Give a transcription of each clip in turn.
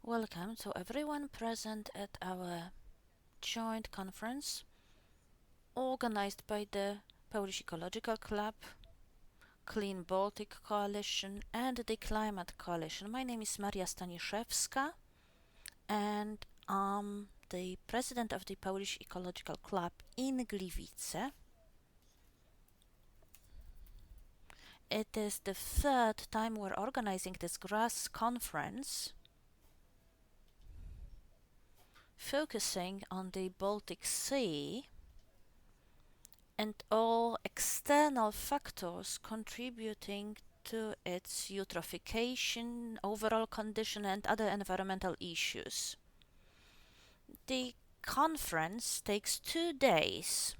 Welcome to everyone present at our joint conference organized by the Polish Ecological Club, Clean Baltic Coalition and the Climate Coalition. My name is Maria Staniszewska and I'm the president of the Polish Ecological Club in Gliwice. It is the third time we're organizing this grass conference focusing on the Baltic Sea and all external factors contributing to its eutrophication, overall condition and other environmental issues. The conference takes 2 days.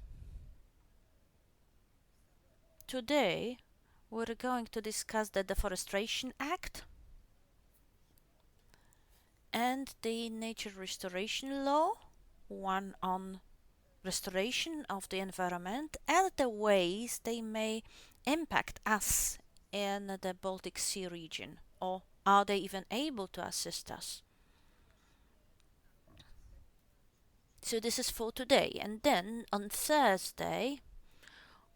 Today we're going to discuss the Deforestation Act and the Nature Restoration Law, one on restoration of the environment and the ways they may impact us in the Baltic Sea region, or are they even able to assist us? So this is for today, and then on Thursday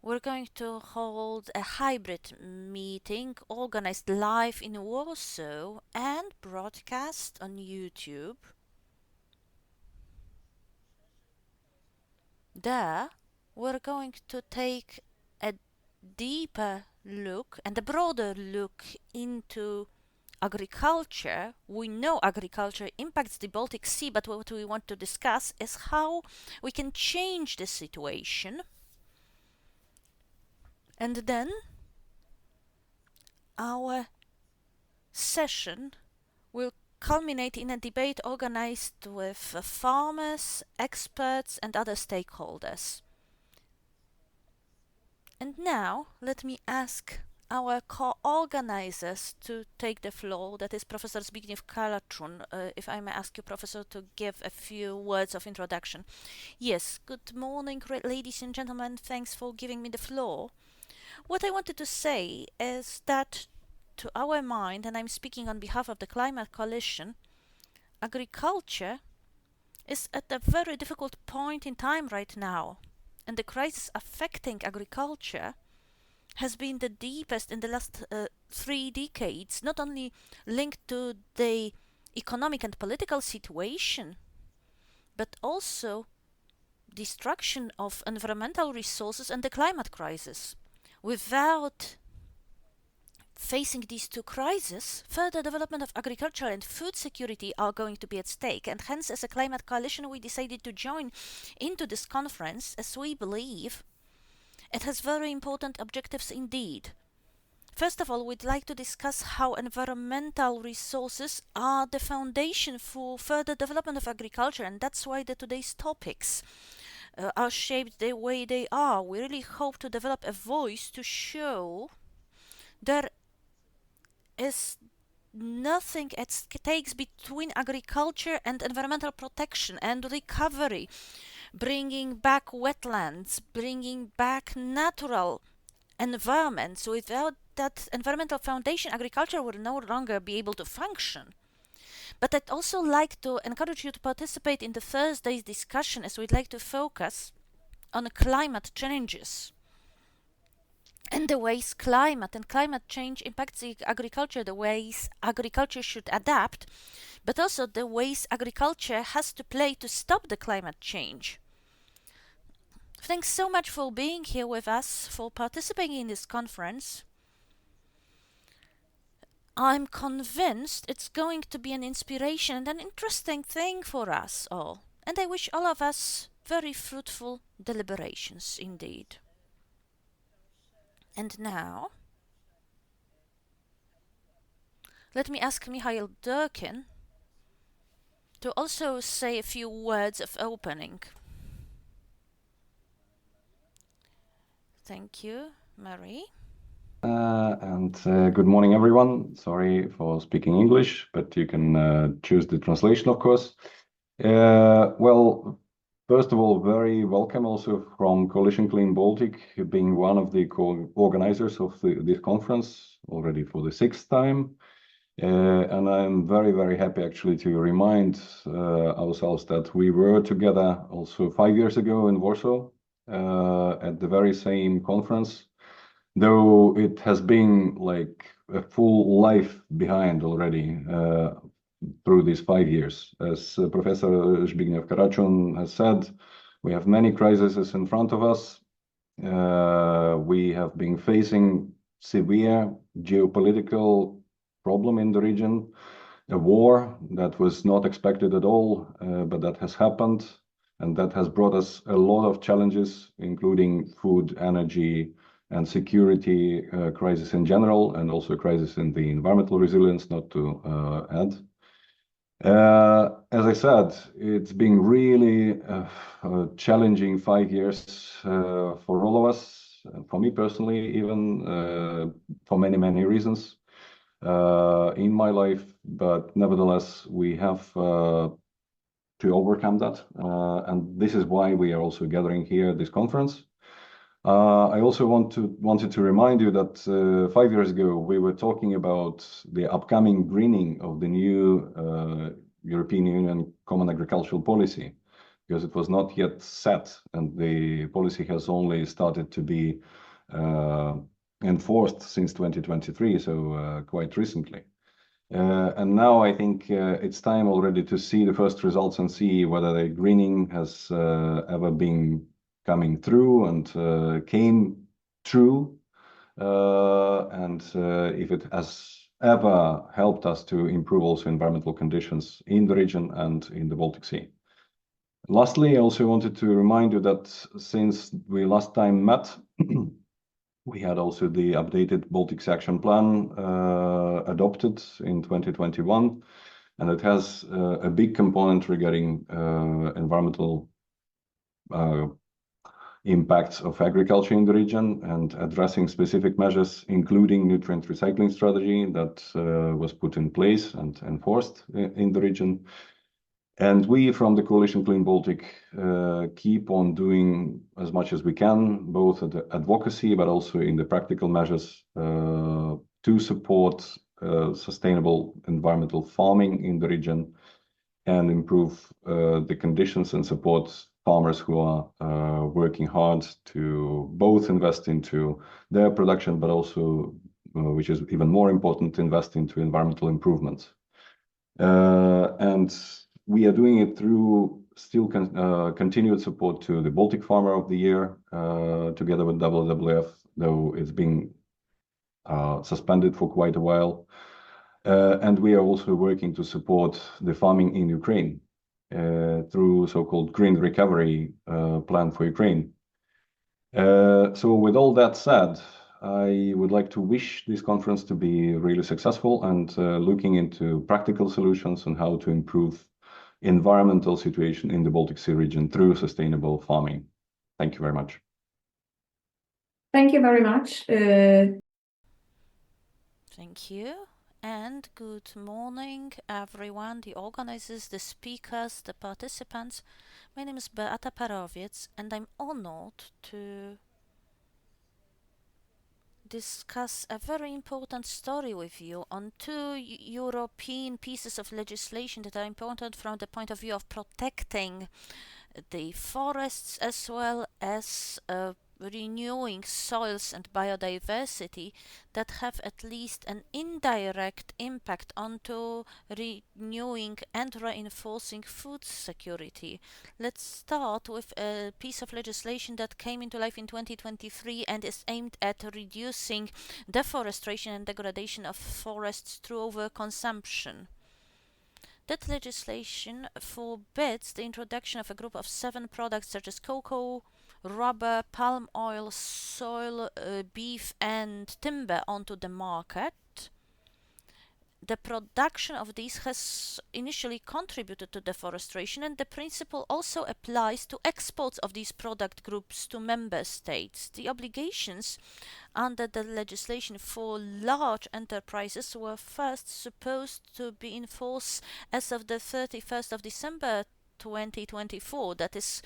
we're going to hold a hybrid meeting organized live in Warsaw and broadcast on YouTube. There, we're going to take a deeper look and a broader look into agriculture. We know agriculture impacts the Baltic Sea, but what we want to discuss is how we can change the situation. And then our session will culminate in a debate organized with farmers, experts and other stakeholders. And now let me ask our co-organizers to take the floor, that is Professor Zbigniew Kalachun. If I may ask you, Professor, to give a few words of introduction. Yes, good morning, ladies and gentlemen. Thanks for giving me the floor. What I wanted to say is that, to our mind, and I'm speaking on behalf of the Climate Coalition, agriculture is at a very difficult point in time right now, and the crisis affecting agriculture has been the deepest in the last 3 decades, not only linked to the economic and political situation, but also destruction of environmental resources and the climate crisis. Without facing these two crises, further development of agriculture and food security are going to be at stake, and hence as a climate coalition we decided to join into this conference as we believe it has very important objectives indeed. First of all, we'd like to discuss how environmental resources are the foundation for further development of agriculture, and that's why today's topics are shaped the way they are. We really hope to develop a voice to show there is nothing at stake between agriculture and environmental protection and recovery, bringing back wetlands, bringing back natural environments. Without that environmental foundation, agriculture will no longer be able to function. But I'd also like to encourage you to participate in the Thursday's discussion, as we'd like to focus on climate changes and the ways climate and climate change impacts agriculture, the ways agriculture should adapt, but also the ways agriculture has to play to stop the climate change. Thanks so much for being here with us, for participating in this conference. I'm convinced it's going to be an inspiration and an interesting thing for us all, and I wish all of us very fruitful deliberations indeed. And now, let me ask Michael Durkin to also say a few words of opening. Thank you, Mary. Good morning, everyone. Sorry for speaking English, but you can choose the translation, of course. Well, first of all, very welcome also from Coalition Clean Baltic, being one of the co-organizers of this conference already for the 6th time. And I'm very, very happy actually to remind ourselves that we were together also 5 years ago in Warsaw at the very same conference, though it has been like a full life behind already through these 5 years. As Professor Zbigniew Karachun has said, we have many crises in front of us. We have been facing severe geopolitical problem in the region, a war that was not expected at all, but that has happened, and that has brought us a lot of challenges, including food, energy, and security crisis in general, and also a crisis in the environmental resilience, not to add. As I said, it's been really a challenging 5 years for all of us, and for me personally, even for many, many reasons in my life. But nevertheless, we have to overcome that. And this is why we are also gathering here at this conference. I also wanted to remind you that 5 years ago we were talking about the upcoming greening of the new European Union Common Agricultural Policy, because it was not yet set, and the policy has only started to be enforced since 2023, so quite recently. And now I think it's time already to see the first results and see whether the greening has ever been coming through and came true, and if it has ever helped us to improve also environmental conditions in the region and in the Baltic Sea. Lastly, I also wanted to remind you that since we last time met, we had also the updated Baltic Action Plan adopted in 2021, and it has a big component regarding environmental impacts of agriculture in the region and addressing specific measures, including nutrient recycling strategy that was put in place and enforced in the region. And we from the Coalition Clean Baltic keep on doing as much as we can, both at the advocacy, but also in the practical measures to support sustainable environmental farming in the region and improve the conditions and support farmers who are working hard to both invest into their production, but also, which is even more important, invest into environmental improvements. And we are doing it through still continued support to the Baltic Farmer of the Year, together with WWF, though it's been suspended for quite a while. And we are also working to support the farming in Ukraine through so-called Green Recovery Plan for Ukraine. So with all that said, I would like to wish this conference to be really successful and looking into practical solutions on how to improve environmental situation in the Baltic Sea region through sustainable farming. Thank you very much. Thank you very much. Thank you. And good morning, everyone, the organizers, the speakers, the participants. My name is Beata Parowiec, and I'm honored to discuss a very important story with you on two European pieces of legislation that are important from the point of view of protecting the forests as well as renewing soils and biodiversity that have at least an indirect impact onto renewing and reinforcing food security. Let's start with a piece of legislation that came into life in 2023 and is aimed at reducing deforestation and degradation of forests through overconsumption. That legislation forbids the introduction of a group of 7 products such as cocoa, rubber, palm oil, soil, beef, and timber onto the market. The production of these has initially contributed to deforestation, and the principle also applies to exports of these product groups to member states. The obligations under the legislation for large enterprises were first supposed to be in force as of the 31st of December 2024. That is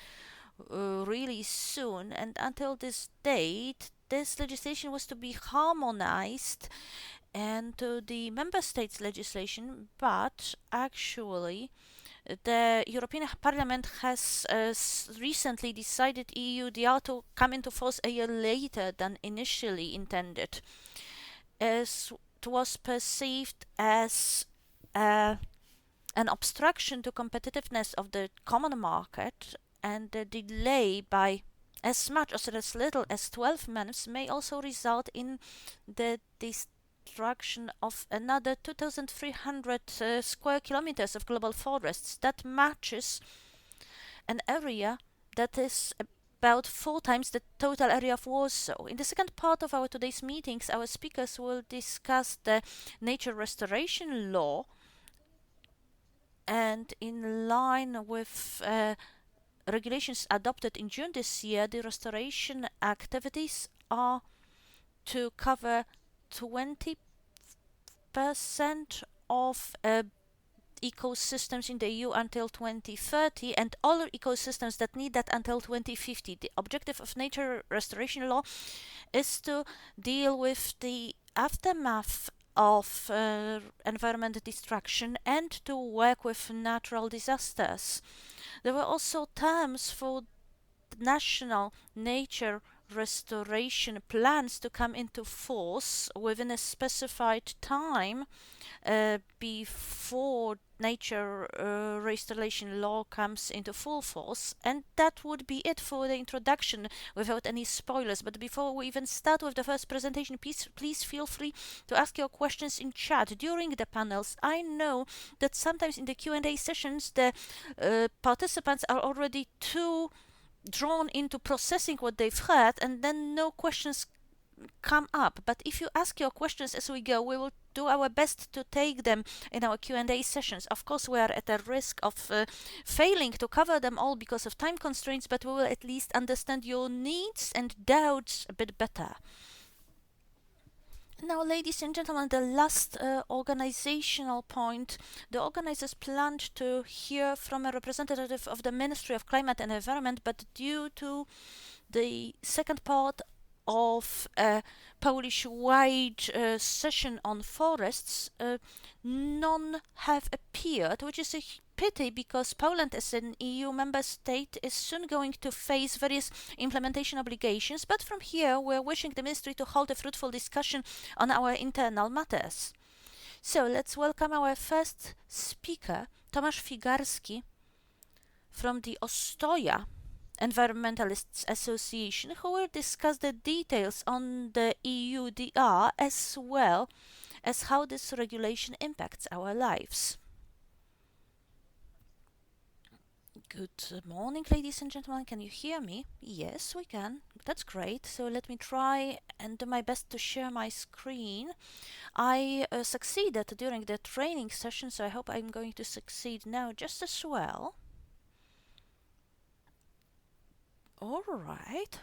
really soon, and until this date, this legislation was to be harmonized and to the member states' legislation, but actually the European Parliament has recently decided EUDR to come into force a year later than initially intended, as it was perceived as an obstruction to competitiveness of the common market, and the delay by as much or as little as 12 months may also result in the destruction of another 2,300 square kilometers of global forests. That matches an area that is about 4 times the total area of Warsaw. In the second part of our today's meetings, our speakers will discuss the nature restoration law, and in line with regulations adopted in June this year, the restoration activities are to cover 20% of ecosystems in the EU until 2030, and all ecosystems that need that until 2050. The objective of nature restoration law is to deal with the aftermath of environment destruction and to work with natural disasters. There were also terms for national nature restoration plans to come into force within a specified time before nature restoration law comes into full force. And that would be it for the introduction without any spoilers. But before we even start with the first presentation, please feel free to ask your questions in chat during the panels. I know that sometimes in the Q&A sessions the participants are already too drawn into processing what they've heard, and then no questions come up. But if you ask your questions as we go, we will do our best to take them in our Q&A sessions. Of course, we are at a risk of failing to cover them all because of time constraints, but we will at least understand your needs and doubts a bit better. Now, ladies and gentlemen, the last organizational point. The organizers planned to hear from a representative of the Ministry of Climate and Environment, but due to the second part of a Polish-wide session on forests, none have appeared, which is a pity because Poland, as an EU member state, is soon going to face various implementation obligations. But from here, we're wishing the ministry to hold a fruitful discussion on our internal matters. So let's welcome our first speaker, Tomasz Figarski from the Ostoja Environmentalists Association, who will discuss the details on the EUDR as well as how this regulation impacts our lives. Good morning, ladies and gentlemen. Can you hear me? Yes, we can. That's great. So let me try and do my best to share my screen. I succeeded during the training session, so I hope I'm going to succeed now just as well. All right.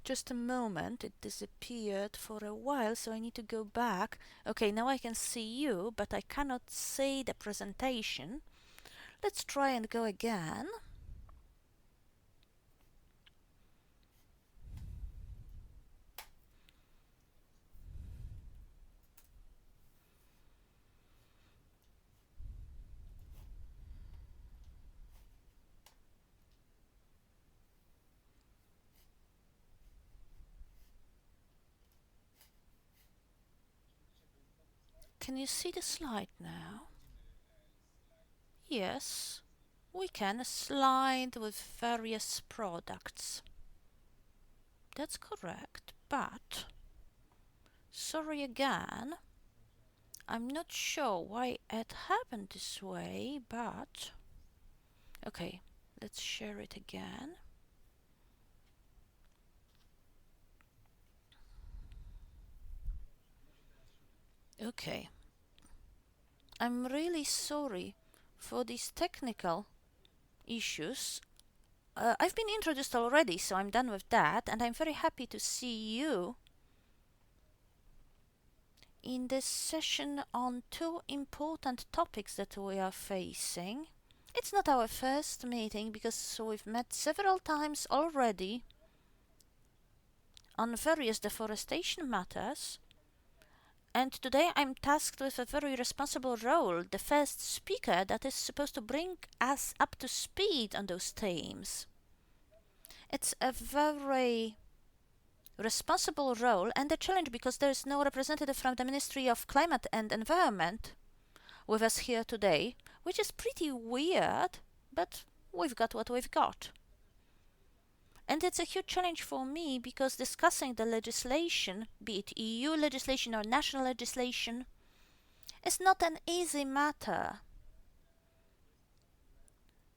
Just a moment, it disappeared for a while, so I need to go back. Okay, now I can see you, but I cannot see the presentation. Let's try and go again. Can you see the slide now? Yes, we can. A slide with various products. That's correct, but sorry again. I'm not sure why it happened this way, but okay, let's share it again. Okay. I'm really sorry for these technical issues. I've been introduced already, so I'm done with that, and I'm very happy to see you in this session on two important topics that we are facing. It's not our first meeting because we've met several times already on various deforestation matters. And today I'm tasked with a very responsible role, the first speaker that is supposed to bring us up to speed on those themes. It's a very responsible role and a challenge because there is no representative from the Ministry of Climate and Environment with us here today, which is pretty weird, but we've got what we've got. And it's a huge challenge for me because discussing the legislation, be it EU legislation or national legislation, is not an easy matter.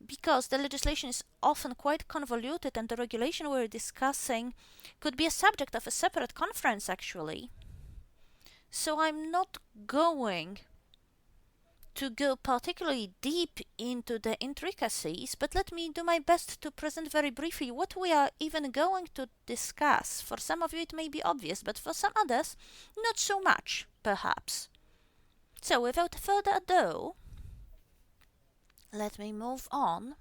Because the legislation is often quite convoluted and the regulation we're discussing could be a subject of a separate conference actually. So I'm not going to go particularly deep into the intricacies, but let me do my best to present very briefly what we are even going to discuss. For some of you it may be obvious, but for some others, not so much, perhaps. So without further ado, let me move on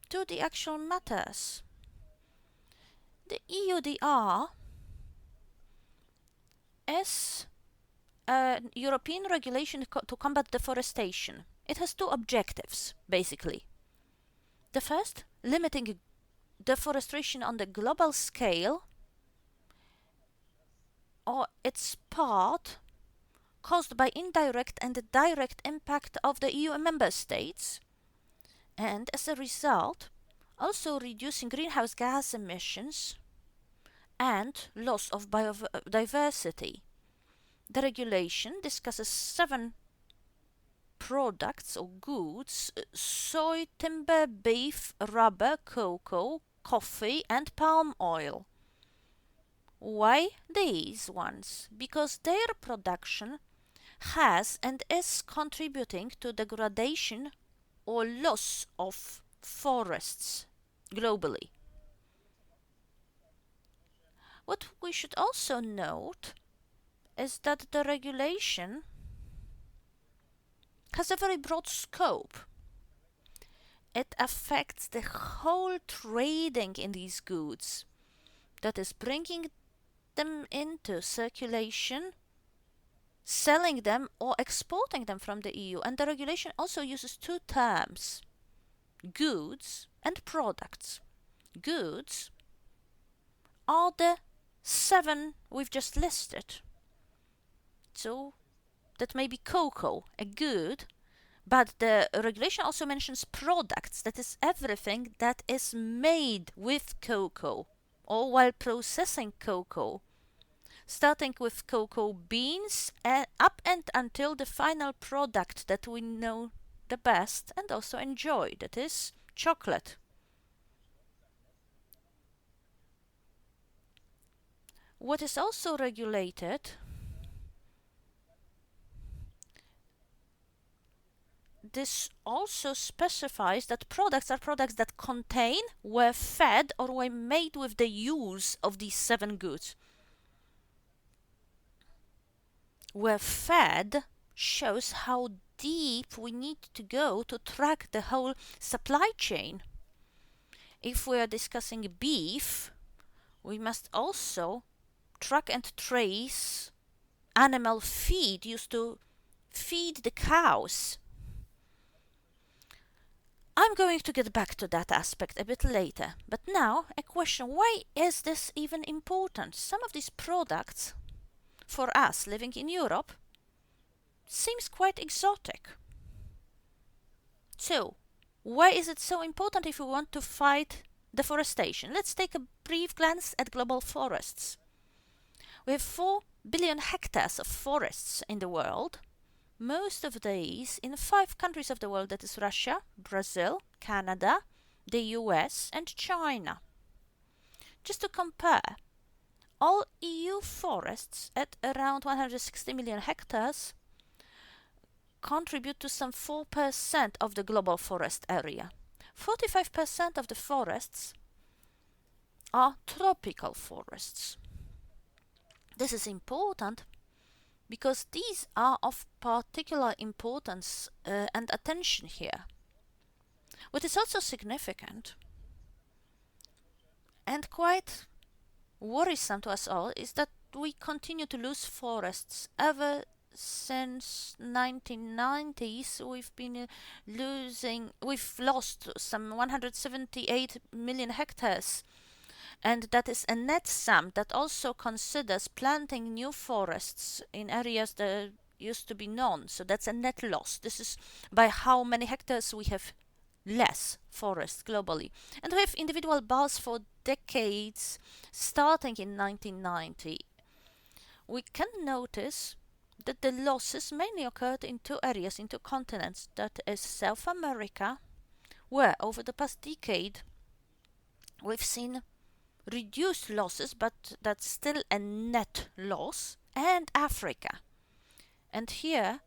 to the actual matters. The EUDR is a European regulation to combat deforestation. It has two objectives, basically. The first, limiting deforestation on the global scale, or its part caused by indirect and direct impact of the EU member states, and as a result, also reducing greenhouse gas emissions and loss of biodiversity. The regulation discusses 7 products or goods: soy, timber, beef, rubber, cocoa, coffee and palm oil. Why these ones? Because their production has and is contributing to degradation or loss of forests globally. What we should also note is that the regulation has a very broad scope. It affects the whole trading in these goods, that is, bringing them into circulation, selling them or exporting them from the EU. And the regulation also uses 2 terms: goods and products. Goods are the 7 we've just listed. So that may be cocoa, a good, but the regulation also mentions products, that is everything that is made with cocoa or while processing cocoa, starting with cocoa beans up and until the final product that we know the best and also enjoy, that is chocolate. What is also regulated, this also specifies that products are products that contain, were fed, or were made with the use of these 7 goods. Were fed shows how deep we need to go to track the whole supply chain. If we are discussing beef, we must also track and trace animal feed used to feed the cows. I'm going to get back to that aspect a bit later, but now a question: why is this even important? Some of these products, for us living in Europe, seems quite exotic. So, why is it so important if we want to fight deforestation? Let's take a brief glance at global forests. We have 4 billion hectares of forests in the world. Most of these in 5 countries of the world, that is Russia, Brazil, Canada, the US and China. Just to compare, all EU forests at around 160 million hectares contribute to some 4% of the global forest area. 45% of the forests are tropical forests. This is important because these are of particular importance and attention here. What is also significant, And quite worrisome to us all is that we continue to lose forests. Ever since 1990s, we've lost some 178 million hectares. And that is a net sum that also considers planting new forests in areas that used to be known. So that's a net loss. This is by how many hectares we have less forest globally. And we have individual bars for decades, starting in 1990. We can notice that the losses mainly occurred in two areas, in two continents. That is South America, where over the past decade we've seen reduced losses, but that's still a net loss, and Africa. And here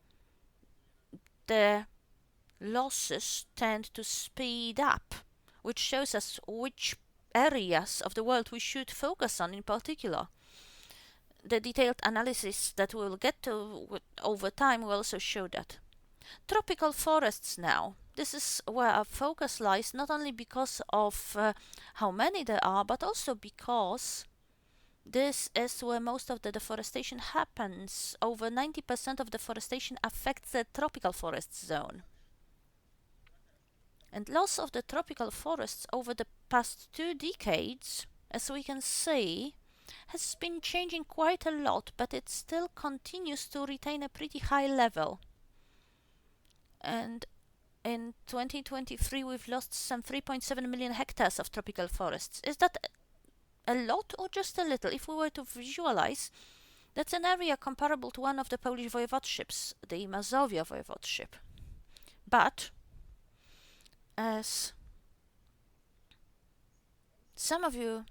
the losses tend to speed up, which shows us which areas of the world we should focus on in particular. The detailed analysis that we will get to over time will also show that. Tropical forests now. This is where our focus lies, not only because of how many there are, but also because this is where most of the deforestation happens. Over 90% of deforestation affects the tropical forest zone. And loss of the tropical forests over the past 2 decades, as we can see, has been changing quite a lot, but it still continues to retain a pretty high level. And in 2023, we've lost some 3.7 million hectares of tropical forests. Is that a lot or just a little? If we were to visualize, that's an area comparable to one of the Polish voivodeships, the Mazovia voivodeship. But as some of you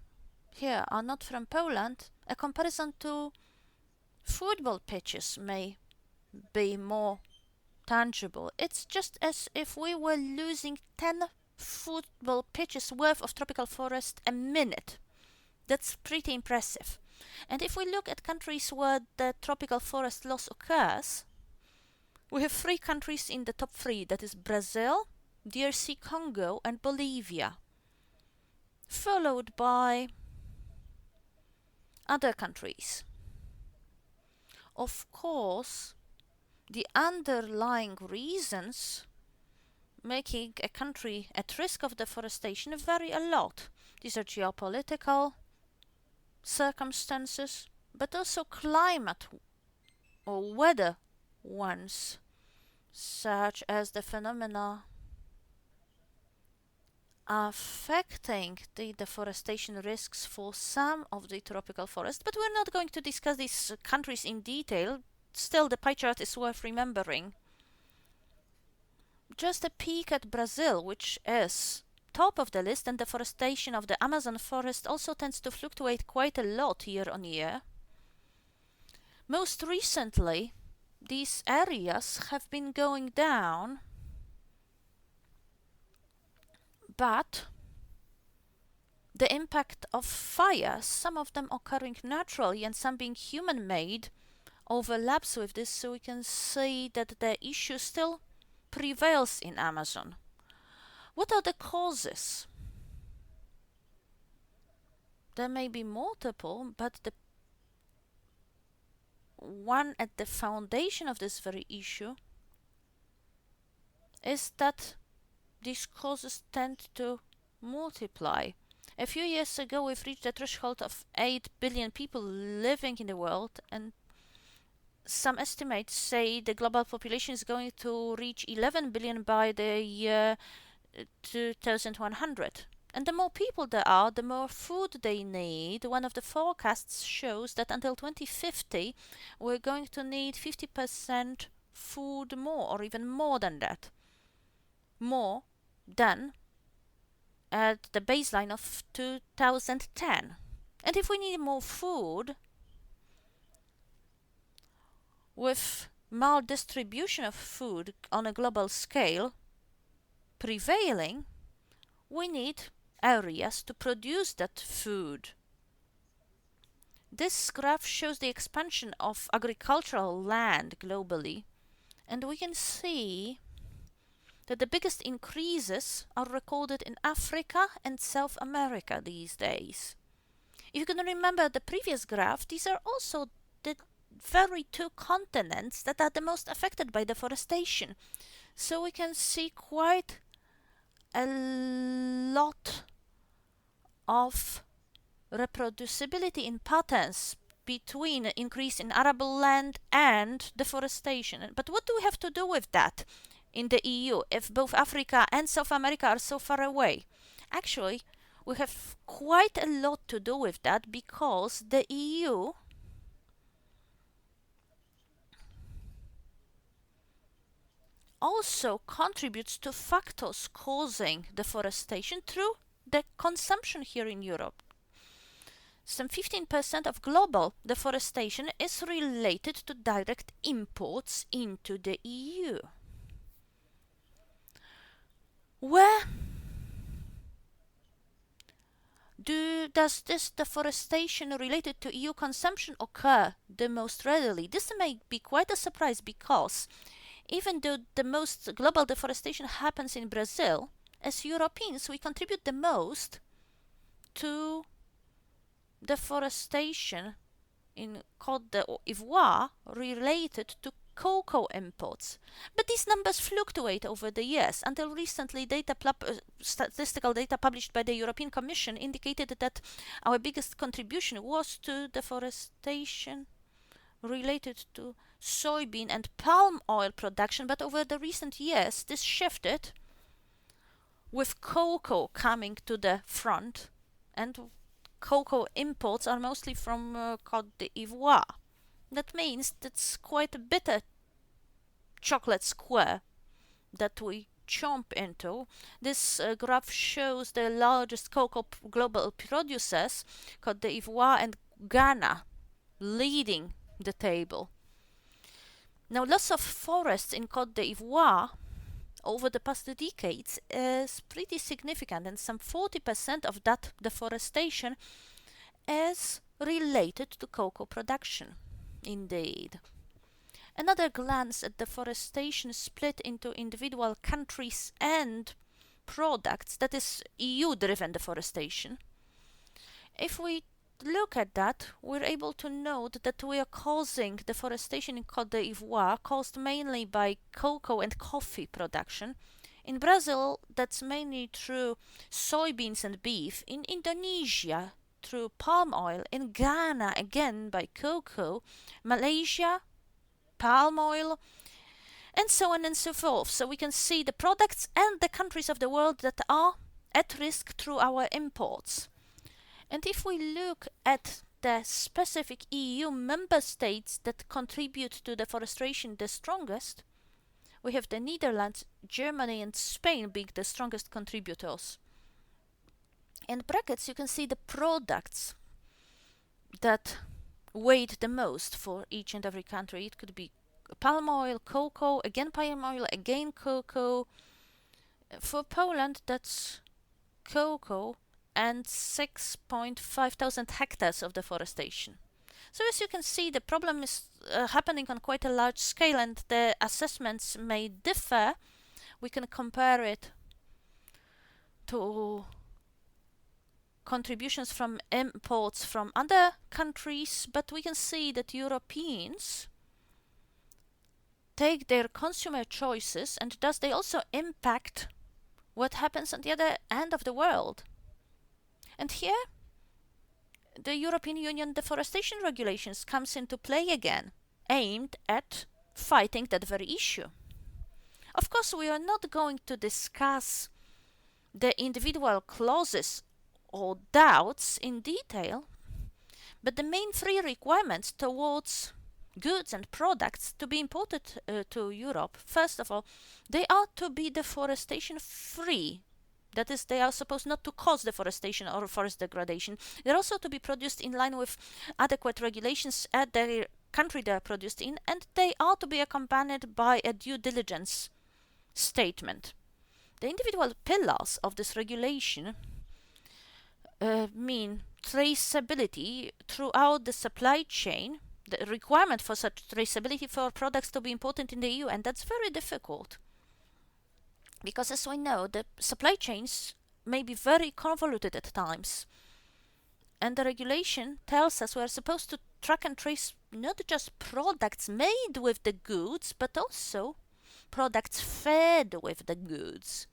here are not from Poland, a comparison to football pitches may be more tangible. It's just as if we were losing 10 football pitches worth of tropical forest a minute. That's pretty impressive. And if we look at countries where the tropical forest loss occurs, we have 3 countries in the top 3. That is Brazil, DRC Congo, and Bolivia, followed by other countries. Of course, the underlying reasons making a country at risk of deforestation vary a lot. These are geopolitical circumstances, but also climate or weather ones, such as the phenomena affecting the deforestation risks for some of the tropical forests. But we're not going to discuss these countries in detail. Still, the pie chart is worth remembering. Just a peek at Brazil, which is top of the list, and deforestation of the Amazon forest also tends to fluctuate quite a lot year on year. Most recently, these areas have been going down, but the impact of fires, some of them occurring naturally and some being human-made, overlaps with this, so we can see that the issue still prevails in Amazon. What are the causes? There may be multiple, but the one at the foundation of this very issue is that these causes tend to multiply. A few years ago, we've reached a threshold of 8 billion people living in the world, and some estimates say the global population is going to reach 11 billion by the year 2100. And the more people there are, the more food they need. One of the forecasts shows that until 2050, we're going to need 50% food more, or even more than that. More than at the baseline of 2010. And if we need more food, with maldistribution of food on a global scale prevailing, we need areas to produce that food. This graph shows the expansion of agricultural land globally, and we can see that the biggest increases are recorded in Africa and South America these days. If you can remember the previous graph, these are also the very two continents that are the most affected by deforestation. So we can see quite a lot of reproducibility in patterns between increase in arable land and deforestation. But what do we have to do with that in the EU if both Africa and South America are so far away? Actually, we have quite a lot to do with that because the EU also contributes to factors causing deforestation through the consumption here in Europe. Some 15% of global deforestation is related to direct imports into the EU. Where does this deforestation related to EU consumption occur the most readily? This may be quite a surprise because even though the most global deforestation happens in Brazil, as Europeans we contribute the most to deforestation in Côte d'Ivoire related to cocoa imports. But these numbers fluctuate over the years. Until recently, statistical data published by the European Commission indicated that our biggest contribution was to deforestation related to soybean and palm oil production. But over the recent years, this shifted with cocoa coming to the front, and cocoa imports are mostly from Côte d'Ivoire. That means that's quite a bitter chocolate square that we chomp into. This graph shows the largest cocoa global producers, Côte d'Ivoire and Ghana, leading the table. Now, loss of forests in Côte d'Ivoire over the past decades is pretty significant, and some 40% of that deforestation is related to cocoa production. Indeed. Another glance at deforestation split into individual countries and products, that is EU-driven deforestation. If we look at that, we're able to note that we are causing deforestation in Côte d'Ivoire caused mainly by cocoa and coffee production. In Brazil, that's mainly through soybeans and beef. In Indonesia, through palm oil. In Ghana, again by cocoa. Malaysia, palm oil, and so on and so forth. So we can see the products and the countries of the world that are at risk through our imports. And if we look at the specific EU member states that contribute to deforestation the strongest, we have the Netherlands, Germany and Spain being the strongest contributors. In brackets you can see the products that weighed the most for each and every country. It could be palm oil, cocoa, again palm oil, again cocoa. For Poland that's cocoa and 6.5 thousand hectares of deforestation. So as you can see, the problem is happening on quite a large scale, and the assessments may differ. We can compare it to contributions from imports from other countries, but we can see that Europeans take their consumer choices, and thus they also impact what happens on the other end of the world. And here the European Union deforestation regulations comes into play again, aimed at fighting that very issue. Of course, we are not going to discuss the individual clauses or doubts in detail, but the main three requirements towards goods and products to be imported to Europe, first of all, they are to be deforestation free. That is, they are supposed not to cause deforestation or forest degradation. They're also to be produced in line with adequate regulations at the country they are produced in, and they are to be accompanied by a due diligence statement. The individual pillars of this regulation mean traceability throughout the supply chain, the requirement for such traceability for products to be imported in the EU, and that's very difficult. Because as we know, the supply chains may be very convoluted at times. And the regulation tells us we're supposed to track and trace not just products made with the goods, but also products fed with the goods,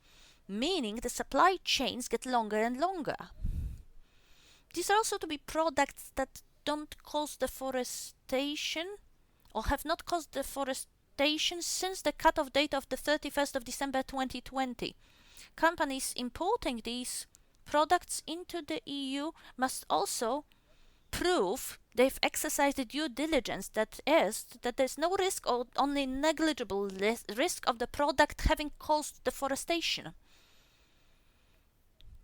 meaning the supply chains get longer and longer. These are also to be products that don't cause deforestation or have not caused deforestation since the cutoff date of the 31st of December 2020. Companies importing these products into the EU must also prove they've exercised the due diligence, that is, that there's no risk or only negligible risk of the product having caused deforestation.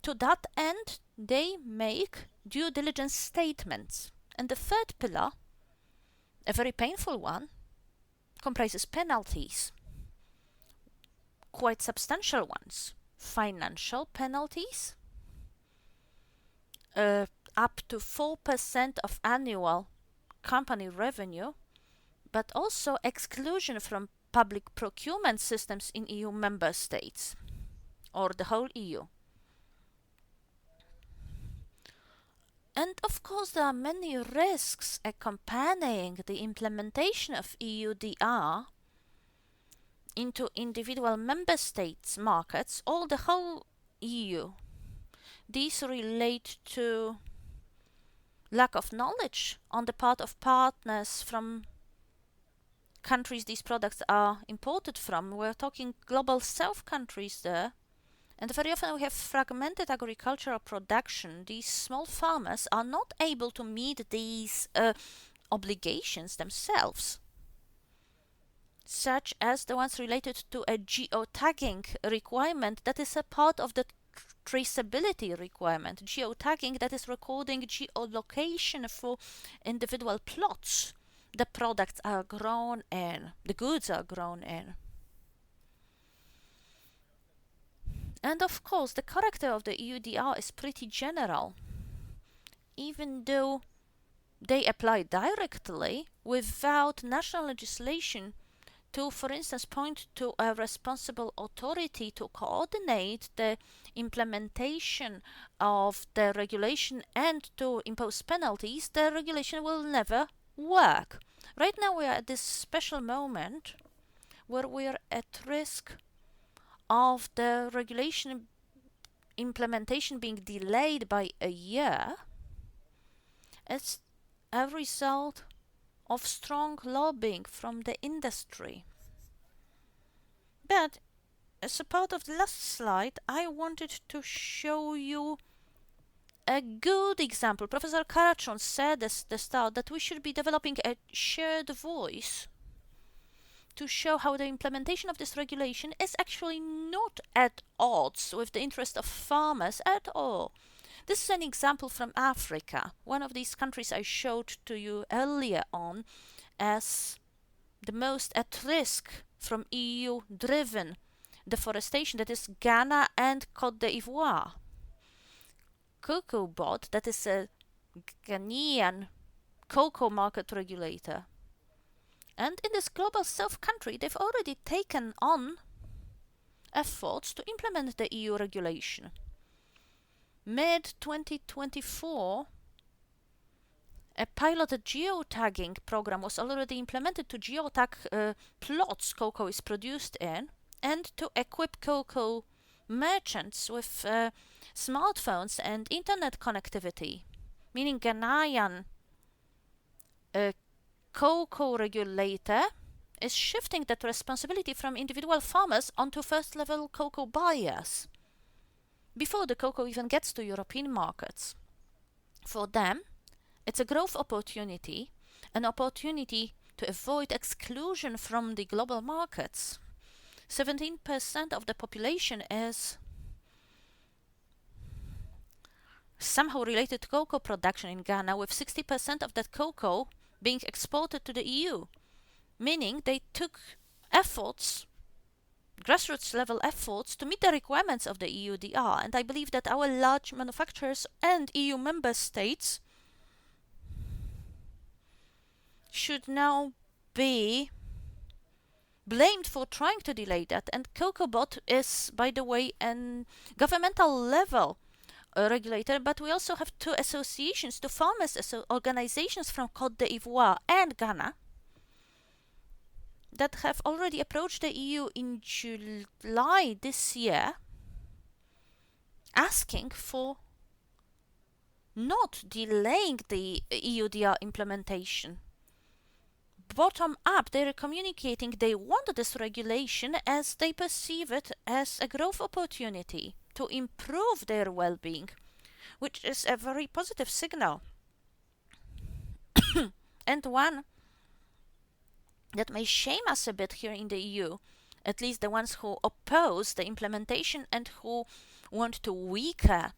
To that end, they make due diligence statements. And the third pillar, a very painful one, comprises penalties, quite substantial ones. Financial penalties, up to 4% of annual company revenue, but also exclusion from public procurement systems in EU member states or the whole EU. And of course, there are many risks accompanying the implementation of EUDR into individual member states' markets or the whole EU. These relate to lack of knowledge on the part of partners from countries these products are imported from. We're talking global south countries there. And very often we have fragmented agricultural production. These small farmers are not able to meet these obligations themselves, such as the ones related to a geotagging requirement that is a part of the traceability requirement. Geotagging, that is recording geolocation for individual plots the products are grown in, the goods are grown in. And of course, the character of the EUDR is pretty general, even though they apply directly without national legislation to, for instance, point to a responsible authority to coordinate the implementation of the regulation and to impose penalties. The regulation will never work. Right now we are at this special moment where we are at risk of the regulation implementation being delayed by a year as a result of strong lobbying from the industry. But as a part of the last slide, I wanted to show you a good example. Professor Karachun said at the start that we should be developing a shared voice to show how the implementation of this regulation is actually not at odds with the interest of farmers at all. This is an example from Africa, one of these countries I showed to you earlier on as the most at risk from EU-driven deforestation, that is Ghana and Côte d'Ivoire. CocoaBot, that is a Ghanaian cocoa market regulator. And in this global south country, they've already taken on efforts to implement the EU regulation. Mid-2024, a piloted geotagging program was already implemented to geotag plots cocoa is produced in and to equip cocoa merchants with smartphones and internet connectivity, meaning Ghanaian cocoa regulator is shifting that responsibility from individual farmers onto first-level cocoa buyers before the cocoa even gets to European markets. For them, it's a growth opportunity, an opportunity to avoid exclusion from the global markets. 17% of the population is somehow related to cocoa production in Ghana, with 60% of that cocoa being exported to the EU, meaning they took efforts, grassroots level efforts, to meet the requirements of the EUDR. And I believe that our large manufacturers and EU member states should now be blamed for trying to delay that. And COCOBOT is, by the way, a governmental level regulator, but we also have two associations, two farmers organizations from Côte d'Ivoire and Ghana that have already approached the EU in July this year, asking for not delaying the EUDR implementation. Bottom up, they're communicating they want this regulation as they perceive it as a growth opportunity to improve their well-being, which is a very positive signal. And one that may shame us a bit here in the EU, at least the ones who oppose the implementation and who want to weaken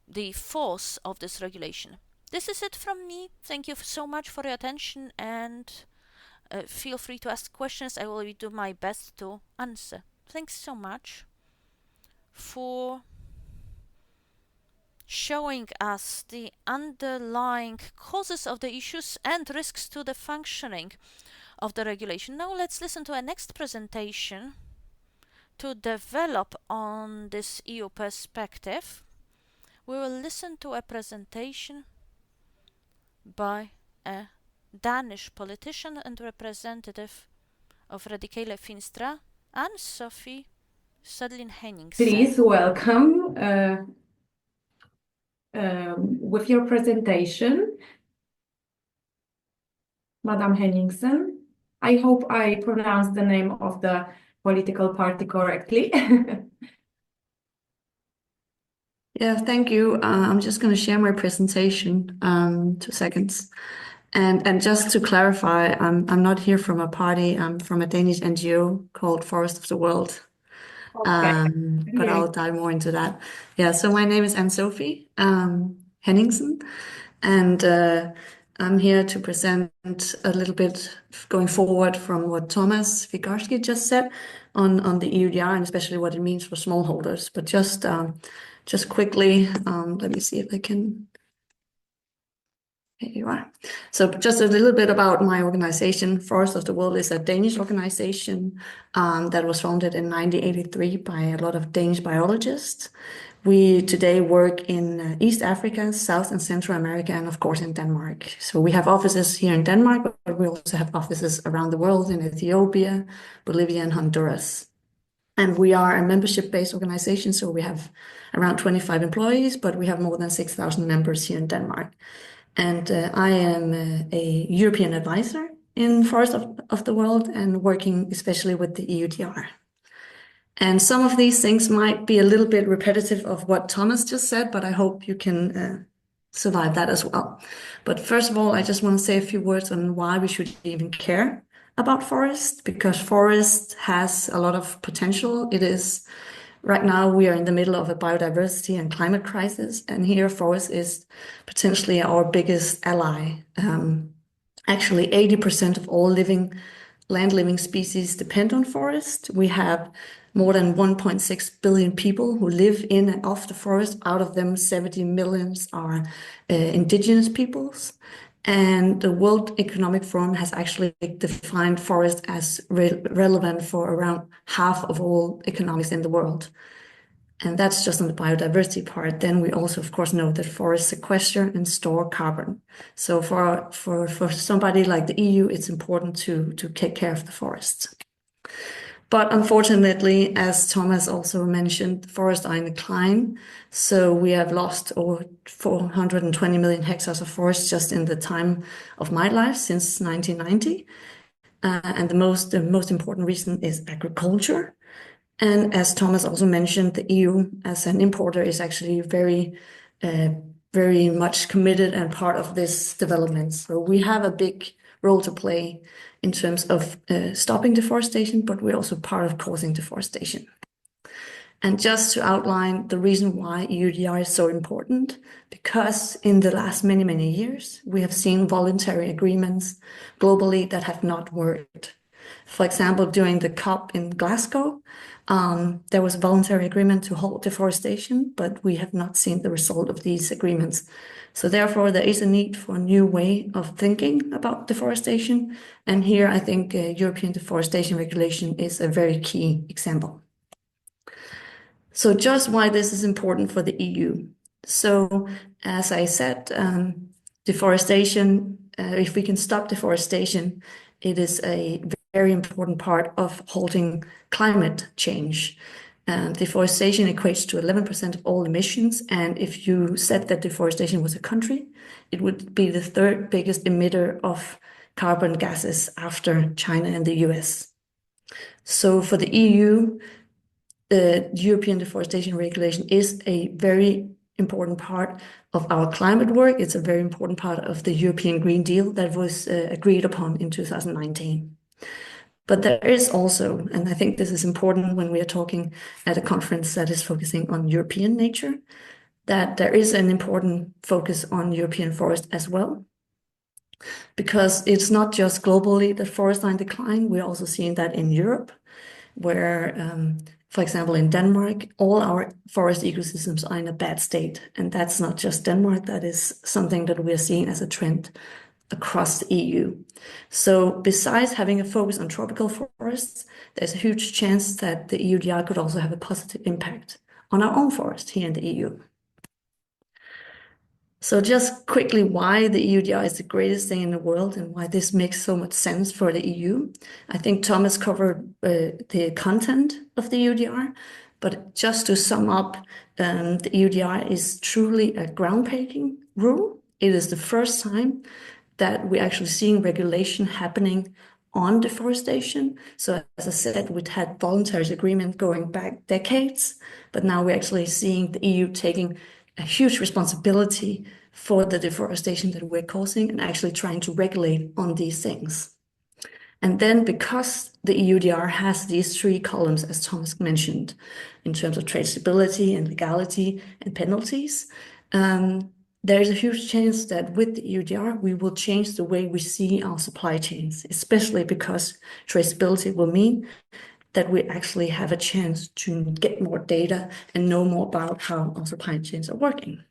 the force of this regulation. This is it from me. Thank you so much for your attention, and feel free to ask questions. I will do my best to answer. Thanks so much for showing us the underlying causes of the issues and risks to the functioning of the regulation. Now let's listen to a next presentation to develop on this EU perspective. We will listen to a presentation by a Danish politician and representative of Radikale Venstre, Anne-Sophie Sødlin-Henningsen. Please welcome with your presentation, Madame Henningsen. I hope I pronounced the name of the political party correctly. Yeah, thank you. I'm just going to share my presentation, 2 seconds. And just to clarify, I'm not here from a party. I'm from a Danish NGO called Forest of the World. Okay. But I'll dive more into that. Yeah, so my name is Anne-Sophie Henningsen, and I'm here to present a little bit going forward from what Thomas Vigarski just said on the EUDR, and especially what it means for smallholders. But just quickly, let me see if I can. Here you are. So just a little bit about my organization. Forest of the World is a Danish organization that was founded in 1983 by a lot of Danish biologists. We today work in East Africa, South and Central America, and of course in Denmark. So we have offices here in Denmark, but we also have offices around the world in Ethiopia, Bolivia, and Honduras. And we are a membership-based organization, so we have around 25 employees, but we have more than 6,000 members here in Denmark. And I am a European advisor in Forest of the World and working especially with the EUDR. And some of these things might be a little bit repetitive of what Thomas just said, but I hope you can survive that as well. But first of all, I just want to say a few words on why we should even care about forest, because forest has a lot of potential. It is right now we are in the middle of a biodiversity and climate crisis, and here forest is potentially our biggest ally. Actually, 80% of all land-living species depend on forest. We have more than 1.6 billion people who live in and off the forest. Out of them, 70 million are indigenous peoples. And the World Economic Forum has actually defined forest as relevant for around half of all economics in the world. And that's just on the biodiversity part. Then we also, of course, know that forests sequester and store carbon. So for somebody like the EU, it's important to take care of the forests. But unfortunately, as Thomas also mentioned, forests are in decline. So we have lost over 420 million hectares of forest just in the time of my life since 1990. And the most important reason is agriculture. And as Thomas also mentioned, the EU as an importer is actually very much committed and part of this development. So we have a big role to play in terms of stopping deforestation, but we're also part of causing deforestation. And just to outline the reason why EUDR is so important, because in the last many years, we have seen voluntary agreements globally that have not worked. For example, during the COP in Glasgow, there was a voluntary agreement to halt deforestation, but we have not seen the result of these agreements. So therefore, there is a need for a new way of thinking about deforestation. And here I think European deforestation regulation is a very key example. So just why this is important for the EU. So as I said, deforestation, if we can stop deforestation, it is a very important part of halting climate change. Deforestation equates to 11% of all emissions, and if you said that deforestation was a country, it would be the third biggest emitter of carbon gases after China and the US. So for the EU, the European deforestation regulation is a very important part of our climate work. It's a very important part of the European Green Deal that was agreed upon in 2019. But there is also, and I think this is important when we are talking at a conference that is focusing on European nature, that there is an important focus on European forest as well. Because it's not just globally that forests are in decline, we're also seeing that in Europe, where, for example, in Denmark, all our forest ecosystems are in a bad state. And that's not just Denmark, that is something that we are seeing as a trend across the EU. So besides having a focus on tropical forests, there's a huge chance that the EUDR could also have a positive impact on our own forest here in the EU. So just quickly why the EUDR is the greatest thing in the world and why this makes so much sense for the EU. I think Thomas covered the content of the EUDR, but just to sum up, the EUDR is truly a groundbreaking rule. It is the first time that we're actually seeing regulation happening on deforestation. So as I said, we'd had voluntary agreement going back decades, but now we're actually seeing the EU taking a huge responsibility for the deforestation that we're causing and actually trying to regulate on these things. And then because the EUDR has these three columns, as Thomas mentioned, in terms of traceability and legality and penalties, there's a huge chance that with the EUDR, we will change the way we see our supply chains, especially because traceability will mean that we actually have a chance to get more data and know more about how our supply chains are working.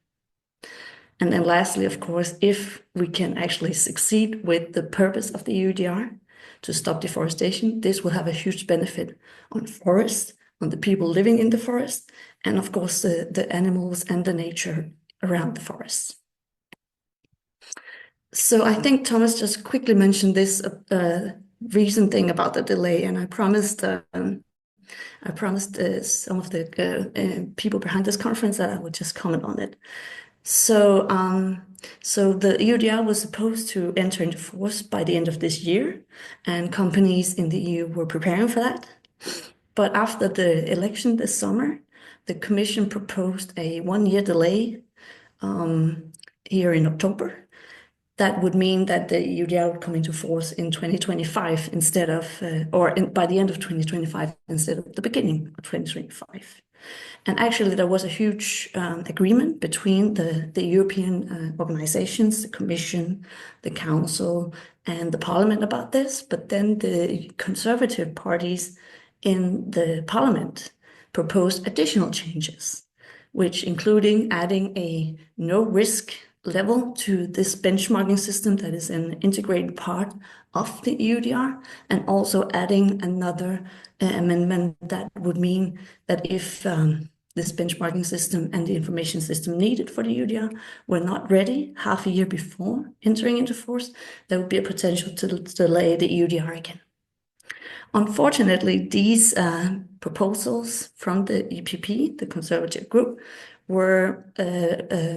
And then lastly, of course, if we can actually succeed with the purpose of the EUDR to stop deforestation, this will have a huge benefit on forests, on the people living in the forest, and of course the animals and the nature around the forests. So I think Thomas just quickly mentioned this recent thing about the delay, and I promised some of the people behind this conference that I would just comment on it. So the EUDR was supposed to enter into force by the end of this year, and companies in the EU were preparing for that. But after the election this summer, the Commission proposed a 1-year delay here in October. That would mean that the EUDR would come into force in 2025 instead of, by the end of 2025 instead of the beginning of 2025. And actually, there was a huge agreement between the European organizations, the Commission, the Council, and the Parliament about this. But then the conservative parties in the Parliament proposed additional changes, which including adding a no-risk level to this benchmarking system that is an integrated part of the EUDR, and also adding another amendment that would mean that if this benchmarking system and the information system needed for the EUDR were not ready half a year before entering into force, there would be a potential to delay the EUDR again. Unfortunately, these proposals from the EPP, the Conservative group, were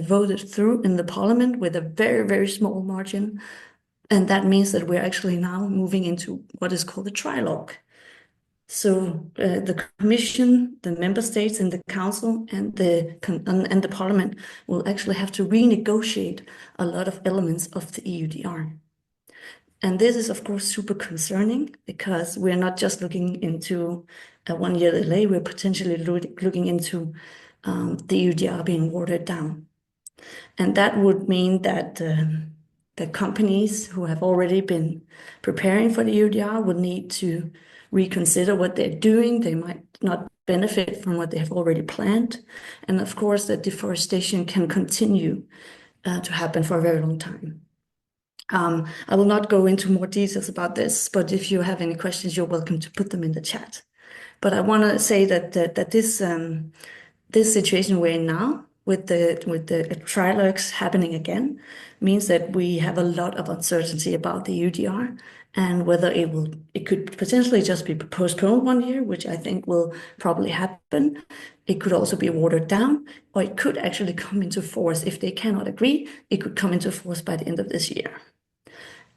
voted through in the Parliament with a very, very small margin. And that means that we're actually now moving into what is called a trilogue. So the Commission, the Member States and the Council and the Parliament will actually have to renegotiate a lot of elements of the EUDR. And this is, of course, super concerning because we're not just looking into a 1-year delay, we're potentially looking into the EUDR being watered down. And that would mean that that companies who have already been preparing for the EUDR will need to reconsider what they're doing. They might not benefit from what they have already planned. And of course, that deforestation can continue to happen for a very long time. I will not go into more details about this, but if you have any questions, you're welcome to put them in the chat. But I want to say that this situation we're in now, with the trilogues happening again, means that we have a lot of uncertainty about the EUDR and whether it could potentially just be postponed 1 year, which I think will probably happen. It could also be watered down, or it could actually come into force. If they cannot agree, it could come into force by the end of this year.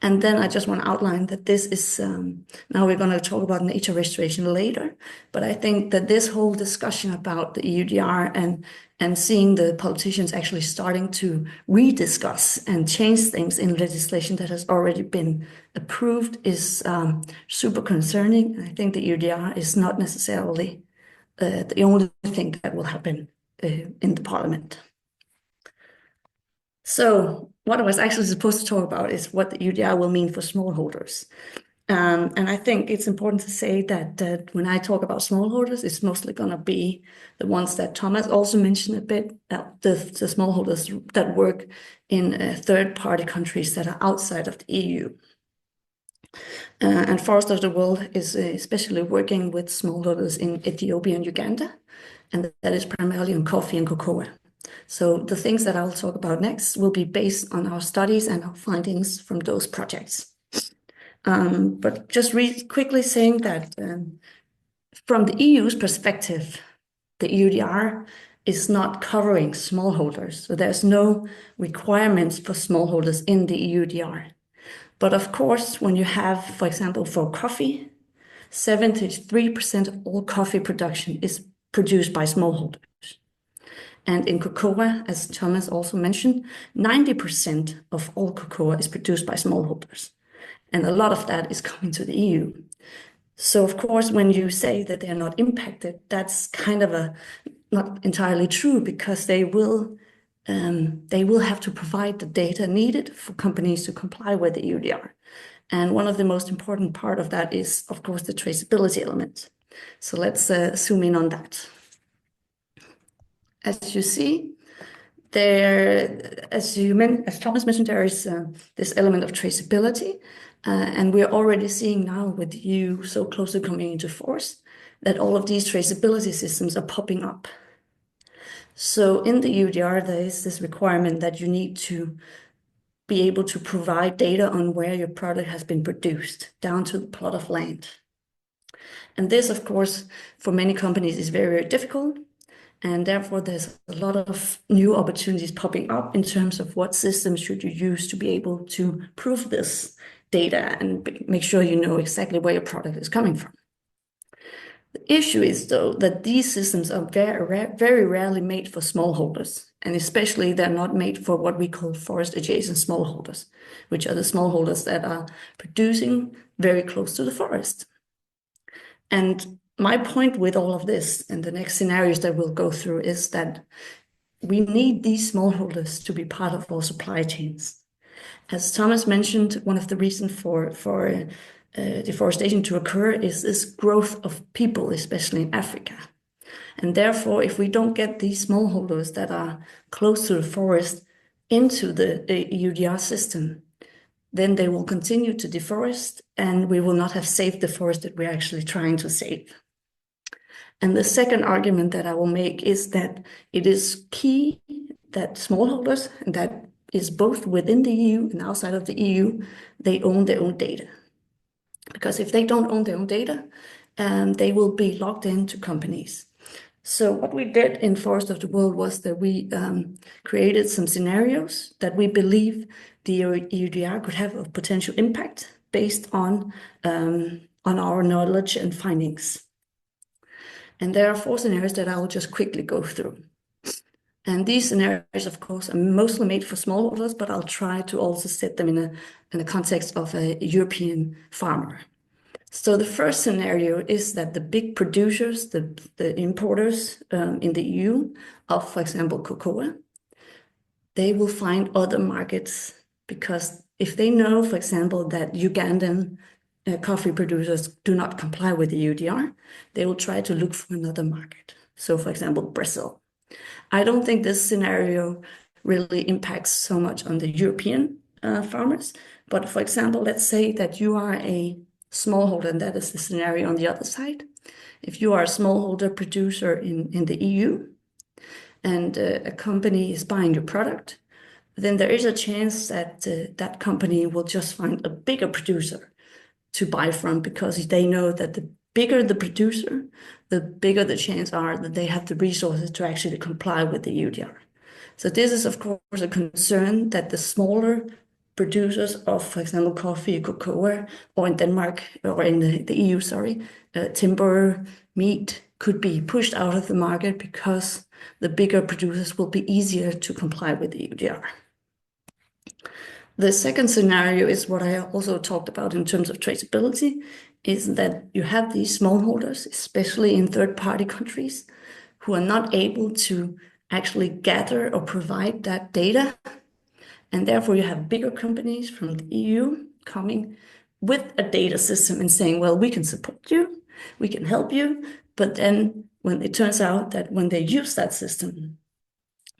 And then I just want to outline that this is, now we're going to talk about nature restoration later, but I think that this whole discussion about the EUDR and seeing the politicians actually starting to rediscuss and change things in legislation that has already been approved is super concerning. I think the EUDR is not necessarily the only thing that will happen in the parliament. So what I was actually supposed to talk about is what the EUDR will mean for smallholders. And I think it's important to say that when I talk about smallholders, it's mostly going to be the ones that Thomas also mentioned a bit, the smallholders that work in third-party countries that are outside of the EU. And Forest of the World is especially working with smallholders in Ethiopia and Uganda, and that is primarily on coffee and cocoa. So the things that I'll talk about next will be based on our studies and our findings from those projects. But just quickly saying that from the EU's perspective, the EUDR is not covering smallholders. So there's no requirements for smallholders in the EUDR. But of course, when you have, for example, for coffee, 73% of all coffee production is produced by smallholders. And in cocoa, as Thomas also mentioned, 90% of all cocoa is produced by smallholders. And a lot of that is coming to the EU. So of course, when you say that they're not impacted, that's kind of not entirely true, because they will have to provide the data needed for companies to comply with the EUDR. And one of the most important part of that is, of course, the traceability element. So let's zoom in on that. As you see, as Thomas mentioned, there is this element of traceability, and we're already seeing now with the EU so closely coming into force that all of these traceability systems are popping up. So in the EUDR, there is this requirement that you need to be able to provide data on where your product has been produced, down to the plot of land. And this, of course, for many companies is very, very difficult. And therefore, there's a lot of new opportunities popping up in terms of what systems should you use to be able to prove this data and make sure you know exactly where your product is coming from. The issue is, though, that these systems are very rarely made for smallholders, and especially they're not made for what we call forest-adjacent smallholders, which are the smallholders that are producing very close to the forest. And my point with all of this and the next scenarios that we'll go through is that we need these smallholders to be part of our supply chains. As Thomas mentioned, one of the reasons for deforestation to occur is this growth of people, especially in Africa. And therefore, if we don't get these smallholders that are close to the forest into the EUDR system, then they will continue to deforest, and we will not have saved the forest that we're actually trying to save. And the second argument that I will make is that it is key that smallholders, and that is both within the EU and outside of the EU, they own their own data. Because if they don't own their own data, they will be locked into companies. So what we did in Forest of the World was that we created some scenarios that we believe the EUDR could have a potential impact based on our knowledge and findings. And there are 4 scenarios that I will just quickly go through. And these scenarios, of course, are mostly made for smallholders, but I'll try to also set them in the context of a European farmer. So the first scenario is that the big producers, the importers in the EU of, for example, cocoa, they will find other markets because if they know, for example, that Ugandan coffee producers do not comply with the UDR, they will try to look for another market. So, for example, Brazil. I don't think this scenario really impacts so much on the European farmers. But for example, let's say that you are a smallholder, and that is the scenario on the other side. If you are a smallholder producer in the EU and a company is buying your product, then there is a chance that that company will just find a bigger producer to buy from, because they know that the bigger the producer, the bigger the chance are that they have the resources to actually comply with the UDR. So this is, of course, a concern that the smaller producers of, for example, coffee, cocoa, or in Denmark, or in the EU, timber, meat, could be pushed out of the market because the bigger producers will be easier to comply with the UDR. The second scenario is what I also talked about in terms of traceability, is that you have these smallholders, especially in third-party countries, who are not able to actually gather or provide that data. And therefore you have bigger companies from the EU coming with a data system and saying, well, we can support you, we can help you. But then when it turns out that when they use that system,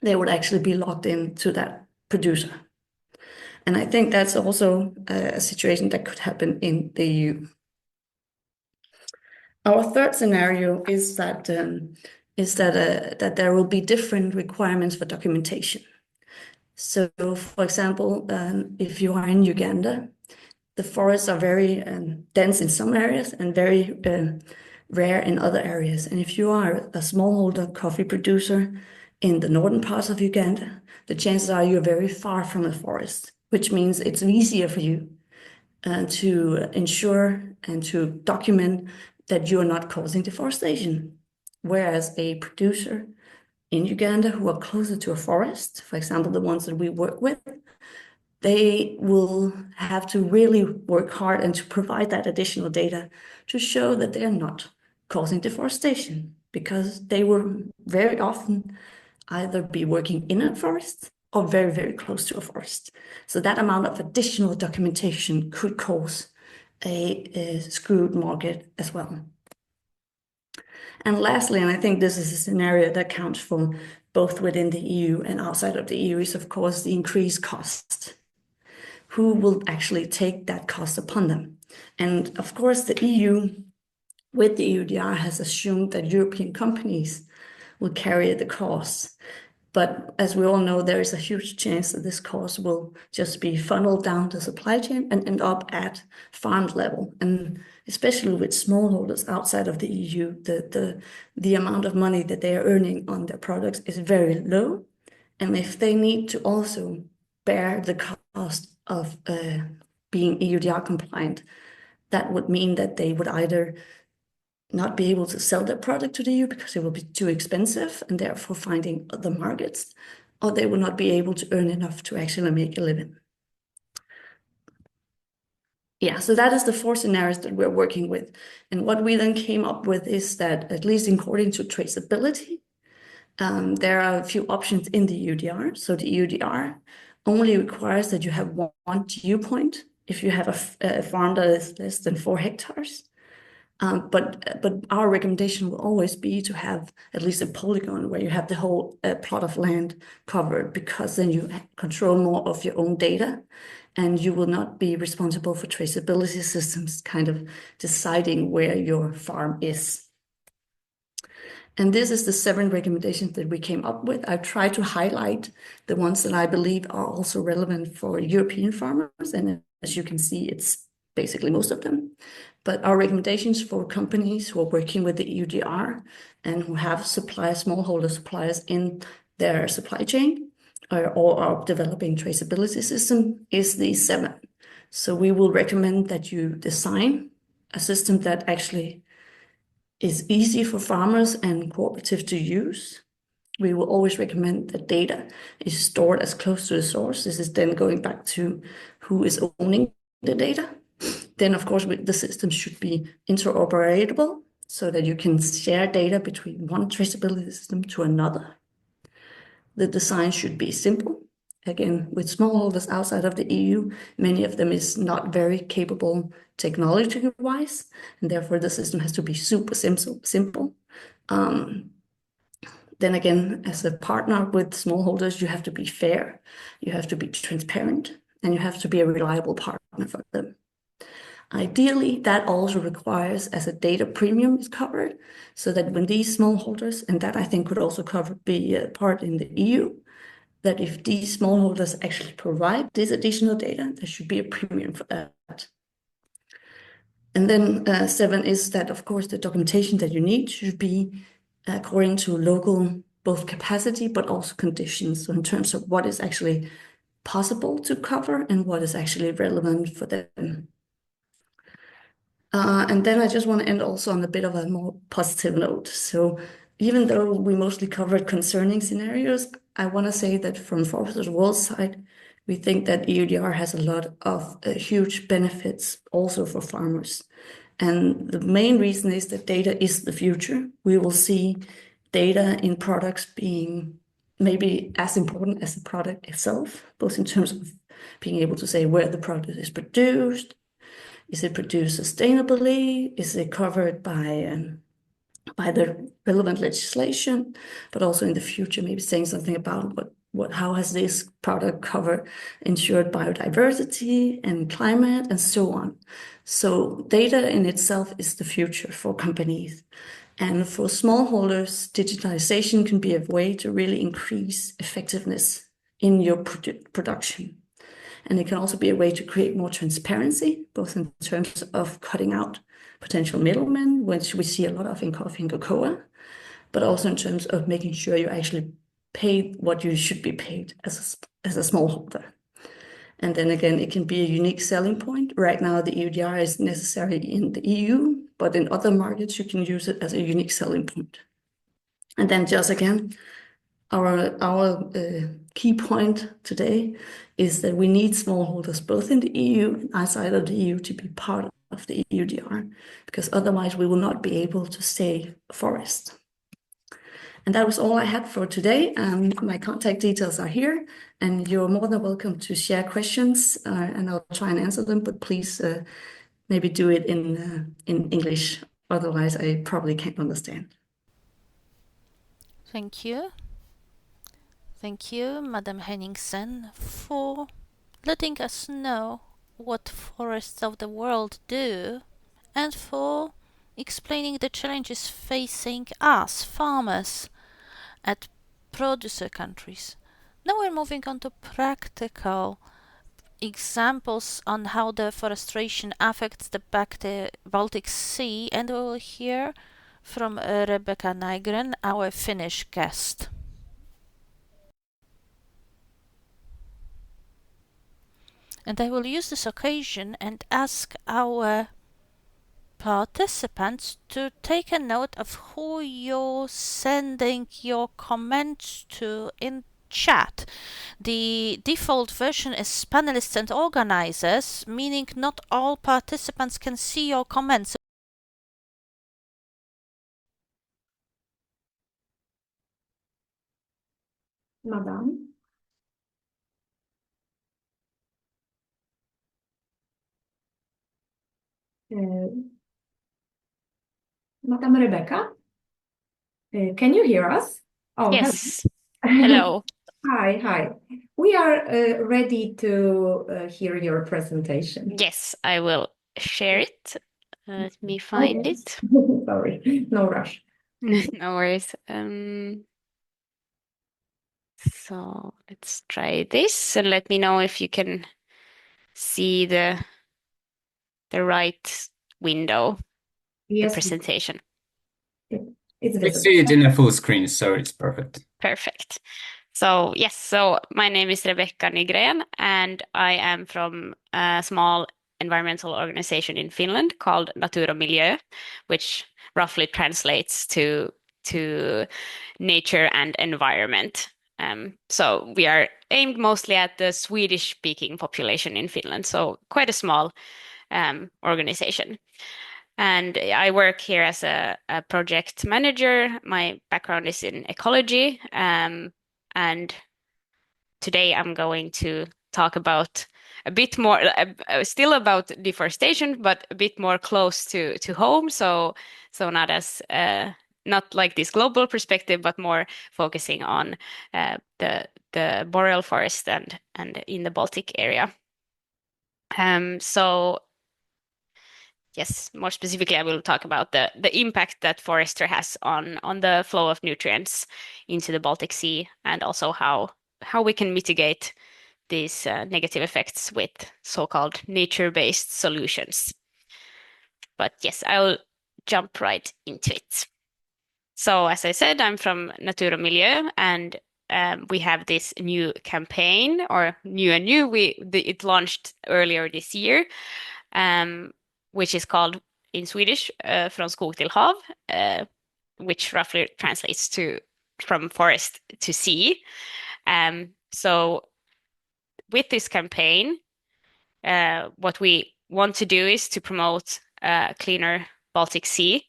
they would actually be locked into that producer. And I think that's also a situation that could happen in the EU. Our third scenario is that there will be different requirements for documentation. So, for example, if you are in Uganda, the forests are very dense in some areas and very rare in other areas. And if you are a smallholder coffee producer in the northern parts of Uganda, the chances are you're very far from the forest, which means it's easier for you to ensure and to document that you are not causing deforestation. Whereas a producer in Uganda who are closer to a forest, for example, the ones that we work with, they will have to really work hard and to provide that additional data to show that they are not causing deforestation, because they will very often either be working in a forest or very, very close to a forest. So that amount of additional documentation could cause a screwed market as well. And lastly, and I think this is a scenario that counts for both within the EU and outside of the EU, is of course the increased cost. Who will actually take that cost upon them? And of course, the EU with the EUDR has assumed that European companies will carry the cost. But as we all know, there is a huge chance that this cost will just be funneled down the supply chain and end up at farm level. And especially with smallholders outside of the EU, the amount of money that they are earning on their products is very low. And if they need to also bear the cost of being EUDR compliant, that would mean that they would either not be able to sell their product to the EU because it will be too expensive and therefore finding other markets, or they will not be able to earn enough to actually make a living. Yeah, so that is the 4 scenarios that we're working with. And what we then came up with is that, at least according to traceability, there are a few options in the EUDR. So the EUDR only requires that you have one due point if you have a farm that is less than 4 hectares. But our recommendation will always be to have at least a polygon where you have the whole plot of land covered, because then you control more of your own data and you will not be responsible for traceability systems kind of deciding where your farm is. And this is the 7 recommendations that we came up with. I tried to highlight the ones that I believe are also relevant for European farmers. And as you can see, it's basically most of them. But our recommendations for companies who are working with the EUDR and who have smallholder suppliers in their supply chain or are developing traceability system is these 7. So we will recommend that you design a system that actually is easy for farmers and cooperative to use. We will always recommend that data is stored as close to the source. This is then going back to who is owning the data. Then, of course, the system should be interoperable so that you can share data between one traceability system to another. The design should be simple again, with smallholders outside of the EU, many of them is not very capable technology-wise, and therefore the system has to be super simple. Then again, as a partner with smallholders, you have to be fair, you have to be transparent, and you have to be a reliable partner for them. Ideally, that also requires as a data premium is covered, so that when these smallholders, and that I think could also be a part in the EU, that if these smallholders actually provide this additional data, there should be a premium for that. And then 7 is that, of course, the documentation that you need should be according to local both capacity but also conditions. So in terms of what is actually possible to cover and what is actually relevant for them. And then I just want to end also on a bit of a more positive note. So even though we mostly covered concerning scenarios, I want to say that from Foresters World side, we think that EUDR has a lot of huge benefits also for farmers. And the main reason is that data is the future. We will see data in products being maybe as important as the product itself, both in terms of being able to say where the product is produced, is it produced sustainably, is it covered by the relevant legislation, but also in the future, maybe saying something about how has this product ensured biodiversity and climate and so on. So data in itself is the future for companies. And for smallholders, digitalization can be a way to really increase effectiveness in your production. And it can also be a way to create more transparency, both in terms of cutting out potential middlemen, which we see a lot of in coffee and cocoa, but also in terms of making sure you actually pay what you should be paid as a smallholder. And then again, it can be a unique selling point. Right now, the EUDR is necessary in the EU, but in other markets, you can use it as a unique selling point. And then just again, our key point today is that we need smallholders both in the EU and outside of the EU to be part of the EUDR, because otherwise we will not be able to save forest. And that was all I had for today. My contact details are here, and you're more than welcome to share questions, and I'll try and answer them, but please maybe do it in English. Otherwise, I probably can't understand. Thank you. Thank you, Madam Henningsen, for letting us know what forests of the world do and for explaining the challenges facing us, farmers, at producer countries. Now we're moving on to practical examples on how deforestation affects the Baltic Sea, and we'll hear from Rebecca Nygren, our Finnish guest. And I will use this occasion and ask our participants to take a note of who you're sending your comments to in chat. The default version is panelists and organizers, meaning not all participants can see your comments. Madame. Madam Rebecca, can you hear us? Oh, yes. Hello. Hi. We are ready to hear your presentation. Yes, I will share it. Let me find it. Sorry, no rush. No worries. So let's try this and let me know if you can see the right window, yes, the presentation. It's we see it in a full screen, so it's perfect. Perfect. So yes, so my name is Rebecca Nygren, and I am from a small environmental organization in Finland called Natur och Miljö, which roughly translates to nature and environment. So we are aimed mostly at the Swedish-speaking population in Finland, so quite a small organization. And I work here as a project manager. My background is in ecology, and today I'm going to talk about a bit more, still about deforestation, but a bit more close to home. So not as not like this global perspective, but more focusing on the boreal forest and in the Baltic area. So yes, more specifically, I will talk about the impact that forestry has on the flow of nutrients into the Baltic Sea, and also how we can mitigate these negative effects with so-called nature-based solutions. But yes, I'll jump right into it. So as I said, I'm from Natura Milieu, and we have this new campaign, or new. It launched earlier this year, which is called in Swedish Från skog till hav, which roughly translates to from forest to sea. So with this campaign, what we want to do is to promote a cleaner Baltic Sea.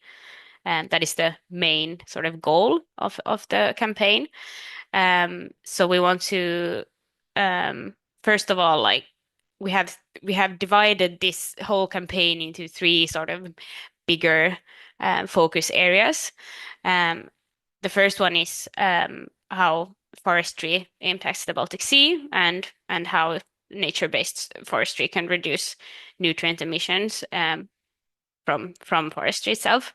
And that is the main sort of goal of the campaign. So we want to, first of all, like we have divided this whole campaign into 3 sort of bigger focus areas. The first one is how forestry impacts the Baltic Sea, and how nature-based forestry can reduce nutrient emissions from forestry itself.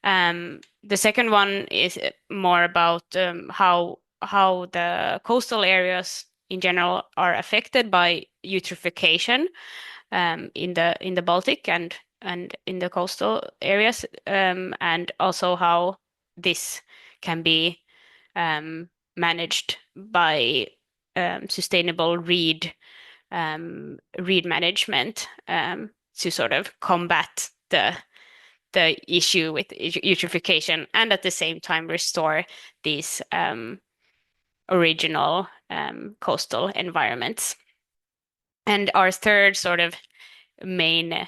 The second one is more about how the coastal areas in general are affected by eutrophication in the Baltic and in the coastal areas, and also how this can be managed by sustainable reed management to sort of combat the issue with eutrophication, and at the same time restore these original coastal environments. And our third sort of main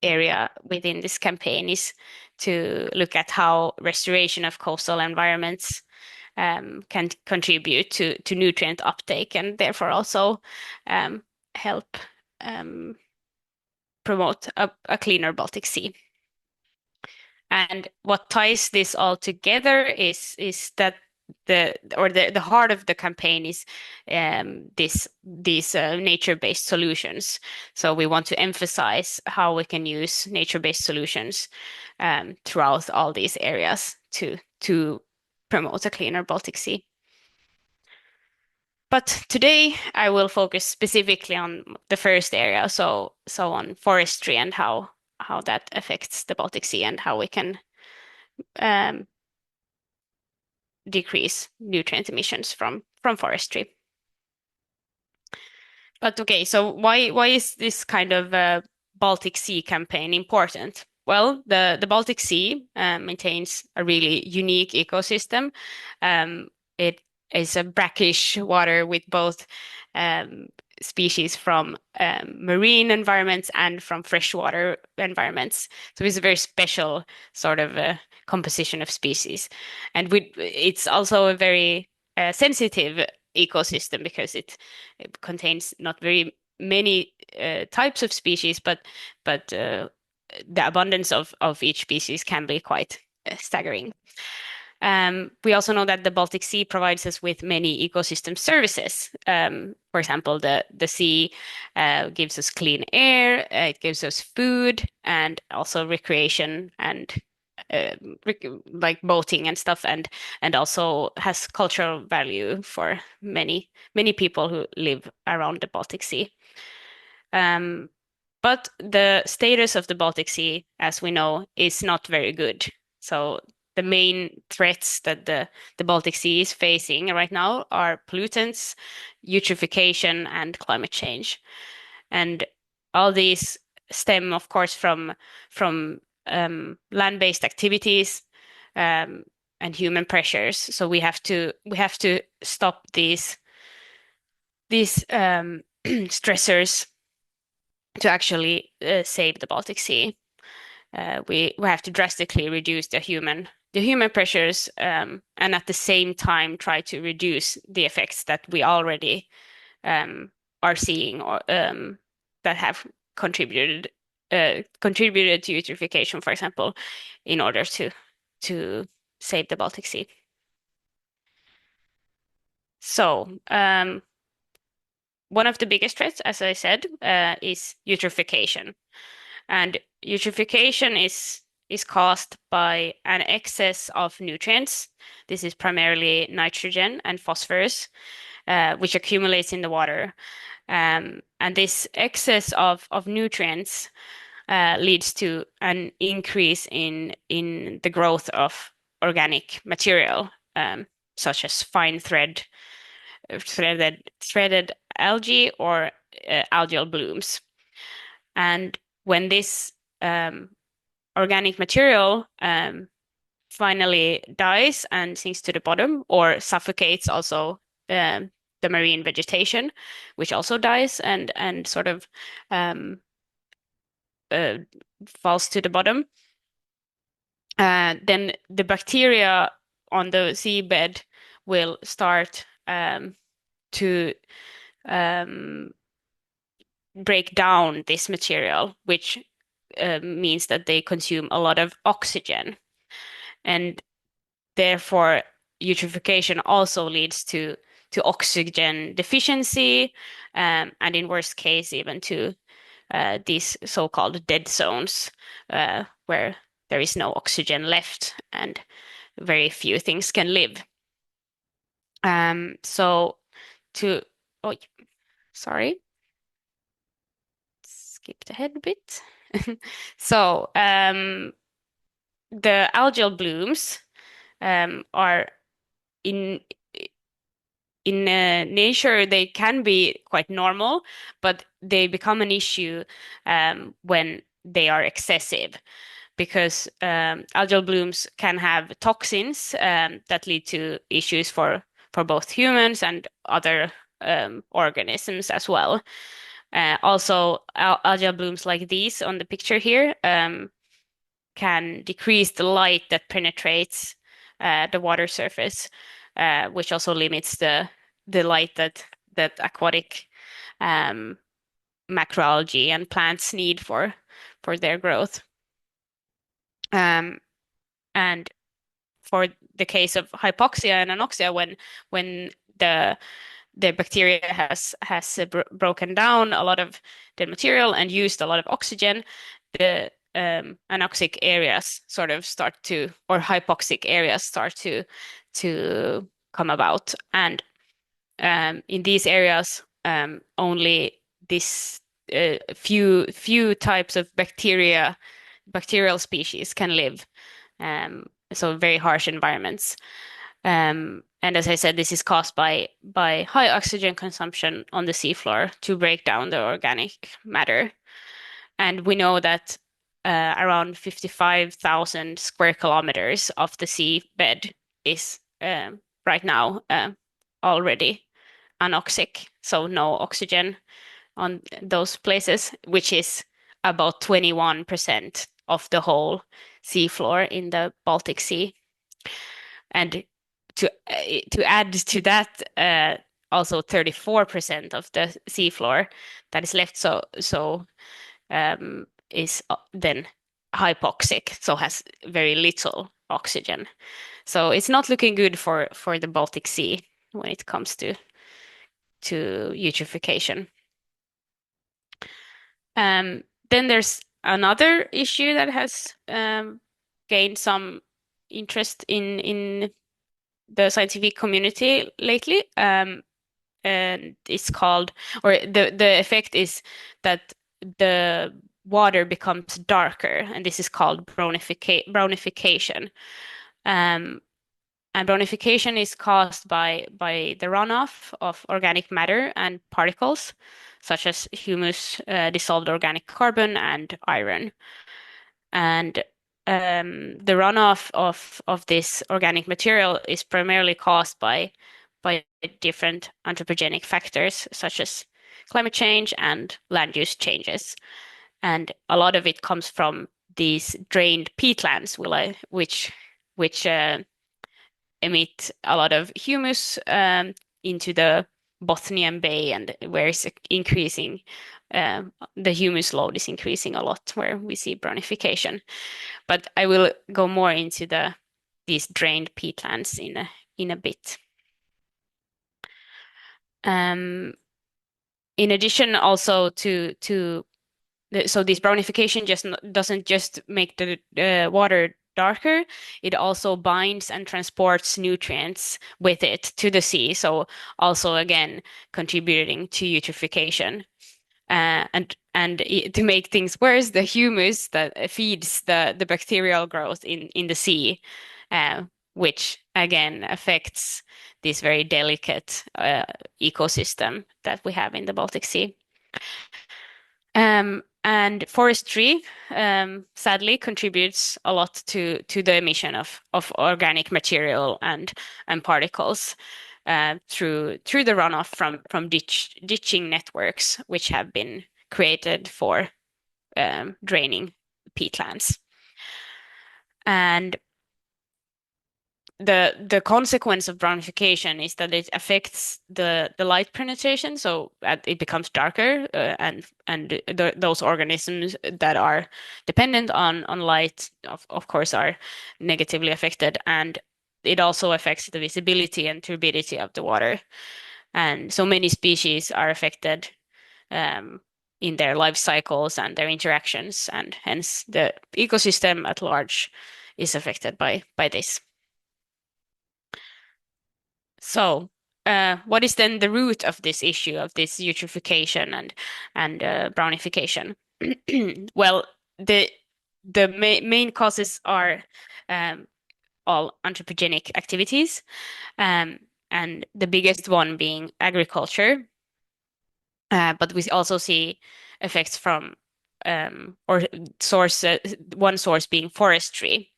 area within this campaign is to look at how restoration of coastal environments can contribute to nutrient uptake, and therefore also help promote a cleaner Baltic Sea. And what ties this all together is that the heart of the campaign is these nature-based solutions. So we want to emphasize how we can use nature-based solutions throughout all these areas to promote a cleaner Baltic Sea. But today I will focus specifically on the first area, so on forestry and how that affects the Baltic Sea, and how we can decrease nutrient emissions from forestry. But okay, so why is this kind of Baltic Sea campaign important? Well, the Baltic Sea maintains a really unique ecosystem. It is a brackish water with both species from marine environments and from freshwater environments. So it's a very special sort of composition of species. And it's also a very sensitive ecosystem, because it contains not very many types of species, but the abundance of each species can be quite staggering. We also know that the Baltic Sea provides us with many ecosystem services. For example, the sea gives us clean air, it gives us food, and also recreation and like boating and stuff, and also has cultural value for many people who live around the Baltic Sea. But the status of the Baltic Sea, as we know, is not very good. So the main threats that the Baltic Sea is facing right now are pollutants, eutrophication, and climate change. And all these stem, of course, from land-based activities and human pressures. So we have to stop these stressors to actually save the Baltic Sea. We have to drastically reduce the human human pressures, and at the same time try to reduce the effects that we already are seeing, or that have contributed to eutrophication, for example, in order to save the Baltic Sea. So one of the biggest threats, as I said, is eutrophication. And eutrophication is caused by an excess of nutrients. This is primarily nitrogen and phosphorus, which accumulates in the water. And this excess of nutrients leads to an increase in the growth of organic material, such as fine threaded algae or algal blooms. And when this organic material finally dies and sinks to the bottom, or suffocates also the marine vegetation, which also dies and sort of falls to the bottom, then the bacteria on the seabed will start to break down this material, which means that they consume a lot of oxygen. And therefore, eutrophication also leads to oxygen deficiency, and in worst case, even to these so-called dead zones, where there is no oxygen left and very few things can live. Sorry, skipped ahead a bit. So the algal blooms are in nature, they can be quite normal, but they become an issue when they are excessive, because algal blooms can have toxins that lead to issues for both humans and other organisms as well. Also, algal blooms like these on the picture here can decrease the light that penetrates the water surface, which also limits the light that aquatic macroalgae and plants need for their growth. And for the case of hypoxia and anoxia, when the bacteria has broken down a lot of the material and used a lot of oxygen, the anoxic areas sort of start to, or hypoxic areas start to come about. And in these areas, only this few types of bacterial species can live. So very harsh environments. And as I said, this is caused by high oxygen consumption on the seafloor to break down the organic matter. And we know that around 55,000 square kilometers of the seabed is right now already anoxic, so no oxygen on those places, which is about 21% of the whole seafloor in the Baltic Sea. And to add to that, also 34% of the seafloor that is left is then hypoxic, so has very little oxygen. So it's not looking good for the Baltic Sea when it comes to eutrophication. Then there's another issue that has gained some interest in the scientific community lately, and it's called, or the effect is that the water becomes darker, and this is called brownification. And brownification is caused by the runoff of organic matter and particles, such as humus, dissolved organic carbon, and iron. And the runoff of this organic material is primarily caused by different anthropogenic factors, such as climate change and land use changes. And a lot of it comes from these drained peatlands, which which emit a lot of humus into the Bothnian Bay, and where it's increasing, the humus load is increasing a lot where we see brownification. But I will go more into these drained peatlands in a bit. In addition, also so this brownification doesn't just make the water darker, it also binds and transports nutrients with it to the sea. So also again contributing to eutrophication. And to make things worse, the humus that feeds the bacterial growth in the sea, which again affects this very delicate ecosystem that we have in the Baltic Sea. And forestry, sadly, contributes a lot to the emission of organic material and particles through the runoff from ditching networks, which have been created for draining peatlands. And the consequence of brownification is that it affects the light penetration, so it becomes darker, and those organisms that are dependent on light, of course, are negatively affected, and it also affects the visibility and turbidity of the water, and so many species are affected in their life cycles and their interactions, and hence the ecosystem at large is affected by this. So, what is then the root of this issue of this eutrophication and brownification? Well, the main causes are all anthropogenic activities, and the biggest one being agriculture. But we also see effects from one source being forestry,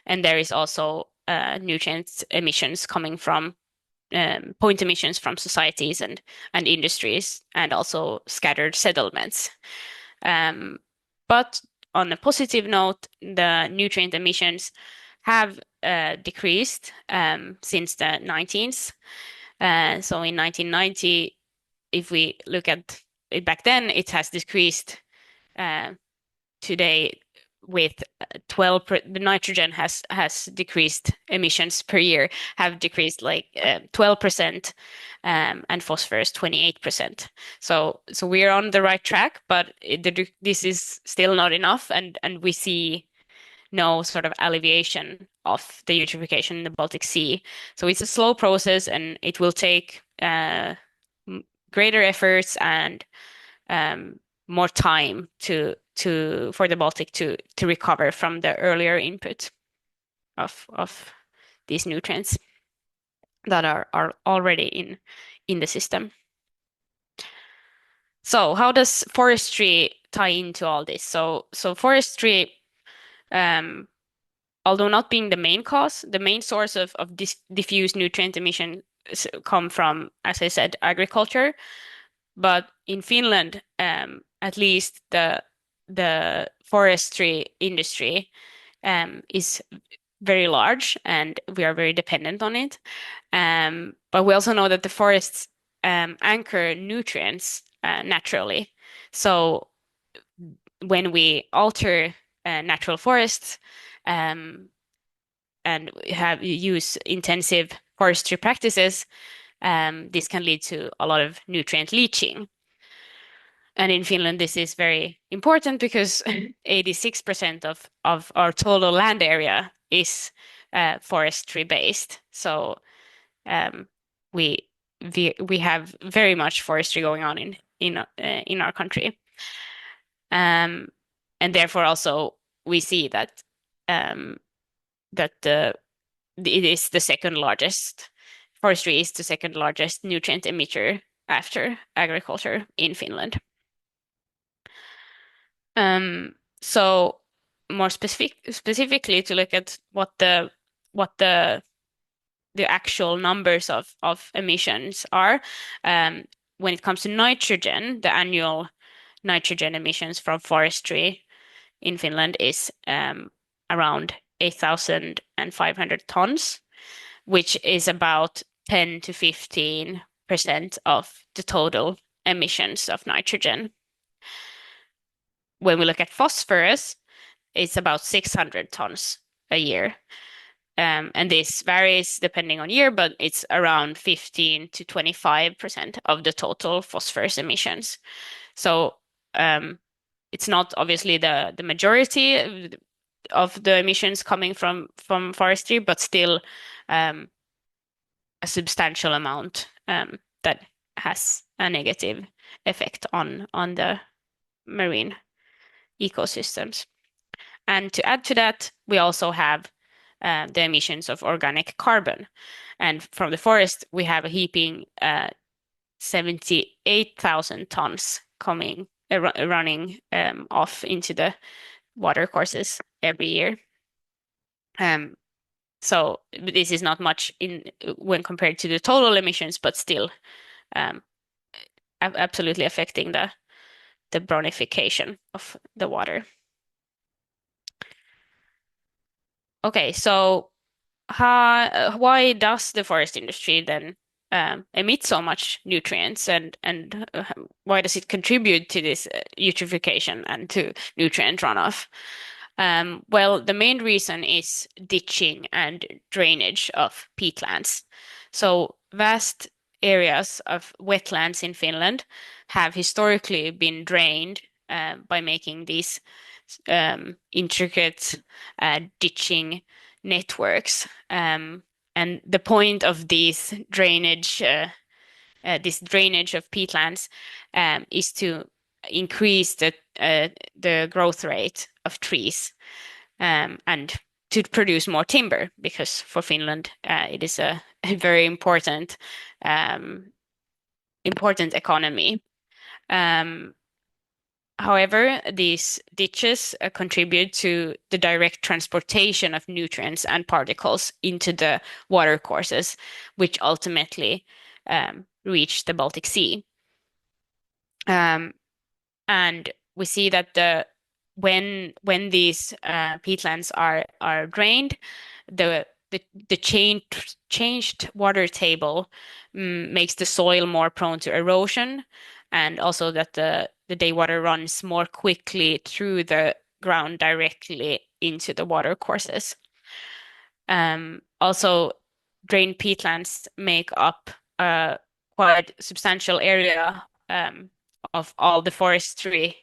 and there is also nutrient emissions coming from point emissions from societies and industries, and also scattered settlements. But on a positive note, the nutrient emissions have decreased since the 19th. So in 1990, if we look at it back then, it has decreased today with 12. The nitrogen has decreased, emissions per year have decreased like 12%, and phosphorus 28%. So we are on the right track, but this is still not enough, and we see no sort of alleviation of the eutrophication in the Baltic Sea. So it's a slow process, and it will take greater efforts and more time for the Baltic to recover from the earlier input of these nutrients that are already in the system. So how does forestry tie into all this? So forestry, although not being the main cause, the main source of diffuse nutrient emission come from, as I said, agriculture. But in Finland, at least the forestry industry is very large, and we are very dependent on it. But we also know that the forests anchor nutrients naturally. So when we alter natural forests and use intensive forestry practices, this can lead to a lot of nutrient leaching. And in Finland, this is very important because 86% of our total land area is forestry based. So we have very much forestry going on in our country, and therefore also we see that it is the second largest. Forestry is the second largest nutrient emitter after agriculture in Finland. So more specifically to look at what the actual numbers of emissions are, when it comes to nitrogen, the annual nitrogen emissions from forestry in Finland is around 8,500 tons, which is about 10 to 15% of the total emissions of nitrogen. When we look at phosphorus, it's about 600 tons a year. And this varies depending on year, but it's around 15 to 25% of the total phosphorus emissions. So it's not obviously the majority of the emissions coming from forestry, but still a substantial amount that has a negative effect on the marine ecosystems. And to add to that, we also have the emissions of organic carbon. And from the forest, we have a heaping 78,000 tons running off into the watercourses every year. So this is not much when compared to the total emissions, but still absolutely affecting the brownification of the water. Okay, so why does the forest industry then emit so much nutrients, and why does it contribute to this eutrophication and to nutrient runoff? Well, the main reason is ditching and drainage of peatlands. So vast areas of wetlands in Finland have historically been drained by making these intricate ditching networks. And the point of these drainage, this drainage of peatlands, is to increase the growth rate of trees and to produce more timber, because for Finland it is a very important economy. However, these ditches contribute to the direct transportation of nutrients and particles into the watercourses, which ultimately reach the Baltic Sea. And we see that when these peatlands are drained, the changed water table makes the soil more prone to erosion, and also that the day water runs more quickly through the ground directly into the water courses. Also, drained peatlands make up a quite substantial area of all the forested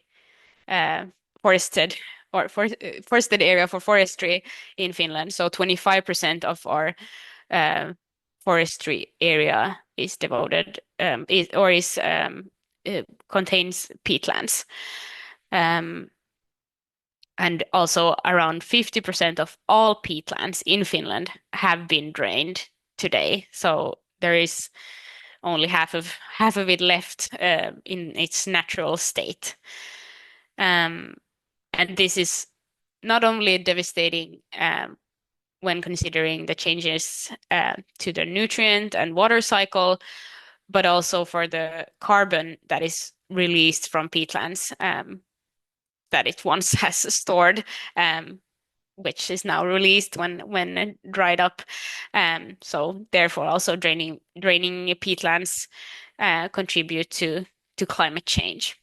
area for forestry in Finland. So 25% of our forestry area is devoted contains peatlands. And also around 50% of all peatlands in Finland have been drained today. So there is only half of it left in its natural state. And this is not only devastating when considering the changes to the nutrient and water cycle, but also for the carbon that is released from peatlands that it once has stored, which is now released when dried up. So therefore, also draining peatlands contribute to climate change.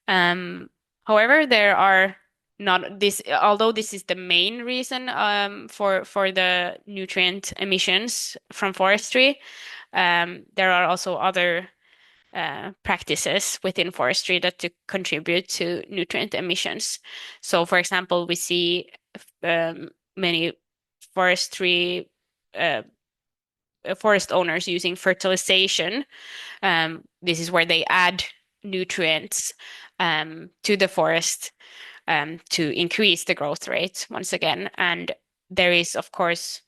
However, there are not this, although this is the main reason for the nutrient emissions from forestry. There are also other practices within forestry that contribute to nutrient emissions. So, for example, we see many forest owners using fertilization. This is where they add nutrients to the forest to increase the growth rate once again. And there is, of course,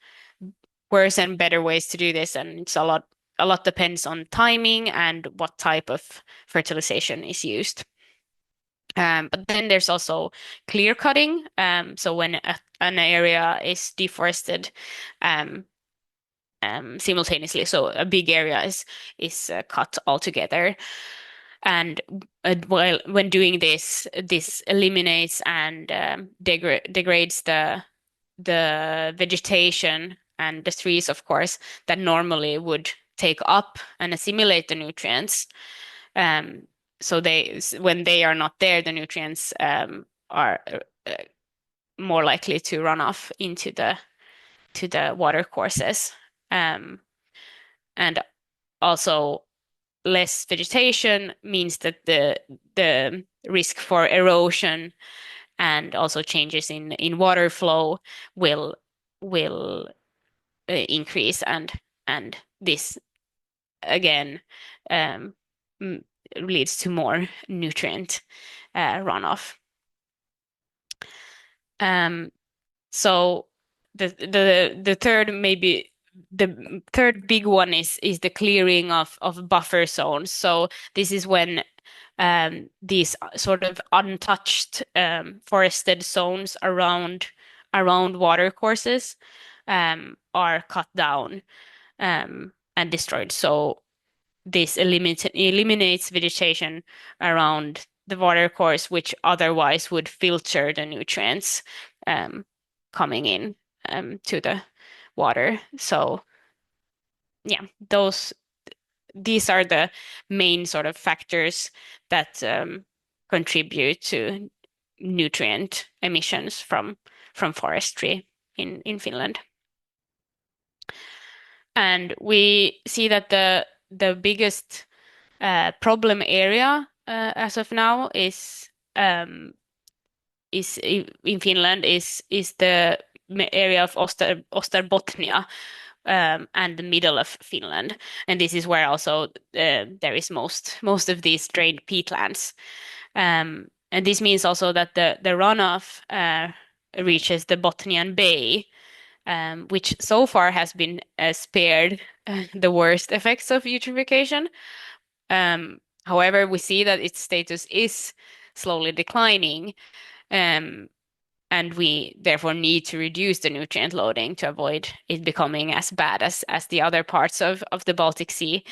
worse and better ways to do this, and it's a lot depends on timing and what type of fertilization is used. But then there's also clear cutting. So when an area is deforested simultaneously, so a big area is cut altogether. And while when doing this, this eliminates and degrades the vegetation and the trees, of course, that normally would take up and assimilate the nutrients. So when they are not there, the nutrients are more likely to run off into the water courses. And also less vegetation means that the risk for erosion and also changes in water flow will increase, and this again leads to more nutrient runoff. So the third, maybe the third big one is the clearing of buffer zones. So this is when these sort of untouched forested zones around water courses are cut down and destroyed. So this eliminates vegetation around the water course, which otherwise would filter the nutrients coming in to the water. So yeah, these are the main sort of factors that contribute to nutrient emissions from forestry in Finland. And we see that the biggest problem area as of now is in Finland is the area of Österbottnia and the middle of Finland, and this is where also there is most of these drained peatlands, and this means also that the runoff reaches the Bothnian Bay, which so far has been spared the worst effects of eutrophication. However, we see that its status is slowly declining, and we therefore need to reduce the nutrient loading to avoid it becoming as bad as the other parts of the Baltic Sea.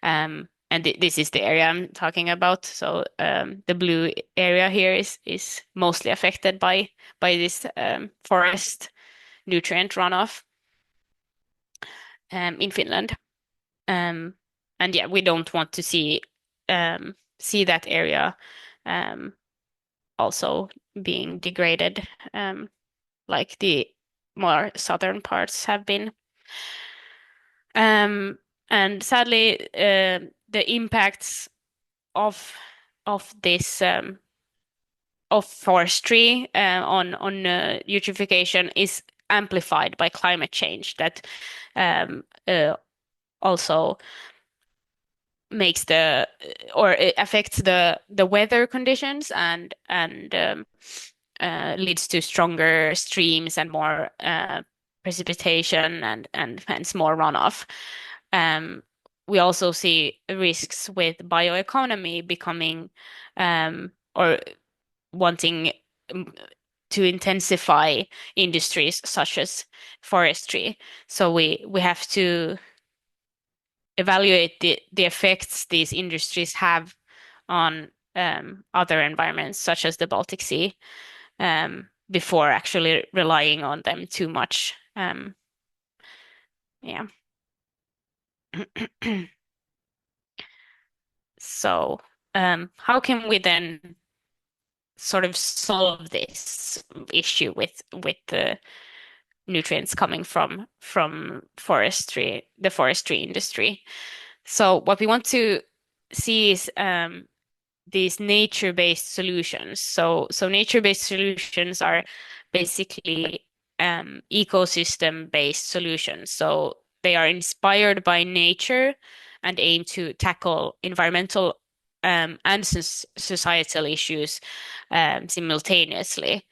And this is the area I'm talking about. So the blue area here is mostly affected by this forest nutrient runoff in Finland. And yeah, we don't want to see that area also being degraded like the more southern parts have been. And sadly, the impacts of this of forestry on eutrophication is amplified by climate change that also makes it affects the weather conditions and leads to stronger streams and more precipitation and hence more runoff. We also see risks with bioeconomy becoming or wanting to intensify industries such as forestry. So we have to evaluate the effects these industries have on other environments such as the Baltic Sea before actually relying on them too much. Yeah. So how can we then sort of solve this issue with the nutrients coming from forestry, the forestry industry? So what we want to see is these nature-based solutions. So nature-based solutions are basically ecosystem-based solutions. So they are inspired by nature and aim to tackle environmental and societal issues simultaneously.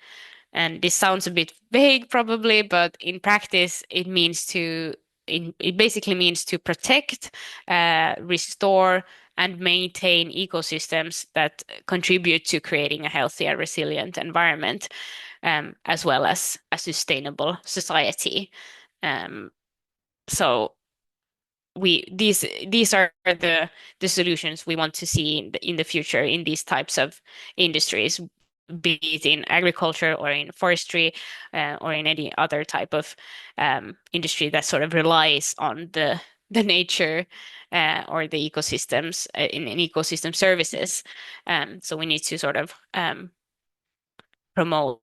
And this sounds a bit vague probably, but in practice it basically means to protect, restore, and maintain ecosystems that contribute to creating a healthy and resilient environment, as well as a sustainable society. So these are the solutions we want to see in the future in these types of industries, be it in agriculture or in forestry or in any other type of industry that sort of relies on the nature or the ecosystems in ecosystem services. So we need to sort of promote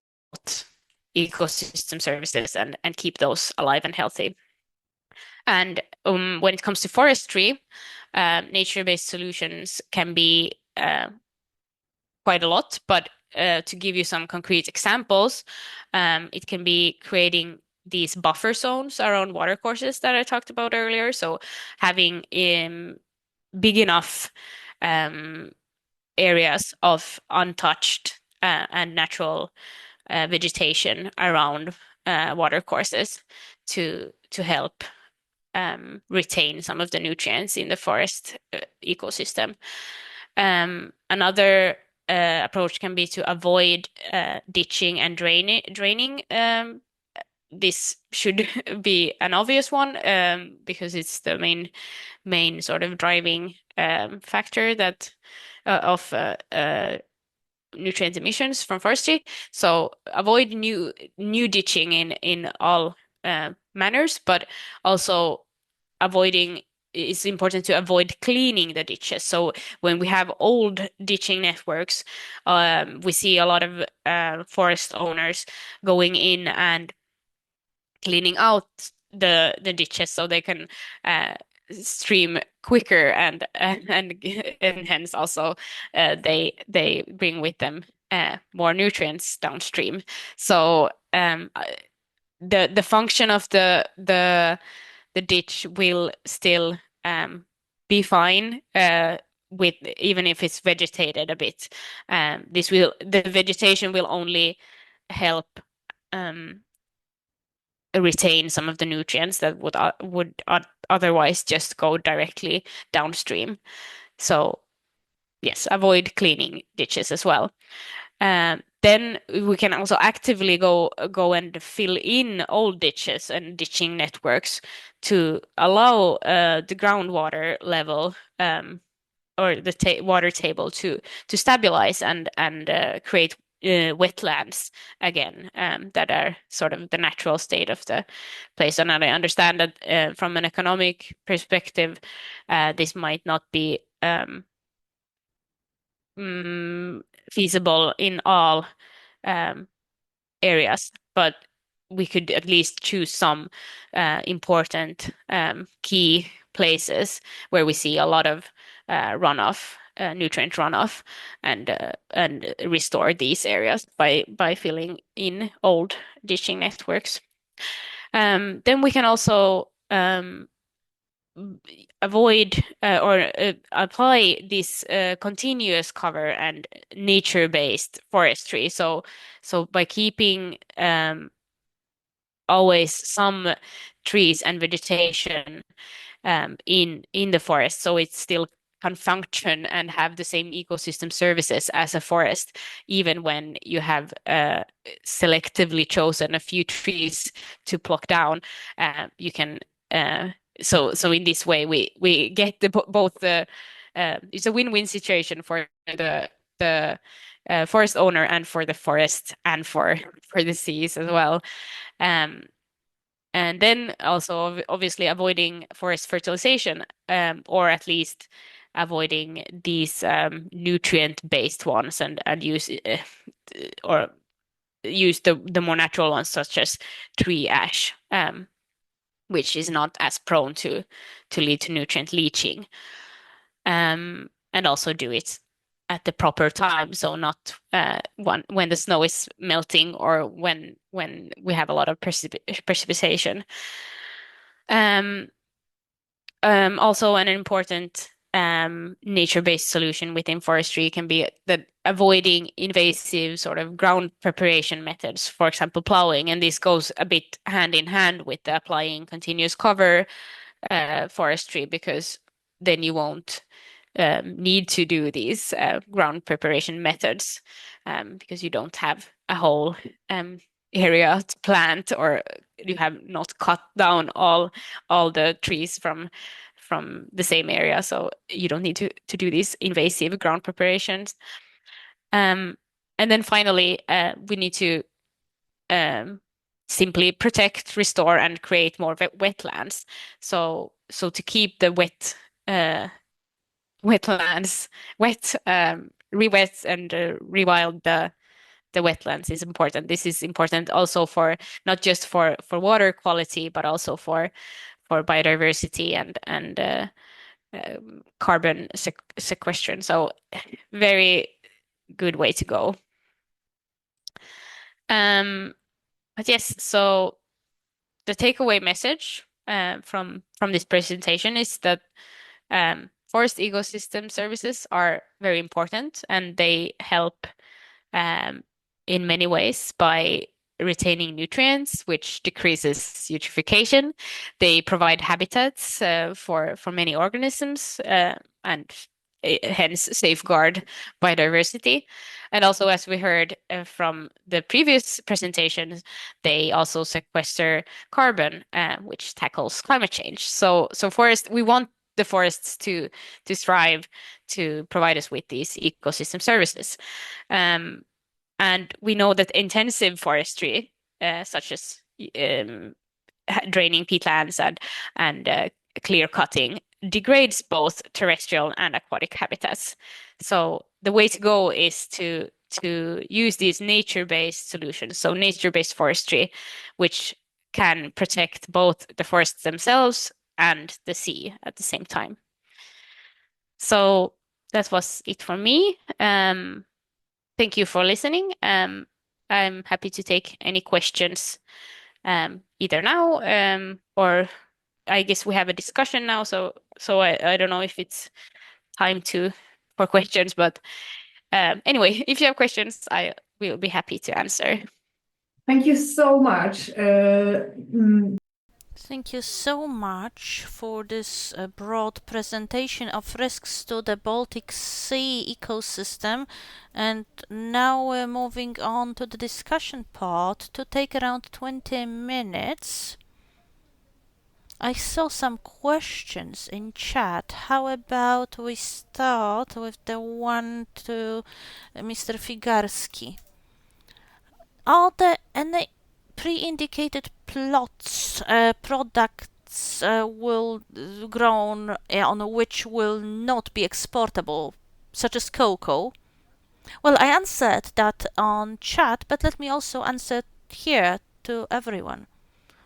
ecosystem services and keep those alive and healthy. And when it comes to forestry, nature-based solutions can be quite a lot, but to give you some concrete examples, it can be creating these buffer zones around watercourses that I talked about earlier. So having big enough areas of untouched and natural vegetation around watercourses to help retain some of the nutrients in the forest ecosystem. Another approach can be to avoid ditching and draining. This should be an obvious one because it's the main sort of driving factor that of nutrient emissions from forestry. So avoid new ditching in all manners, but also it's important to avoid cleaning the ditches. So when we have old ditching networks, we see a lot of forest owners going in and cleaning out the ditches so they can stream quicker and hence also they bring with them more nutrients downstream. So the function of the ditch will still be fine with even if it's vegetated a bit. The vegetation will only help retain some of the nutrients that would otherwise just go directly downstream. So yes, avoid cleaning ditches as well. Then we can also actively go and fill in old ditches and ditching networks to allow the groundwater level or the water table to stabilize and create wetlands again that are sort of the natural state of the place. And I understand that from an economic perspective, this might not be feasible in all areas, but we could at least choose some important key places where we see a lot of runoff, nutrient runoff, and restore these areas by filling in old ditching networks. Then we can also avoid or apply this continuous cover and nature-based forestry. So by keeping always some trees and vegetation in the forest, so it still can function and have the same ecosystem services as a forest, even when you have selectively chosen a few trees to pluck down. You can so in this way we get both the it's a win-win situation for the forest owner and for the forest and for the seas as well. And then also obviously avoiding forest fertilization, or at least avoiding these nutrient-based ones and use or use the more natural ones such as tree ash, which is not as prone to lead to nutrient leaching, and also do it at the proper time, so not when the snow is melting or when we have a lot of precipitation. Also, an important nature-based solution within forestry can be that avoiding invasive sort of ground preparation methods, for example, plowing, and this goes a bit hand in hand with the applying continuous cover forestry, because then you won't need to do these ground preparation methods because you don't have a whole area to plant, or you have not cut down all the trees from from the same area, so you don't need to do these invasive ground preparations. And then finally, we need to simply protect, restore, and create more wetlands. So to keep the wetlands wet, re-wet and rewild the wetlands is important. This is important also for not just for water quality, but also for biodiversity and carbon sequestration. So very good way to go. But yes, so the takeaway message from this presentation is that forest ecosystem services are very important, and they help in many ways by retaining nutrients, which decreases eutrophication. They provide habitats for many organisms and hence safeguard biodiversity. And also, as we heard from the previous presentations, they also sequester carbon, which tackles climate change. So we want the forests to thrive, to provide us with these ecosystem services. And we know that intensive forestry, such as draining peatlands and clear cutting, degrades both terrestrial and aquatic habitats. So the way to go is to use these nature-based solutions, so nature-based forestry, which can protect both the forests themselves and the sea at the same time. So that was it for me. Thank you for listening. I'm happy to take any questions either now or I guess we have a discussion now. So I don't know if it's time for questions, but anyway, if you have questions, I will be happy to answer. Thank you so much. Thank you so much for this broad presentation of risks to the Baltic Sea ecosystem. And now we're moving on to the discussion part to take around 20 minutes. I saw some questions in chat. How about we start with the one to Mr. Figarski? Are there any pre-indicated plots, products will grown on which will not be exportable, such as cocoa? Well, I answered that on chat, but let me also answer here to everyone.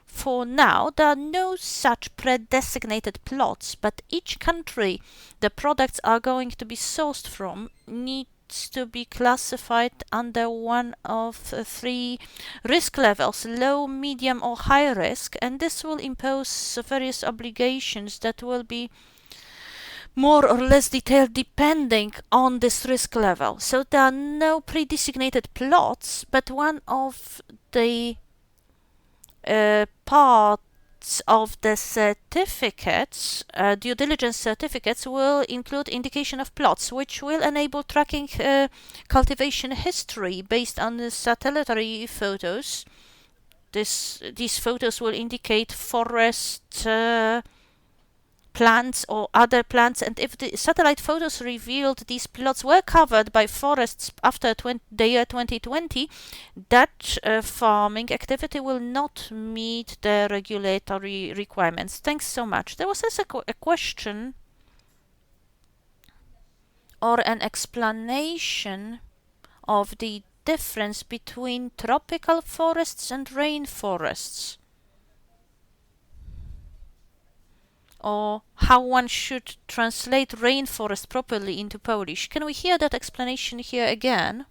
For now, there are no such pre-designated plots, but each country the products are going to be sourced from needs to be classified under one of three risk levels: low, medium, or high risk, and this will impose various obligations that will be more or less detailed depending on this risk level. So there are no pre-designated plots, but one of the parts of the certificates, due diligence certificates, will include indication of plots, which will enable tracking cultivation history based on the satellitary photos. These photos will indicate forest plants or other plants, and if the satellite photos revealed these plots were covered by forests after the year 2020, that farming activity will not meet the regulatory requirements. Thanks so much. There was also a question or an explanation of the difference between tropical forests and rainforests, or how one should translate rainforest properly into Polish. Can we hear that explanation here again?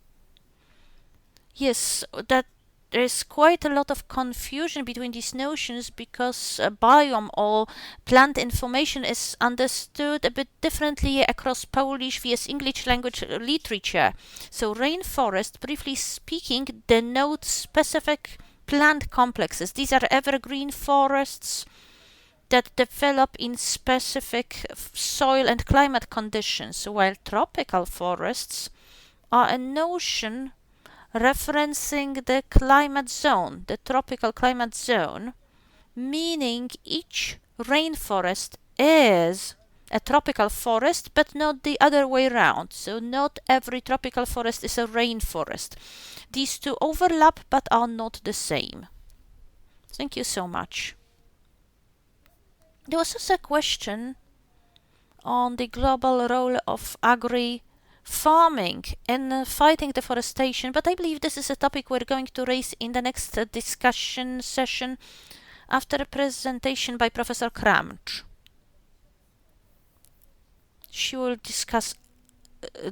Yes, that there's quite a lot of confusion between these notions because biome or plant information is understood a bit differently across Polish vs English language literature. So rainforest, briefly speaking, denotes specific plant complexes. These are evergreen forests that develop in specific soil and climate conditions, while tropical forests are a notion referencing the climate zone, the tropical climate zone, meaning each rainforest is a tropical forest, but not the other way around. So not every tropical forest is a rainforest. These two overlap, but are not the same. Thank you so much. There was also a question on the global role of agri-farming in fighting deforestation, but I believe this is a topic we're going to raise in the next discussion session after a presentation by Professor Kramch. She will discuss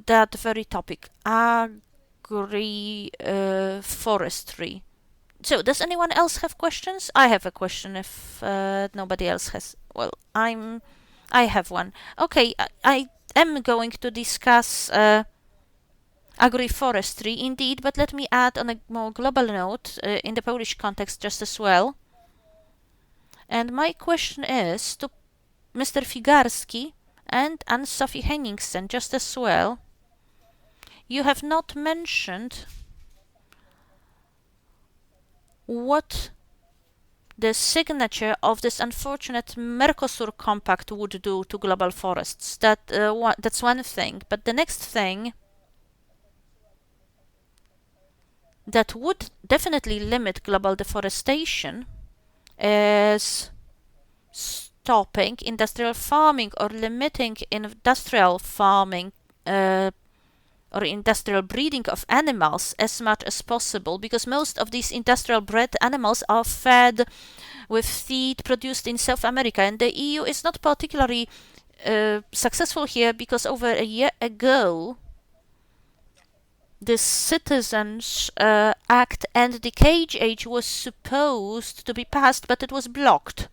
that very topic, agri-forestry. So, does anyone else have questions? I have a question if nobody else has. Well, I have one. Okay, I am going to discuss agroforestry indeed, but let me add on a more global note in the Polish context just as well. And my question is to Mr. Figarski and Anne-Sophie Henningsen just as well. You have not mentioned what the signature of this unfortunate Mercosur compact would do to global forests. That's one thing. But the next thing that would definitely limit global deforestation is stopping industrial farming or limiting industrial farming or industrial breeding of animals as much as possible, because most of these industrial bred animals are fed with feed produced in South America, and the EU is not particularly successful here, because over a year ago the Citizens Act and the cage age was supposed to be passed, but it was blocked.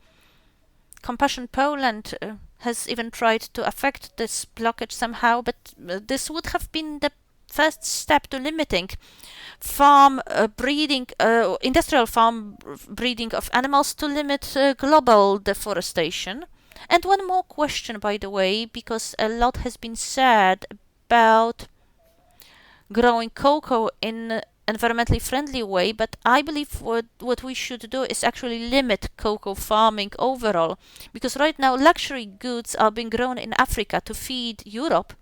Compassion Poland has even tried to affect this blockage somehow, but this would have been the first step to limiting farm breeding, industrial farm breeding of animals, to limit global deforestation. And one more question, by the way, because a lot has been said about growing cocoa in environmentally friendly way, but I believe what we should do is actually limit cocoa farming overall, because right now luxury goods are being grown in Africa to feed Europe,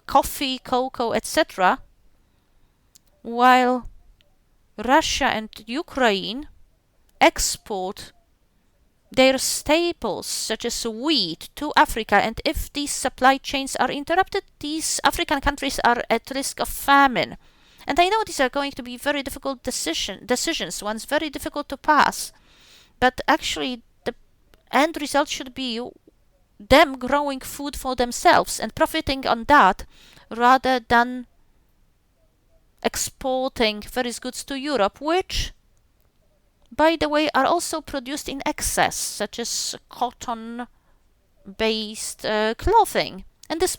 coffee, cocoa, etc., while Russia and Ukraine export their staples such as wheat to Africa, and if these supply chains are interrupted, these African countries are at risk of famine. And I know these are going to be very difficult decisions, ones very difficult to pass. But actually, the end result should be them growing food for themselves and profiting on that, rather than exporting various goods to Europe, which, by the way, are also produced in excess, such as cotton-based clothing. And this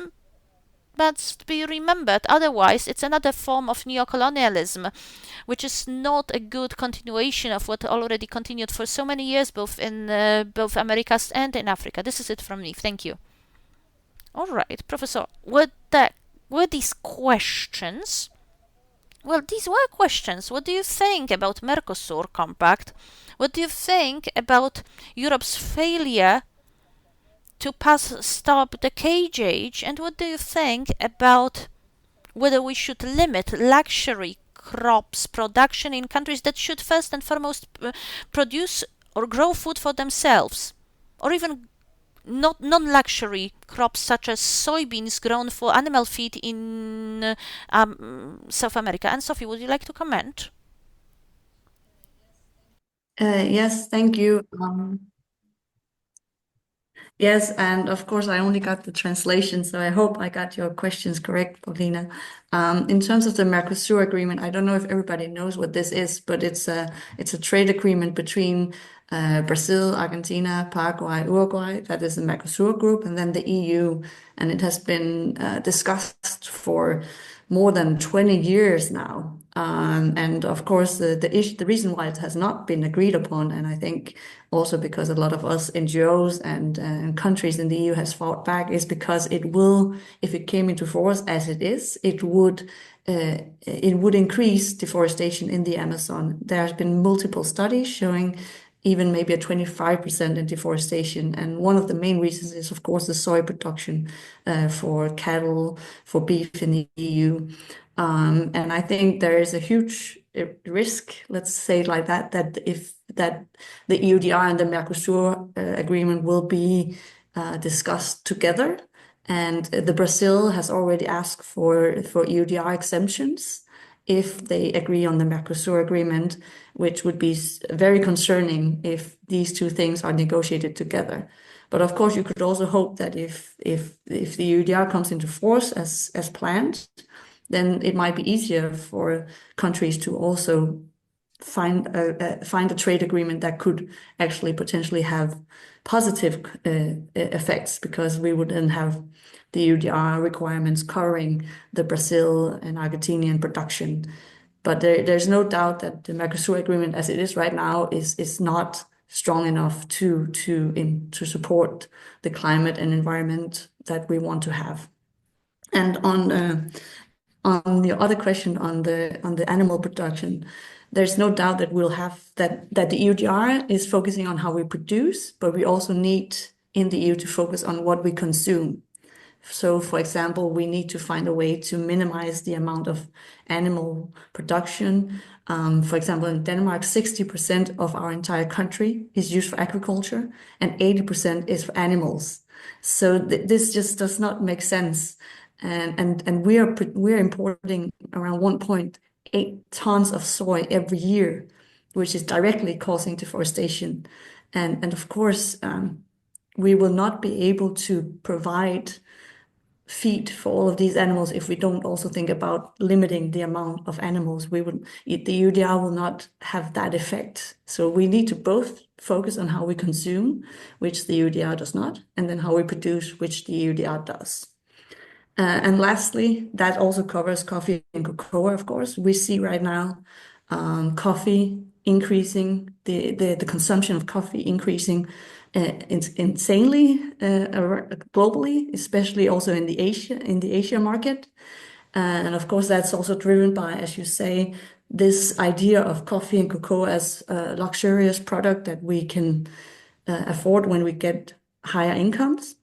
must be remembered, otherwise it's another form of neocolonialism, which is not a good continuation of what already continued for so many years, both in both Americas and in Africa. This is it from me. Thank you. All right, Professor, were these questions? Well, these were questions. What do you think about Mercosur Compact? What do you think about Europe's failure to stop the cage age? And what do you think about whether we should limit luxury crops production in countries that should first and foremost produce or grow food for themselves, or even not non-luxury crops such as soybeans grown for animal feed in South America? And Sophie, would you like to comment? Yes, thank you. Yes, and of course I only got the translation, so I hope I got your questions correct, Paulina. In terms of the Mercosur agreement, I don't know if everybody knows what this is, but it's a trade agreement between Brazil, Argentina, Paraguay, Uruguay, that is the Mercosur group, and then the EU, and it has been discussed for more than 20 years now. And of course, the reason why it has not been agreed upon, and I think also because a lot of us NGOs and countries in the EU has fought back, is because it will, if it came into force as it is, it would increase deforestation in the Amazon. There has been multiple studies showing even maybe a 25% in deforestation. And one of the main reasons is, of course, the soy production for cattle, for beef in the EU. And I think there is a huge risk, let's say it like that, that if that the EUDR and the Mercosur agreement will be discussed together. And the Brazil has already asked for EUDR exemptions if they agree on the Mercosur agreement, which would be very concerning if these two things are negotiated together. But of course, you could also hope that if the EUDR comes into force as planned, then it might be easier for countries to also find a trade agreement that could actually potentially have positive effects, because we would then have the EUDR requirements covering the Brazil and Argentinian production. But there's no doubt that the Mercosur agreement, as it is right now, is not strong enough to support the climate and environment that we want to have. And on the other question on the animal production, there's no doubt that we'll have that the EUDR is focusing on how we produce, but we also need in the EU to focus on what we consume. So, for example, we need to find a way to minimize the amount of animal production. For example, in Denmark, 60% of our entire country is used for agriculture and 80% is for animals. So this just does not make sense. And we're importing around 1.8 tons of soy every year, which is directly causing deforestation. And of course, we will not be able to provide feed for all of these animals if we don't also think about limiting the amount of animals. The EUDR will not have that effect. So we need to both focus on how we consume, which the EUDR does not, and then how we produce, which the EUDR does. And lastly, that also covers coffee and cocoa, of course. We see right now coffee increasing, the consumption of coffee increasing insanely globally, especially also in the Asia market. And of course, that's also driven by, as you say, this idea of coffee and cocoa as a luxurious product that we can afford when we get higher incomes.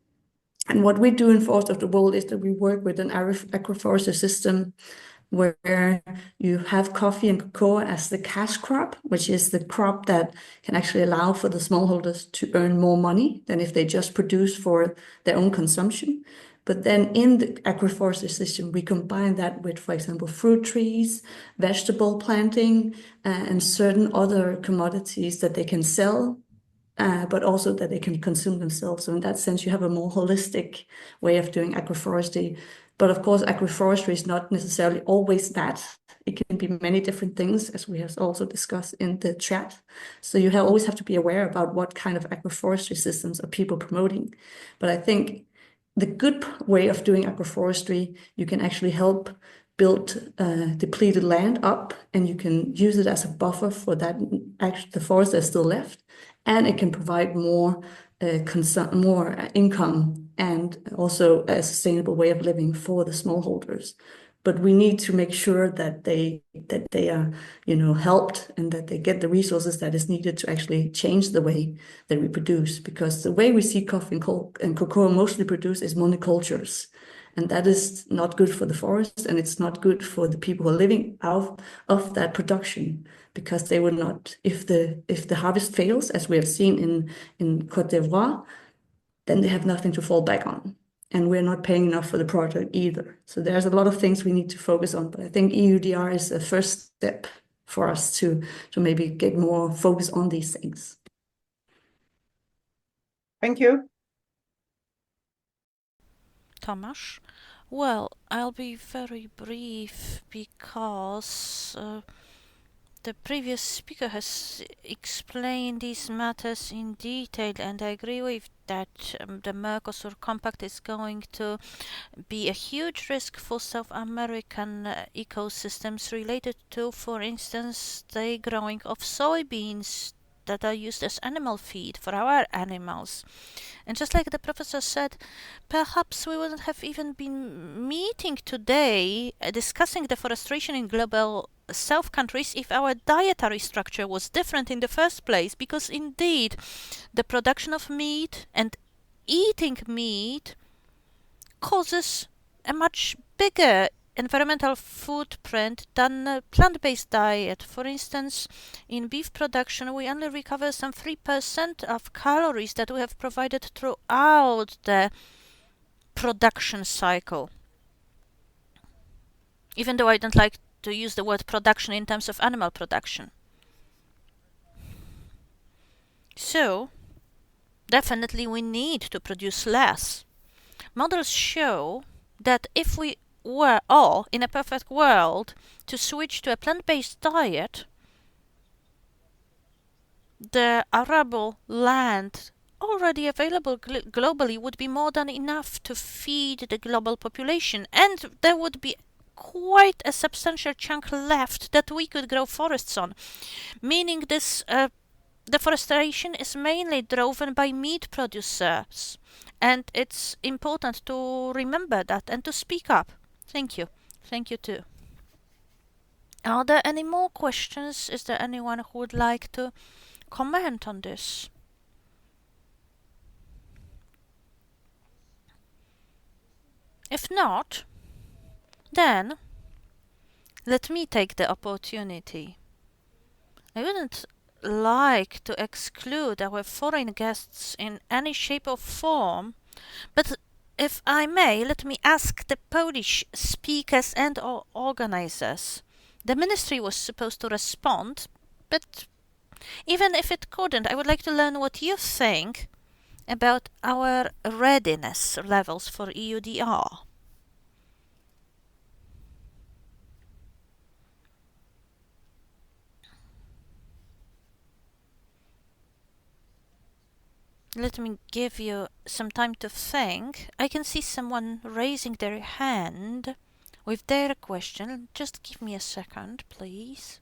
And what we do in Forest of the World is that we work with an agroforestry system where you have coffee and cocoa as the cash crop, which is the crop that can actually allow for the smallholders to earn more money than if they just produce for their own consumption. But then in the agroforestry system, we combine that with, for example, fruit trees, vegetable planting, and certain other commodities that they can sell, but also that they can consume themselves. So in that sense, you have a more holistic way of doing agroforestry. But of course, agroforestry is not necessarily always that. It can be many different things, as we have also discussed in the chat. So you always have to be aware about what kind of agroforestry systems are people promoting. But I think the good way of doing agroforestry, you can actually help build depleted land up, and you can use it as a buffer for that the forest that's still left, and it can provide more income and also a sustainable way of living for the smallholders. But we need to make sure that they are, helped, and that they get the resources that is needed to actually change the way that we produce. Because the way we see coffee and cocoa mostly produced is monocultures, and that is not good for the forest, and it's not good for the people who are living out of that production, because they will not, if the harvest fails, as we have seen in Côte d'Ivoire, then they have nothing to fall back on. And we're not paying enough for the product either. So there's a lot of things we need to focus on. But I think EUDR is a first step for us to maybe get more focus on these things. Thank you. Tomasz? Well, I'll be very brief because the previous speaker has explained these matters in detail, and I agree with that. The Mercosur Compact is going to be a huge risk for South American ecosystems related to, for instance, the growing of soybeans that are used as animal feed for our animals. And just like the professor said, perhaps we wouldn't have even been meeting today discussing deforestation in global south countries if our dietary structure was different in the first place, because indeed the production of meat and eating meat causes a much bigger environmental footprint than a plant-based diet. For instance, in beef production, we only recover some 3% of calories that we have provided throughout the production cycle. Even though I don't like to use the word production in terms of animal production. So, definitely we need to produce less. Models show that if we were all, in a perfect world, to switch to a plant-based diet, the arable land already available globally would be more than enough to feed the global population, and there would be quite a substantial chunk left that we could grow forests on, meaning this deforestation is mainly driven by meat producers, and it's important to remember that and to speak up. Thank you. Thank you too. Are there any more questions? Is there anyone who would like to comment on this? If not, then let me take the opportunity. I wouldn't like to exclude our foreign guests in any shape or form, but if I may, let me ask the Polish speakers and or organizers. The ministry was supposed to respond, but even if it couldn't, I would like to learn what you think about our readiness levels for EUDR. Let me give you some time to think. I can see someone raising their hand with their question. Just give me a second, please.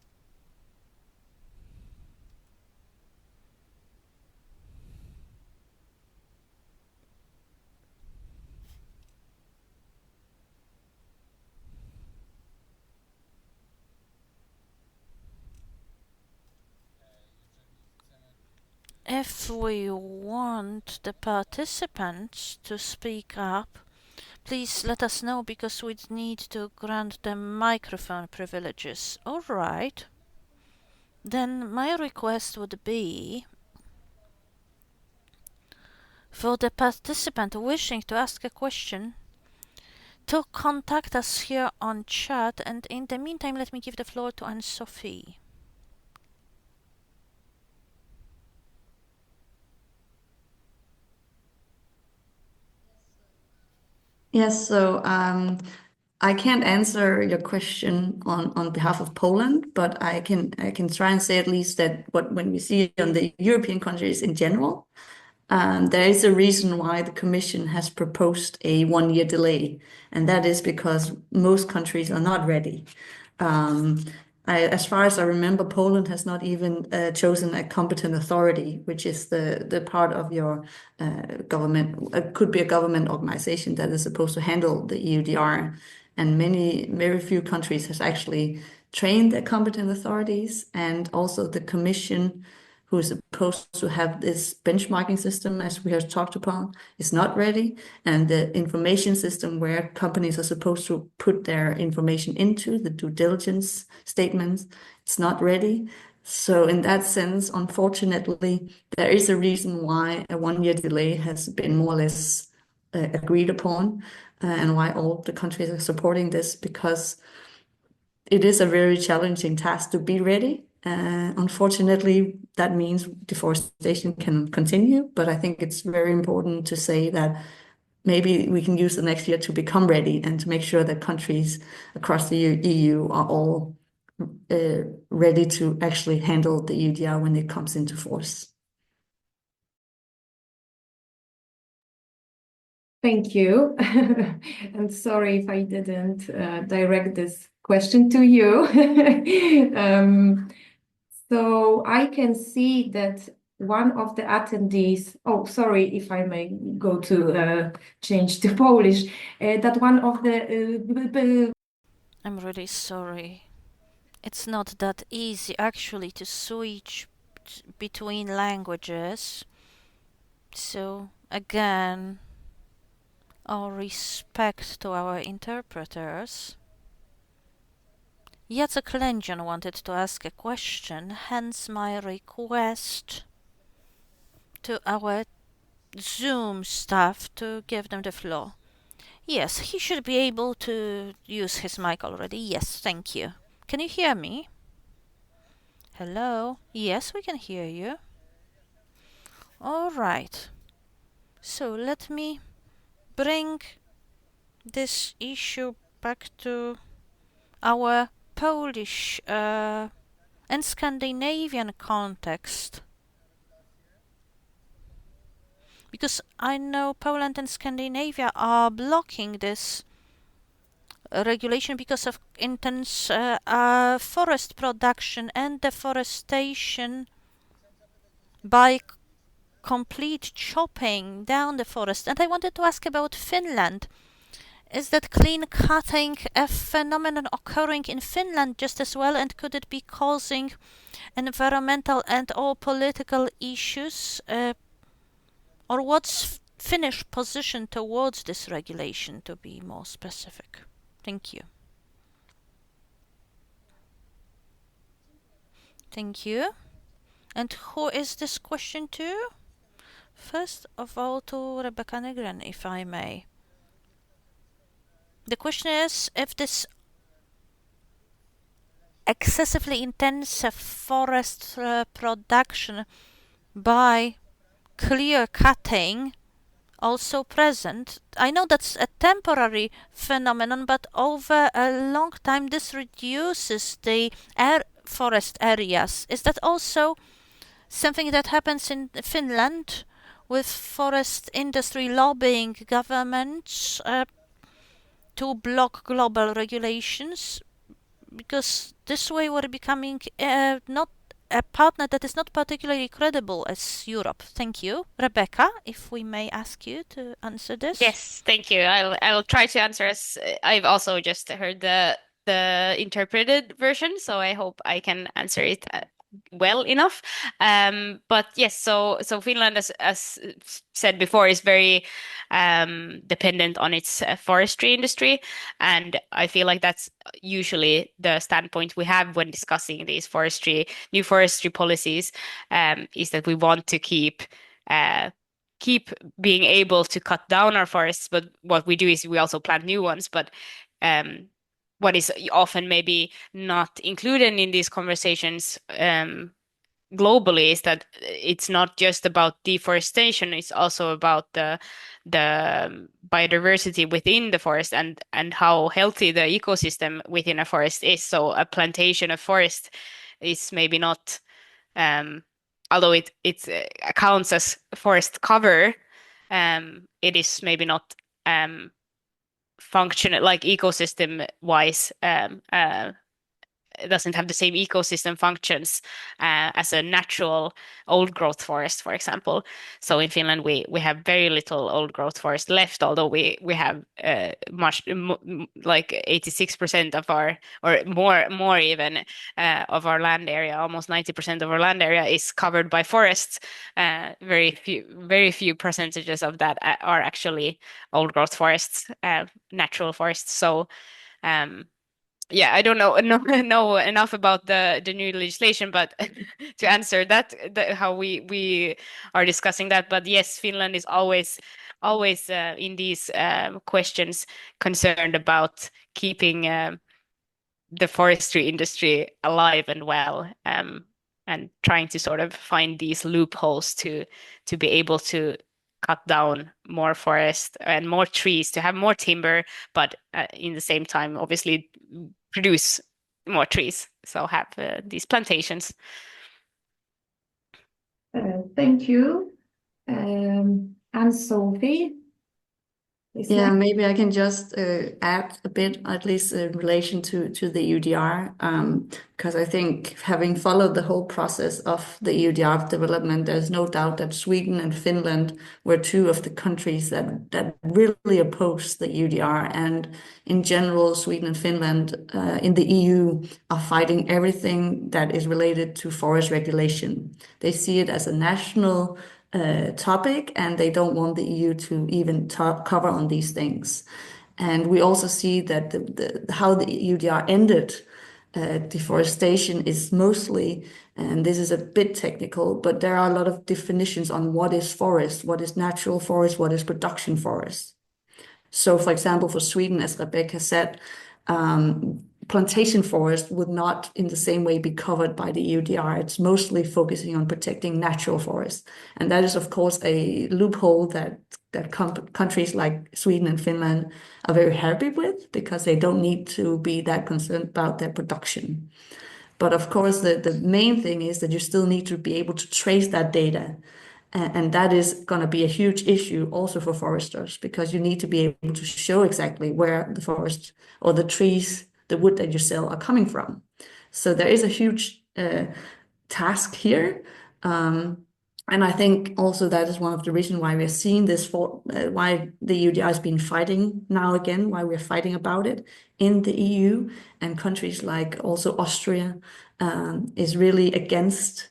If we want the participants to speak up, please let us know, because we'd need to grant them microphone privileges. All right. Then my request would be for the participant wishing to ask a question to contact us here on chat, and in the meantime let me give the floor to Anne-Sophie. Yes, so I can't answer your question on behalf of Poland, but I can try and say at least that when we see on the European countries in general, there is a reason why the Commission has proposed a 1-year delay, and that is because most countries are not ready. As far as I remember, Poland has not even chosen a competent authority, which is the part of your government. It could be a government organization that is supposed to handle the EUDR, and very few countries has actually trained their competent authorities, and also the Commission, who is supposed to have this benchmarking system, as we have talked upon, is not ready. And the information system where companies are supposed to put their information into, the due diligence statements, it's not ready. So in that sense, unfortunately, there is a reason why a 1-year delay has been more or less agreed upon, and why all the countries are supporting this, because it is a very challenging task to be ready. Unfortunately, that means deforestation can continue, but I think it's very important to say that maybe we can use the next year to become ready and to make sure that countries across the EU are all ready to actually handle the EUDR when it comes into force. Thank you. And sorry if I didn't direct this question to you. So I can see that one of the attendees, oh, sorry if I may go to change to Polish, that one of the I'm really sorry. It's not that easy actually to switch between languages. So again, all respect to our interpreters. Jacek Lędzion wanted to ask a question, hence my request to our Zoom staff to give them the floor. Yes, he should be able to use his mic already. Yes, thank you. Can you hear me? Hello? Yes, we can hear you. All right. So let me bring this issue back to our Polish and Scandinavian context. Because I know Poland and Scandinavia are blocking this regulation because of intense forest production and deforestation by complete chopping down the forest. And I wanted to ask about Finland. Is that clean cutting a phenomenon occurring in Finland just as well, and could it be causing environmental and or political issues? Or what's Finnish position towards this regulation, to be more specific? Thank you. Thank you. And who is this question to? First of all, to Rebecca Nygren, if I may. The question is if this excessively intensive forest production by clear cutting also present. I know that's a temporary phenomenon, but over a long time this reduces the forest areas. Is that also something that happens in Finland with forest industry lobbying governments to block global regulations? Because this way we're becoming not a partner that is not particularly credible as Europe. Thank you. Rebecca, if we may ask you to answer this. Yes, thank you. I'll try to answer as I've also just heard the interpreted version, so I hope I can answer it well enough. But yes, so Finland, as said before, is very dependent on its forestry industry, and I feel like that's usually the standpoint we have when discussing these new forestry policies, is that we want to keep being able to cut down our forests, but what we do is we also plant new ones. But what is often maybe not included in these conversations globally is that it's not just about deforestation, it's also about the biodiversity within the forest and how healthy the ecosystem within a forest is. So a plantation of forest is maybe not although it counts as forest cover, it is maybe not functional like ecosystem wise. It doesn't have the same ecosystem functions as a natural old growth forest, for example. So in Finland, we have very little old growth forest left, although we have much like 86% of our, or more even of our land area, almost 90% of our land area is covered by forests. Very few percentages of that are actually old growth forests, natural forests. So yeah, I don't know enough about the new legislation, but to answer that, how we are discussing that. But yes, Finland is always in these questions concerned about keeping the forestry industry alive and well, and trying to sort of find these loopholes to be able to cut down more forest and more trees, to have more timber, but in the same time, obviously produce more trees. So have these plantations. Thank you. And Sophie, Yeah, maybe I can just add a bit, at least in relation to the EUDR, because I think having followed the whole process of the EUDR development, there's no doubt that Sweden and Finland were two of the countries that really opposed the EUDR. And in general, Sweden and Finland in the EU are fighting everything that is related to forest regulation. They see it as a national topic, and they don't want the EU to even cover on these things. And we also see that how the EUDR ended deforestation is mostly, and this is a bit technical, but there are a lot of definitions on what is forest, what is natural forest, what is production forest. So, for example, for Sweden, as Rebecca said, plantation forest would not in the same way be covered by the EUDR. It's mostly focusing on protecting natural forests. And that is, of course, a loophole that countries like Sweden and Finland are very happy with, because they don't need to be that concerned about their production. But of course, the main thing is that you still need to be able to trace that data. And that is going to be a huge issue also for foresters, because you need to be able to show exactly where the forest or the trees, the wood that you sell are coming from. So there is a huge task here. And I think also that is one of the reasons why we're seeing this, why the EUDR has been fighting now again, why we're fighting about it in the EU, and countries like also Austria is really against.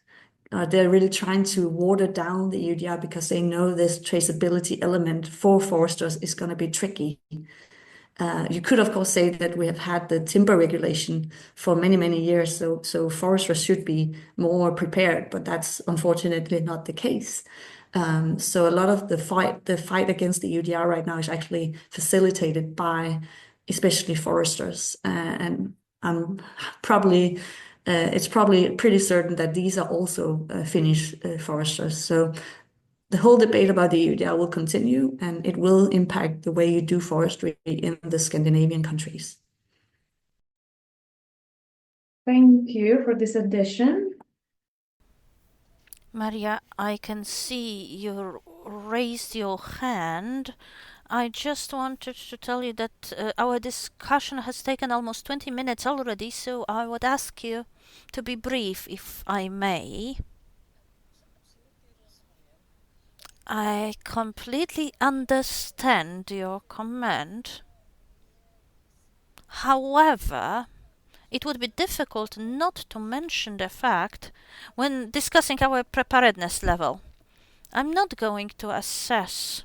They're really trying to water down the EUDR because they know this traceability element for foresters is going to be tricky. You could, of course, say that we have had the timber regulation for many, many years, so foresters should be more prepared, but that's unfortunately not the case. So a lot of the fight against the EUDR right now is actually facilitated by especially foresters, and it's probably pretty certain that these are also Finnish foresters. So the whole debate about the EUDR will continue, and it will impact the way you do forestry in the Scandinavian countries. Thank you for this addition. Maria, I can see you raised your hand. I just wanted to tell you that our discussion has taken almost 20 minutes already, so I would ask you to be brief, if I may. I completely understand your comment. However, it would be difficult not to mention the fact when discussing our preparedness level. I'm not going to assess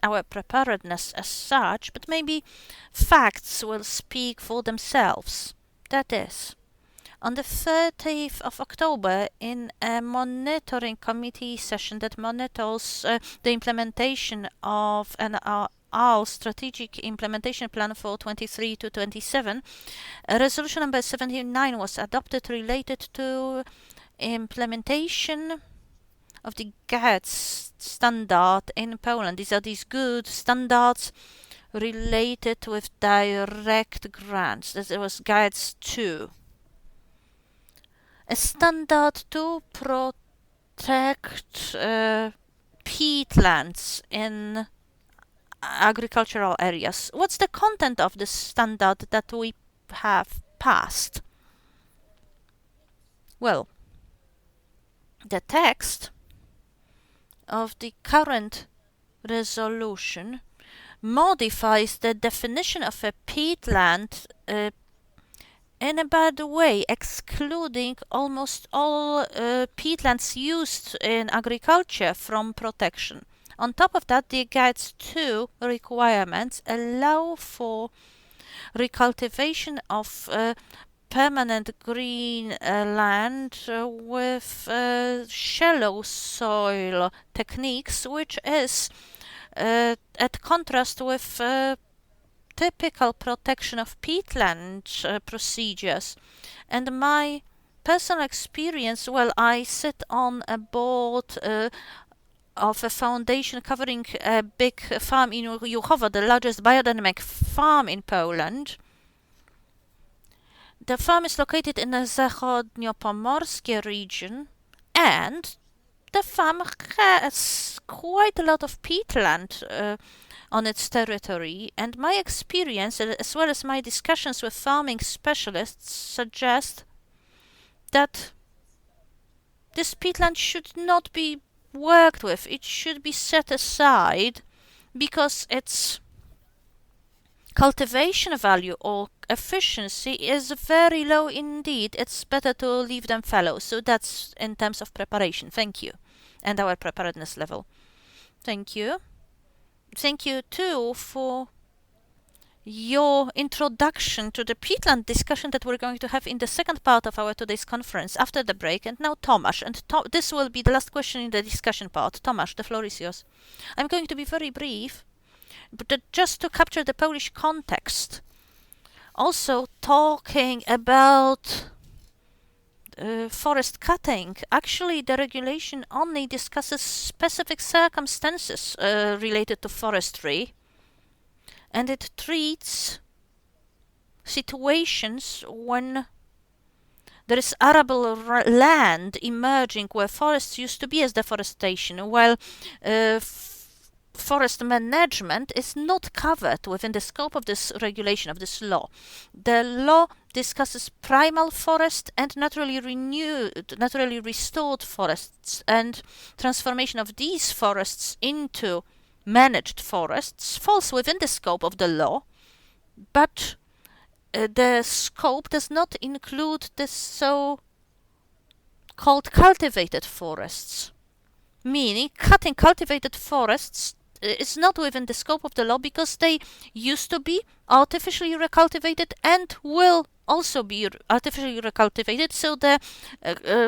our preparedness as such, but maybe facts will speak for themselves. That is, on the 30th of October, in a monitoring committee session that monitors the implementation of our strategic implementation plan for 23 to 27, resolution number 79 was adopted related to implementation of the GATS standard in Poland. These are these good standards related with direct grants. There was GATS 2. A standard to protect peatlands in agricultural areas. What's the content of this standard that we have passed? Well, the text of the current resolution modifies the definition of a peatland in a bad way, excluding almost all peatlands used in agriculture from protection. On top of that, the GATS 2 requirements allow for recultivation of permanent green land with shallow soil techniques, which is at contrast with typical protection of peatland procedures. And my personal experience, well, I sit on a board of a foundation covering a big farm in Juchowo, the largest biodynamic farm in Poland. The farm is located in the Zachodniopomorskie region, and the farm has quite a lot of peatland on its territory, and my experience, as well as my discussions with farming specialists, suggest that this peatland should not be worked with. It should be set aside because its cultivation value or efficiency is very low indeed. It's better to leave them fallow. So that's in terms of preparation. Thank you. And our preparedness level. Thank you. Thank you too for your introduction to the peatland discussion that we're going to have in the second part of our today's conference after the break. And now Tomasz, and this will be the last question in the discussion part. Tomasz, the floor is yours. I'm going to be very brief, but just to capture the Polish context. Also talking about forest cutting. Actually, the regulation only discusses specific circumstances related to forestry, and it treats situations when there is arable land emerging where forests used to be as deforestation, while forest management is not covered within the scope of this regulation, of this law. The law discusses primal forest and naturally restored forests, and transformation of these forests into managed forests falls within the scope of the law, but the scope does not include the so-called cultivated forests, meaning cutting cultivated forests is not within the scope of the law because they used to be artificially recultivated and will also be artificially recultivated, so the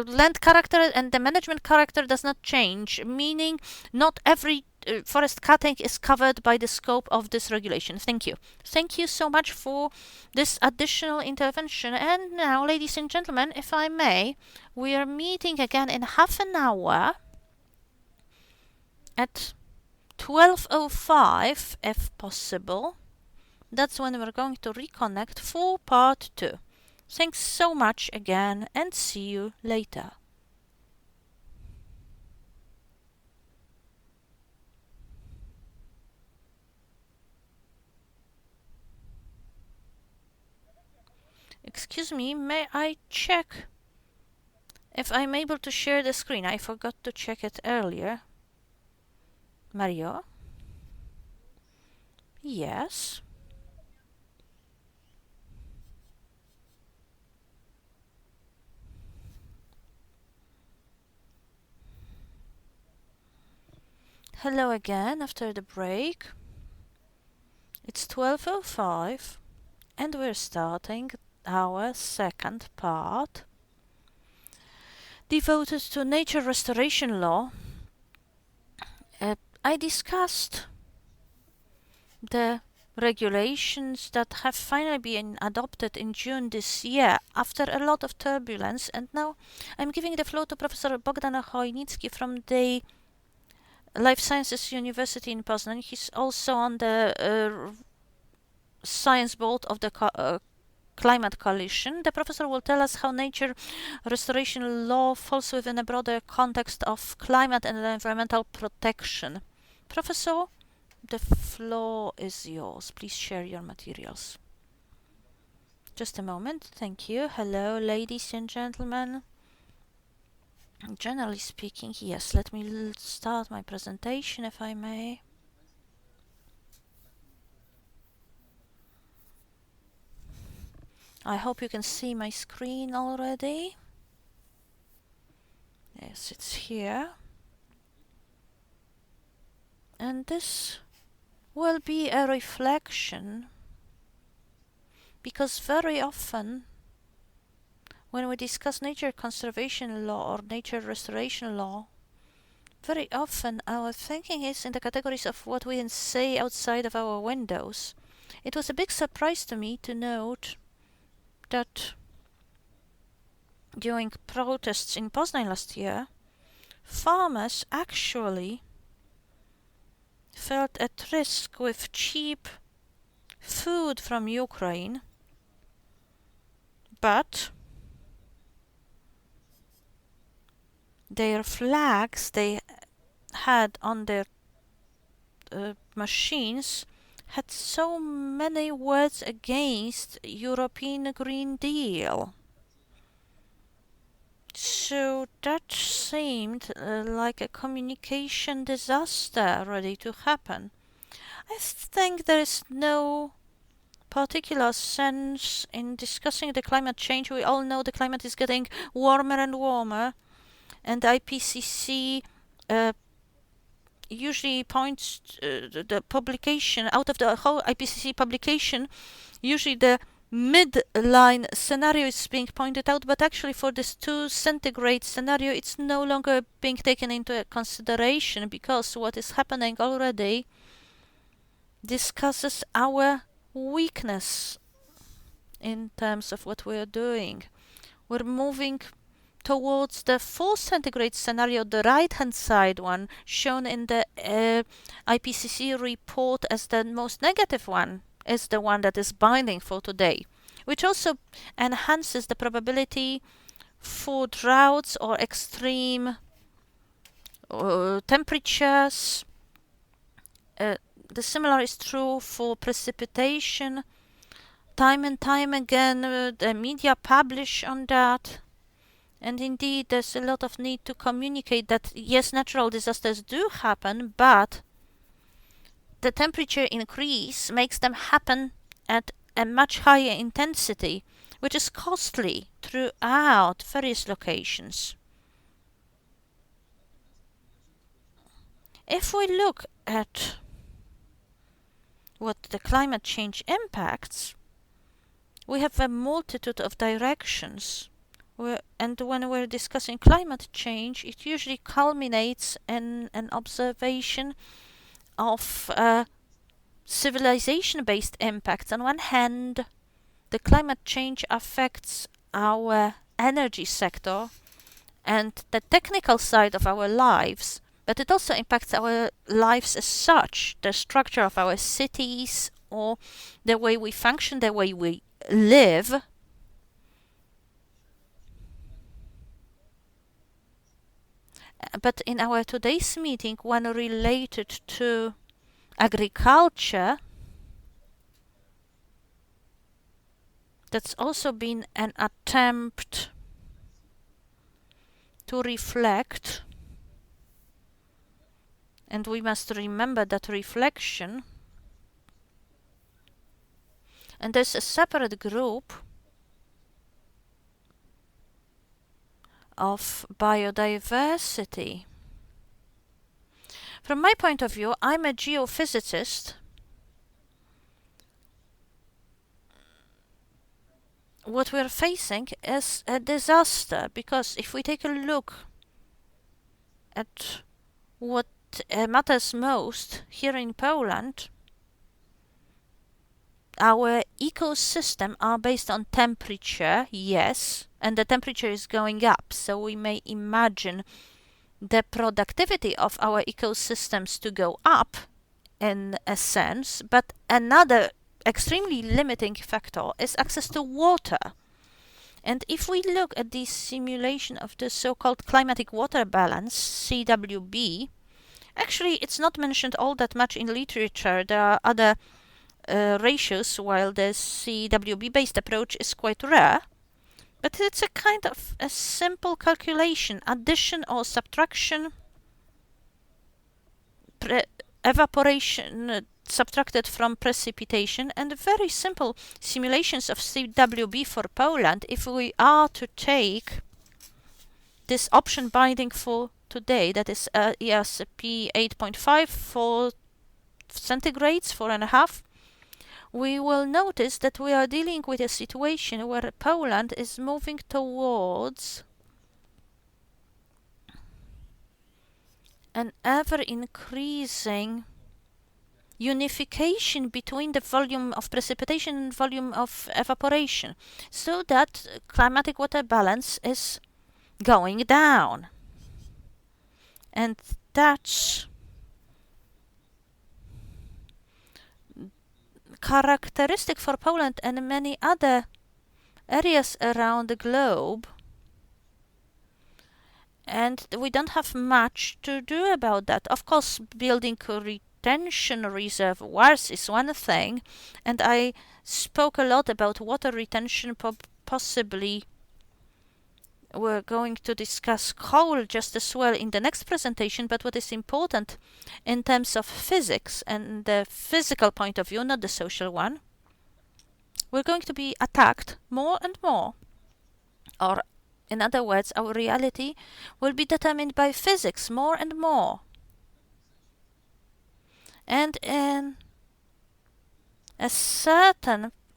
land character and the management character does not change, meaning not every forest cutting is covered by the scope of this regulation. Thank you. Thank you so much for this additional intervention. And now, ladies and gentlemen, if I may, we are meeting again in half an hour at 12:05, if possible. That's when we're going to reconnect for part 2. Thanks so much again, and see you later. Excuse me, may I check if I'm able to share the screen? I forgot to check it earlier. Mario? Yes. Hello again after the break. It's 12:05 and we're starting our second part devoted to nature restoration law. I discussed the regulations that have finally been adopted in June this year after a lot of turbulence, and now I'm giving the floor to Professor Bogdan Chojnicki from the Life Sciences University in Poznań. He's also on the science board of the Climate Coalition. The professor will tell us how nature restoration law falls within a broader context of climate and environmental protection. Professor, the floor is yours. Please share your materials. Just a moment. Thank you. Hello, ladies and gentlemen. Generally speaking, yes, let me start my presentation, if I may. I hope you can see my screen already. Yes, it's here. And this will be a reflection, because very often when we discuss nature conservation law or nature restoration law, very often our thinking is in the categories of what we can say outside of our windows. It was a big surprise to me to note that during protests in Poznań last year, farmers actually felt at risk with cheap food from Ukraine, but their flags they had on their machines had so many words against European Green Deal. So that seemed like a communication disaster ready to happen. I think there is no particular sense in discussing the climate change. We all know the climate is getting warmer and warmer, and IPCC usually points the publication out of the whole IPCC publication. Usually the midline scenario is being pointed out, but actually for this 2 centigrade scenario, it's no longer being taken into consideration because what is happening already discusses our weakness in terms of what we are doing. We're moving towards the 4 centigrade scenario, the right-hand side one, shown in the IPCC report as the most negative one, is the one that is binding for today, which also enhances the probability for droughts or extreme temperatures. The similar is true for precipitation. Time and time again, the media publish on that. And indeed, there's a lot of need to communicate that, yes, natural disasters do happen, but the temperature increase makes them happen at a much higher intensity, which is costly throughout various locations. If we look at what the climate change impacts, we have a multitude of directions. And when we're discussing climate change, it usually culminates in an observation of civilization-based impacts. On one hand, the climate change affects our energy sector and the technical side of our lives, but it also impacts our lives as such, the structure of our cities or the way we function, the way we live. But in our today's meeting, one related to agriculture, that's also been an attempt to reflect, and we must remember that reflection. And there's a separate group of biodiversity. From my point of view, I'm a geophysicist. What we're facing is a disaster, because if we take a look at what matters most here in Poland, our ecosystem are based on temperature, yes, and the temperature is going up, so we may imagine the productivity of our ecosystems to go up in a sense, but another extremely limiting factor is access to water. And if we look at the simulation of the so-called climatic water balance, CWB, actually it's not mentioned all that much in literature. There are other ratios, while the CWB-based approach is quite rare, but it's a kind of a simple calculation, addition or subtraction, evaporation subtracted from precipitation, and very simple simulations of CWB for Poland. If we are to take this option binding for today, that is ESP 8.5 for centigrades, 4.5, we will notice that we are dealing with a situation where Poland is moving towards an ever-increasing unification between the volume of precipitation and volume of evaporation, so that climatic water balance is going down. And that's characteristic for Poland and many other areas around the globe. And we don't have much to do about that. Of course, building retention reservoirs is one thing, and I spoke a lot about water retention. Possibly we're going to discuss coal just as well in the next presentation, but what is important in terms of physics and the physical point of view, not the social one, we're going to be attacked more and more. Or, in other words, our reality will be determined by physics more and more. And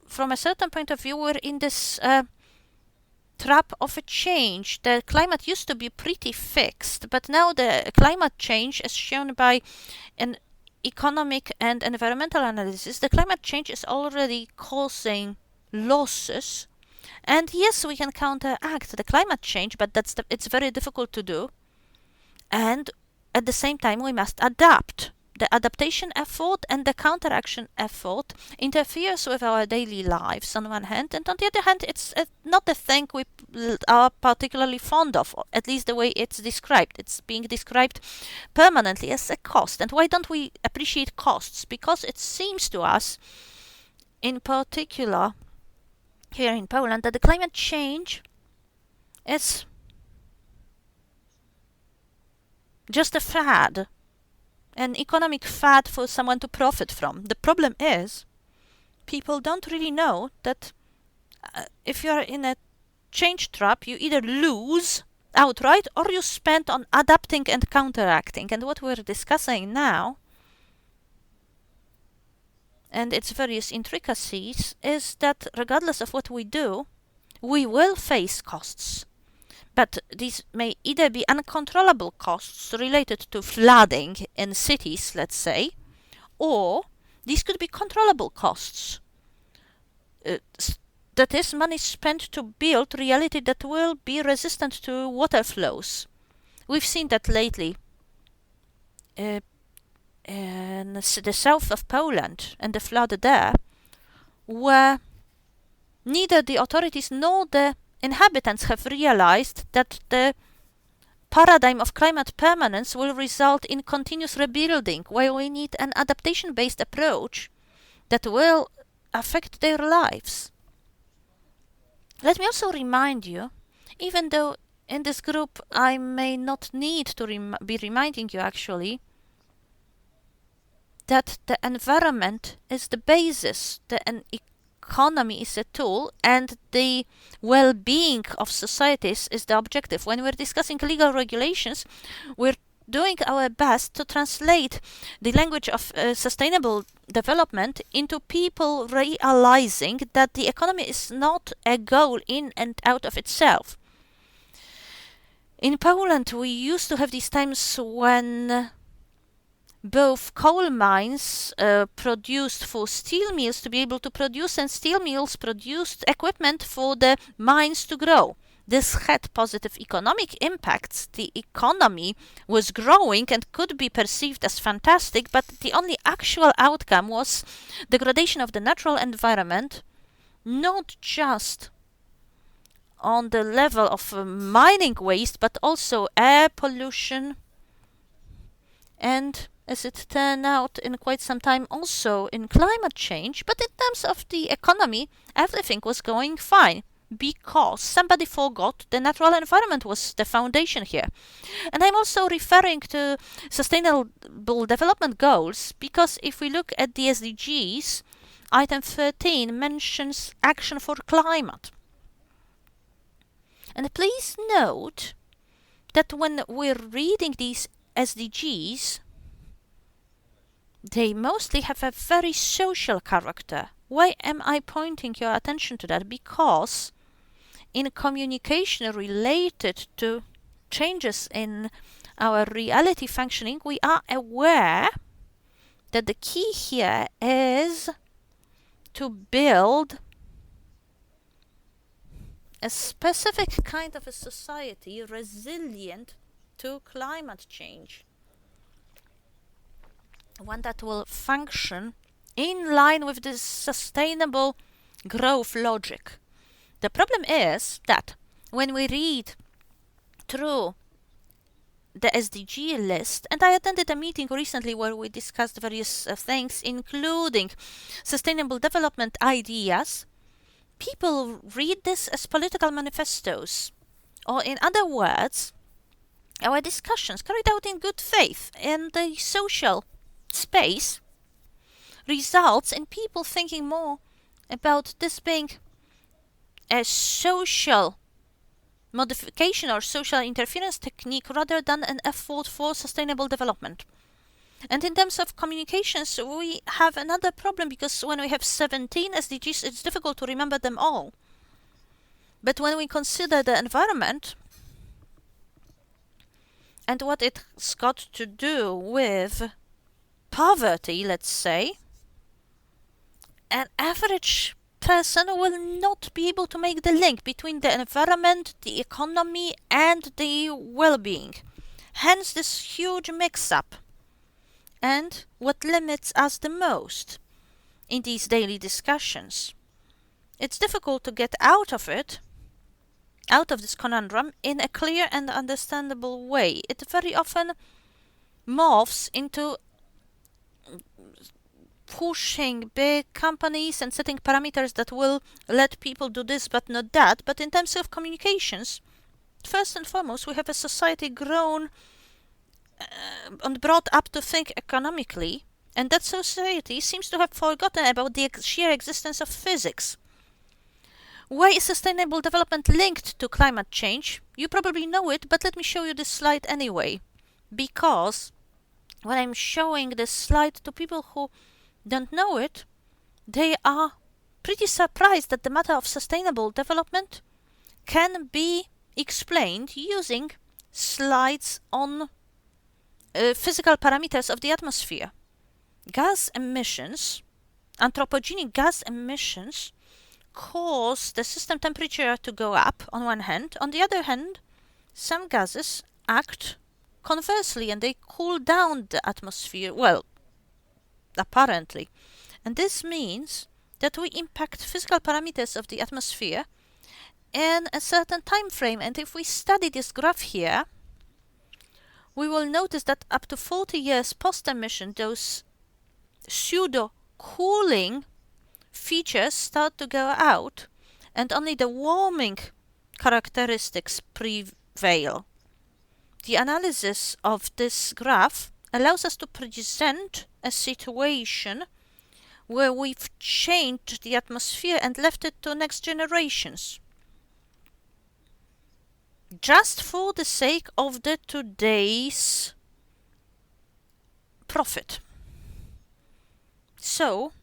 from a certain point of view, we're in this trap of a change. The climate used to be pretty fixed, but now the climate change, as shown by an economic and environmental analysis, the climate change is already causing losses. And yes, we can counteract the climate change, but it's very difficult to do. And at the same time, we must adapt. The adaptation effort and the counteraction effort interferes with our daily lives on one hand, and on the other hand, it's not a thing we are particularly fond of, at least the way it's described. It's being described permanently as a cost. And why don't we appreciate costs? Because it seems to us, in particular here in Poland, that the climate change is just a fad, an economic fad for someone to profit from. The problem is, people don't really know that if you're in a change trap, you either lose outright or you spend on adapting and counteracting. And what we're discussing now, and its various intricacies, is that regardless of what we do, we will face costs. But these may either be uncontrollable costs related to flooding in cities, let's say, or these could be controllable costs. That is, money spent to build reality that will be resistant to water flows. We've seen that lately in the south of Poland and the flood there, where neither the authorities nor the inhabitants have realized that the paradigm of climate permanence will result in continuous rebuilding, while we need an adaptation-based approach that will affect their lives. Let me also remind you, even though in this group I may not need to be reminding you actually, that the environment is the basis, the economy is a tool, and the well-being of societies is the objective. When we're discussing legal regulations, we're doing our best to translate the language of sustainable development into people realizing that the economy is not a goal in and out of itself. In Poland, we used to have these times when both coal mines produced for steel mills to be able to produce, and steel mills produced equipment for the mines to grow. This had positive economic impacts. The economy was growing and could be perceived as fantastic, but the only actual outcome was degradation of the natural environment, not just on the level of mining waste, but also air pollution, and as it turned out in quite some time also in climate change. But in terms of the economy, everything was going fine because somebody forgot the natural environment was the foundation here. And I'm also referring to Sustainable Development Goals, because if we look at the SDGs, item 13 mentions action for climate. And please note that when we're reading these SDGs, they mostly have a very social character. Why am I pointing your attention to that? Because in communication related to changes in our reality functioning, we are aware that the key here is to build a specific kind of a society resilient to climate change. One that will function in line with this sustainable growth logic. The problem is that when we read through the SDG list, and I attended a meeting recently where we discussed various things, including sustainable development ideas. People read this as political manifestos, or in other words, our discussions carried out in good faith in the social space results in people thinking more about this being a social modification or social interference technique rather than an effort for sustainable development. And in terms of communications, we have another problem because when we have 17 SDGs, it's difficult to remember them all. But when we consider the environment and what it's got to do with poverty, let's say, an average person will not be able to make the link between the environment, the economy, and the well-being. Hence this huge mix-up. And what limits us the most in these daily discussions. It's difficult to get out of this conundrum, in a clear and understandable way. It very often morphs into pushing big companies and setting parameters that will let people do this but not that. But in terms of communications, first and foremost, we have a society grown and brought up to think economically, and that society seems to have forgotten about the sheer existence of physics. Why is sustainable development linked to climate change? You probably know it, but let me show you this slide anyway. Because when I'm showing this slide to people who don't know it, they are pretty surprised that the matter of sustainable development can be explained using slides on physical parameters of the atmosphere. Gas emissions, anthropogenic gas emissions, cause the system temperature to go up on one hand. On the other hand, some gases act conversely and they cool down the atmosphere, well, apparently. And this means that we impact physical parameters of the atmosphere in a certain time frame. And if we study this graph here, we will notice that up to 40 years post-emission, those pseudo-cooling features start to go out, and only the warming characteristics prevail. The analysis of this graph allows us to present a situation where we've changed the atmosphere and left it to next generations, just for the sake of the today's profit. So,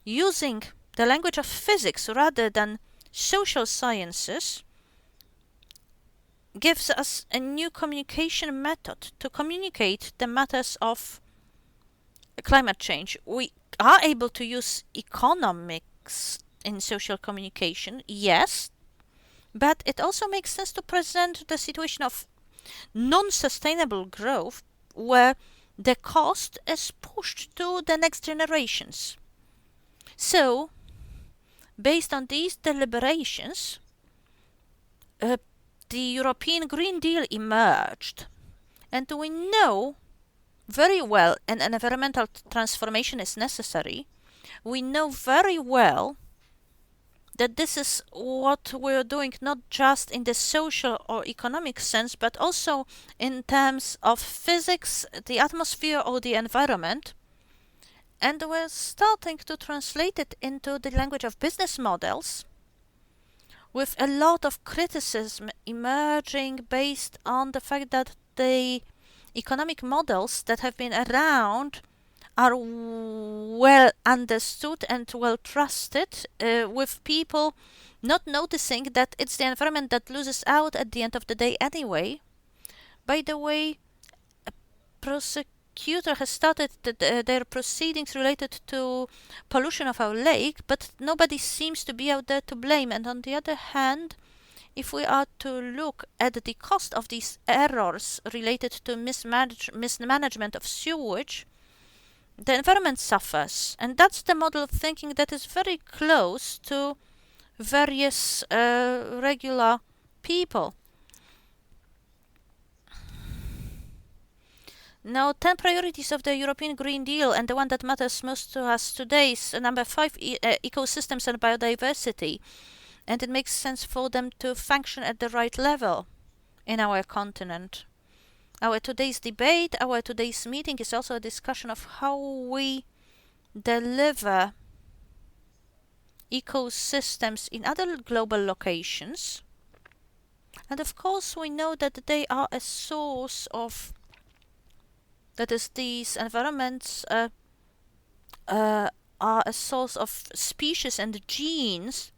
using the language of physics rather than social sciences gives us a new communication method to communicate the matters of climate change. We are able to use economics in social communication, yes, but it also makes sense to present the situation of non-sustainable growth where the cost is pushed to the next generations. So, based on these deliberations, the European Green Deal emerged. And we know very well an environmental transformation is necessary. We know very well that this is what we're doing not just in the social or economic sense, but also in terms of physics, the atmosphere or the environment. And we're starting to translate it into the language of business models, with a lot of criticism emerging based on the fact that the economic models that have been around are well understood and well trusted, with people not noticing that it's the environment that loses out at the end of the day anyway. By the way, a prosecutor has started their proceedings related to pollution of our lake, but nobody seems to be out there to blame. And on the other hand, if we are to look at the cost of these errors related to mismanagement of sewage, the environment suffers. And that's the model of thinking that is very close to various regular people. Now, 10 priorities of the European Green Deal, and the one that matters most to us today is number 5, ecosystems and biodiversity. And it makes sense for them to function at the right level in our continent. Our today's debate, our today's meeting is also a discussion of how we deliver ecosystems in other global locations. And of course, we know that they are a source of, that is, these environments are a source of species and genes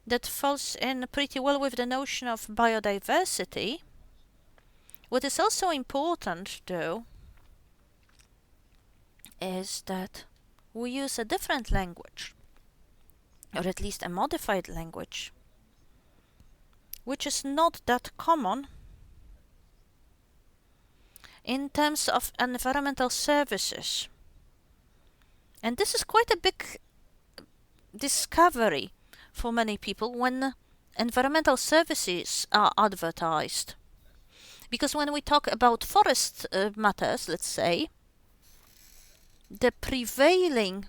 that falls in pretty well with the notion of biodiversity. What is also important, though, is that we use a different language, or at least a modified language, which is not that common in terms of environmental services. And this is quite a big discovery for many people when environmental services are advertised. Because when we talk about forest matters, let's say, the prevailing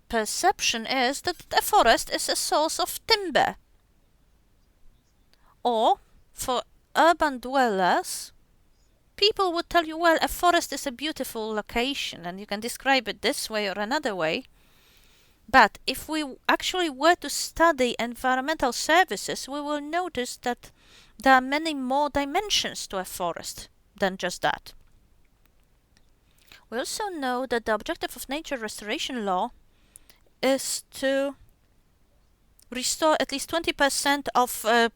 perception is that a forest is a source of timber. Or, for urban dwellers, people would tell you, well, a forest is a beautiful location, and you can describe it this way or another way. But if we actually were to study environmental services, we will notice that there are many more dimensions to a forest than just that. We also know that the objective of nature restoration law is to restore at least 20% of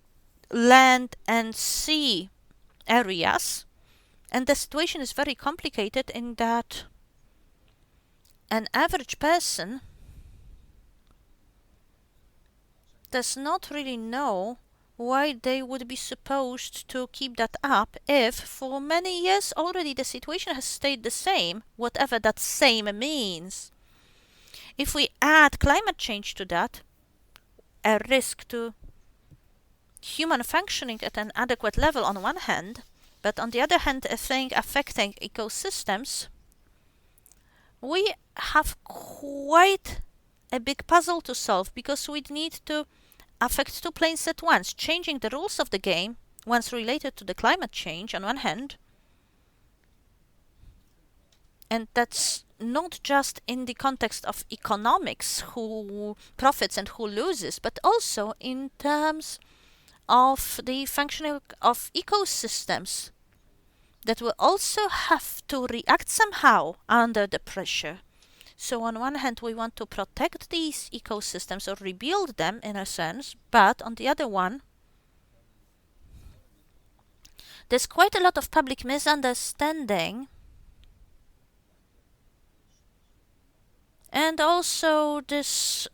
land and sea areas. And the situation is very complicated in that an average person does not really know why they would be supposed to keep that up if for many years already the situation has stayed the same, whatever that same means. If we add climate change to that, a risk to human functioning at an adequate level on one hand, but on the other hand a thing affecting ecosystems, we have quite a big puzzle to solve, because we'd need to affect two planes at once, changing the rules of the game, once related to the climate change on one hand, and that's not just in the context of economics, who profits and who loses, but also in terms of the functioning of ecosystems that will also have to react somehow under the pressure. So on one hand, we want to protect these ecosystems or rebuild them in a sense, but on the other one, there's quite a lot of public misunderstanding and also this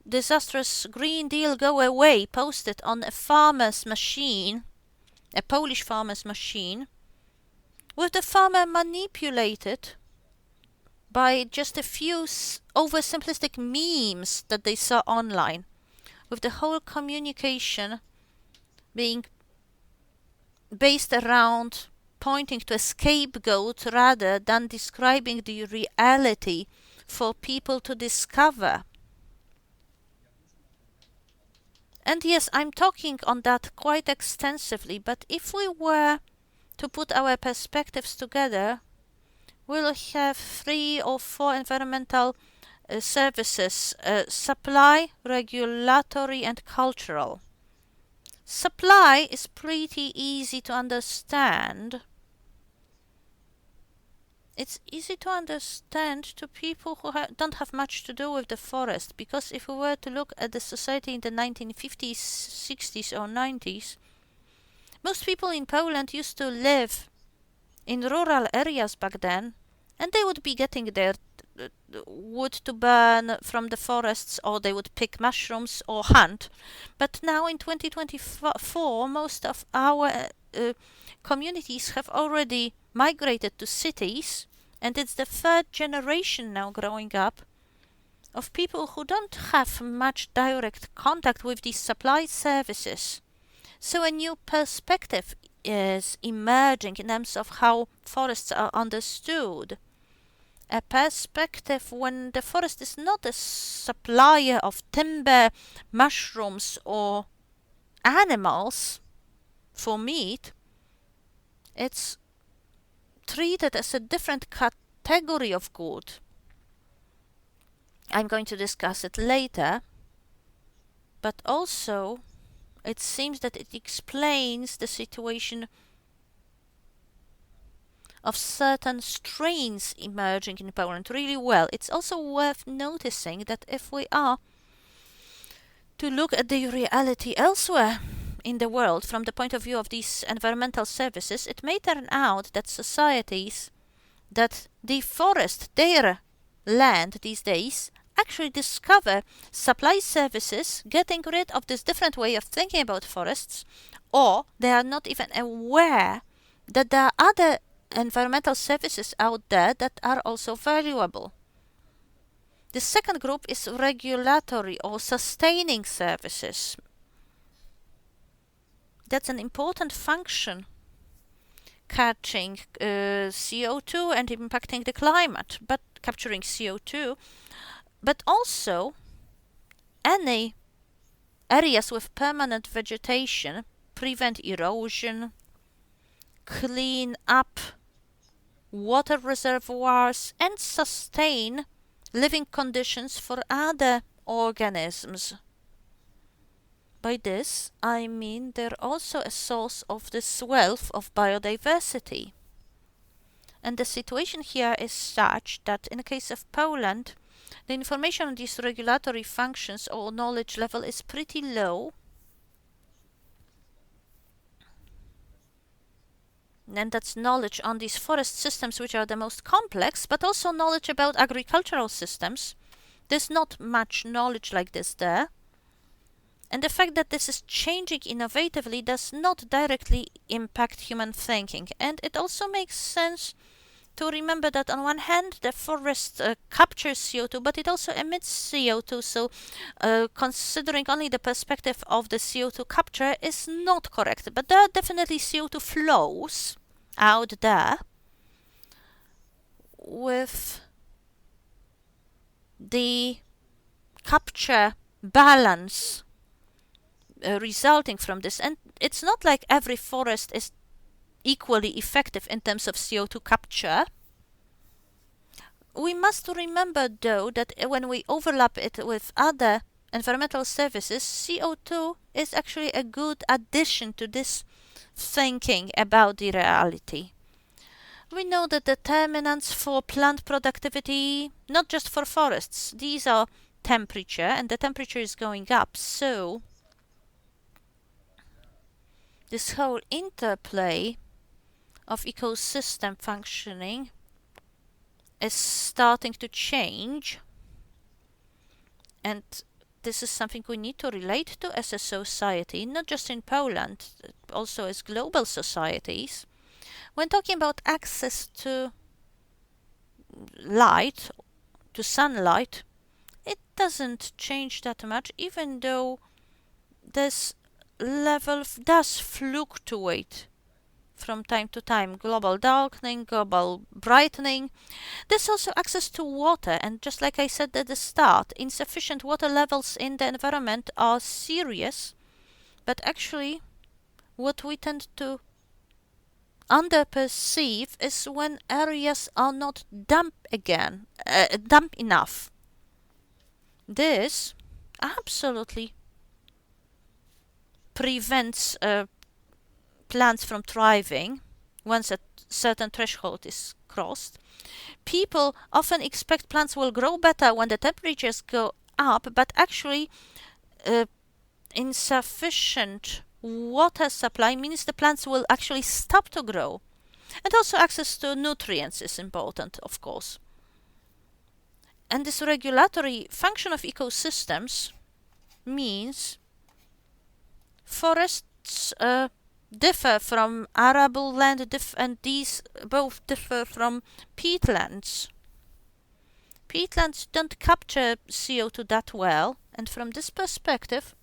disastrous Green Deal go away posted on a farmer's machine, a Polish farmer's machine, with the farmer manipulated by just a few oversimplistic memes that they saw online, with the whole communication being based around pointing to a scapegoat rather than describing the reality for people to discover. And yes, I'm talking on that quite extensively, but if we were to put our perspectives together, we'll have 3 or 4 environmental services: supply, regulatory, and cultural. Supply is pretty easy to understand. It's easy to understand to people who don't have much to do with the forest, because if we were to look at the society in the 1950s, 60s or 90s, most people in Poland used to live in rural areas back then, and they would be getting their wood to burn from the forests, or they would pick mushrooms or hunt. But now in 2024, most of our communities have already migrated to cities, and it's the 3rd generation now growing up of people who don't have much direct contact with these supply services. So a new perspective is emerging in terms of how forests are understood. A perspective when the forest is not a supplier of timber, mushrooms, or animals for meat. It's treated as a different category of good. I'm going to discuss it later, but also it seems that it explains the situation of certain strains emerging in Poland really well. It's also worth noticing that if we are to look at the reality elsewhere in the world from the point of view of these environmental services, it may turn out that societies that deforest their land these days actually discover supply services getting rid of this different way of thinking about forests, or they are not even aware that there are other environmental services out there that are also valuable. The second group is regulatory or sustaining services. That's an important function, catching CO2 and impacting the climate, but capturing CO2, but also any areas with permanent vegetation prevent erosion, clean up water reservoirs, and sustain living conditions for other organisms. By this, I mean they're also a source of this wealth of biodiversity. And the situation here is such that in the case of Poland, the information on these regulatory functions or knowledge level is pretty low. And that's knowledge on these forest systems, which are the most complex, but also knowledge about agricultural systems. There's not much knowledge like this there. And the fact that this is changing innovatively does not directly impact human thinking. And it also makes sense to remember that on one hand, the forest captures CO2, but it also emits CO2. So considering only the perspective of the CO2 capture is not correct. But there are definitely CO2 flows out there with the capture balance resulting from this. And it's not like every forest is equally effective in terms of CO2 capture. We must remember, though, that when we overlap it with other environmental services, CO2 is actually a good addition to this thinking about the reality. We know that determinants for plant productivity, not just for forests, these are temperature, and the temperature is going up, so this whole interplay of ecosystem functioning is starting to change, and this is something we need to relate to as a society, not just in Poland, also as global societies. When talking about access to light, to sunlight, it doesn't change that much, even though this level does fluctuate from time to time. Global darkening, global brightening. There's also access to water, and just like I said at the start, insufficient water levels in the environment are serious, but actually what we tend to underperceive is when areas are not damp enough. This absolutely prevents plants from thriving once a certain threshold is crossed. People often expect plants will grow better when the temperatures go up, but actually insufficient water supply means the plants will actually stop to grow. And also access to nutrients is important, of course. And this regulatory function of ecosystems means forests differ from arable land, and these both differ from peatlands. Peatlands don't capture CO2 that well, and from this perspective,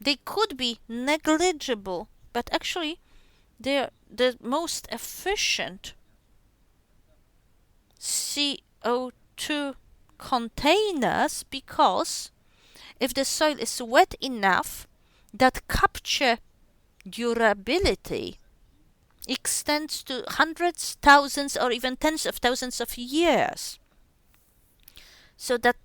They could be negligible, but actually they're the most efficient CO2 containers, because if the soil is wet enough, that capture durability extends to hundreds, thousands, or even tens of thousands of years. So that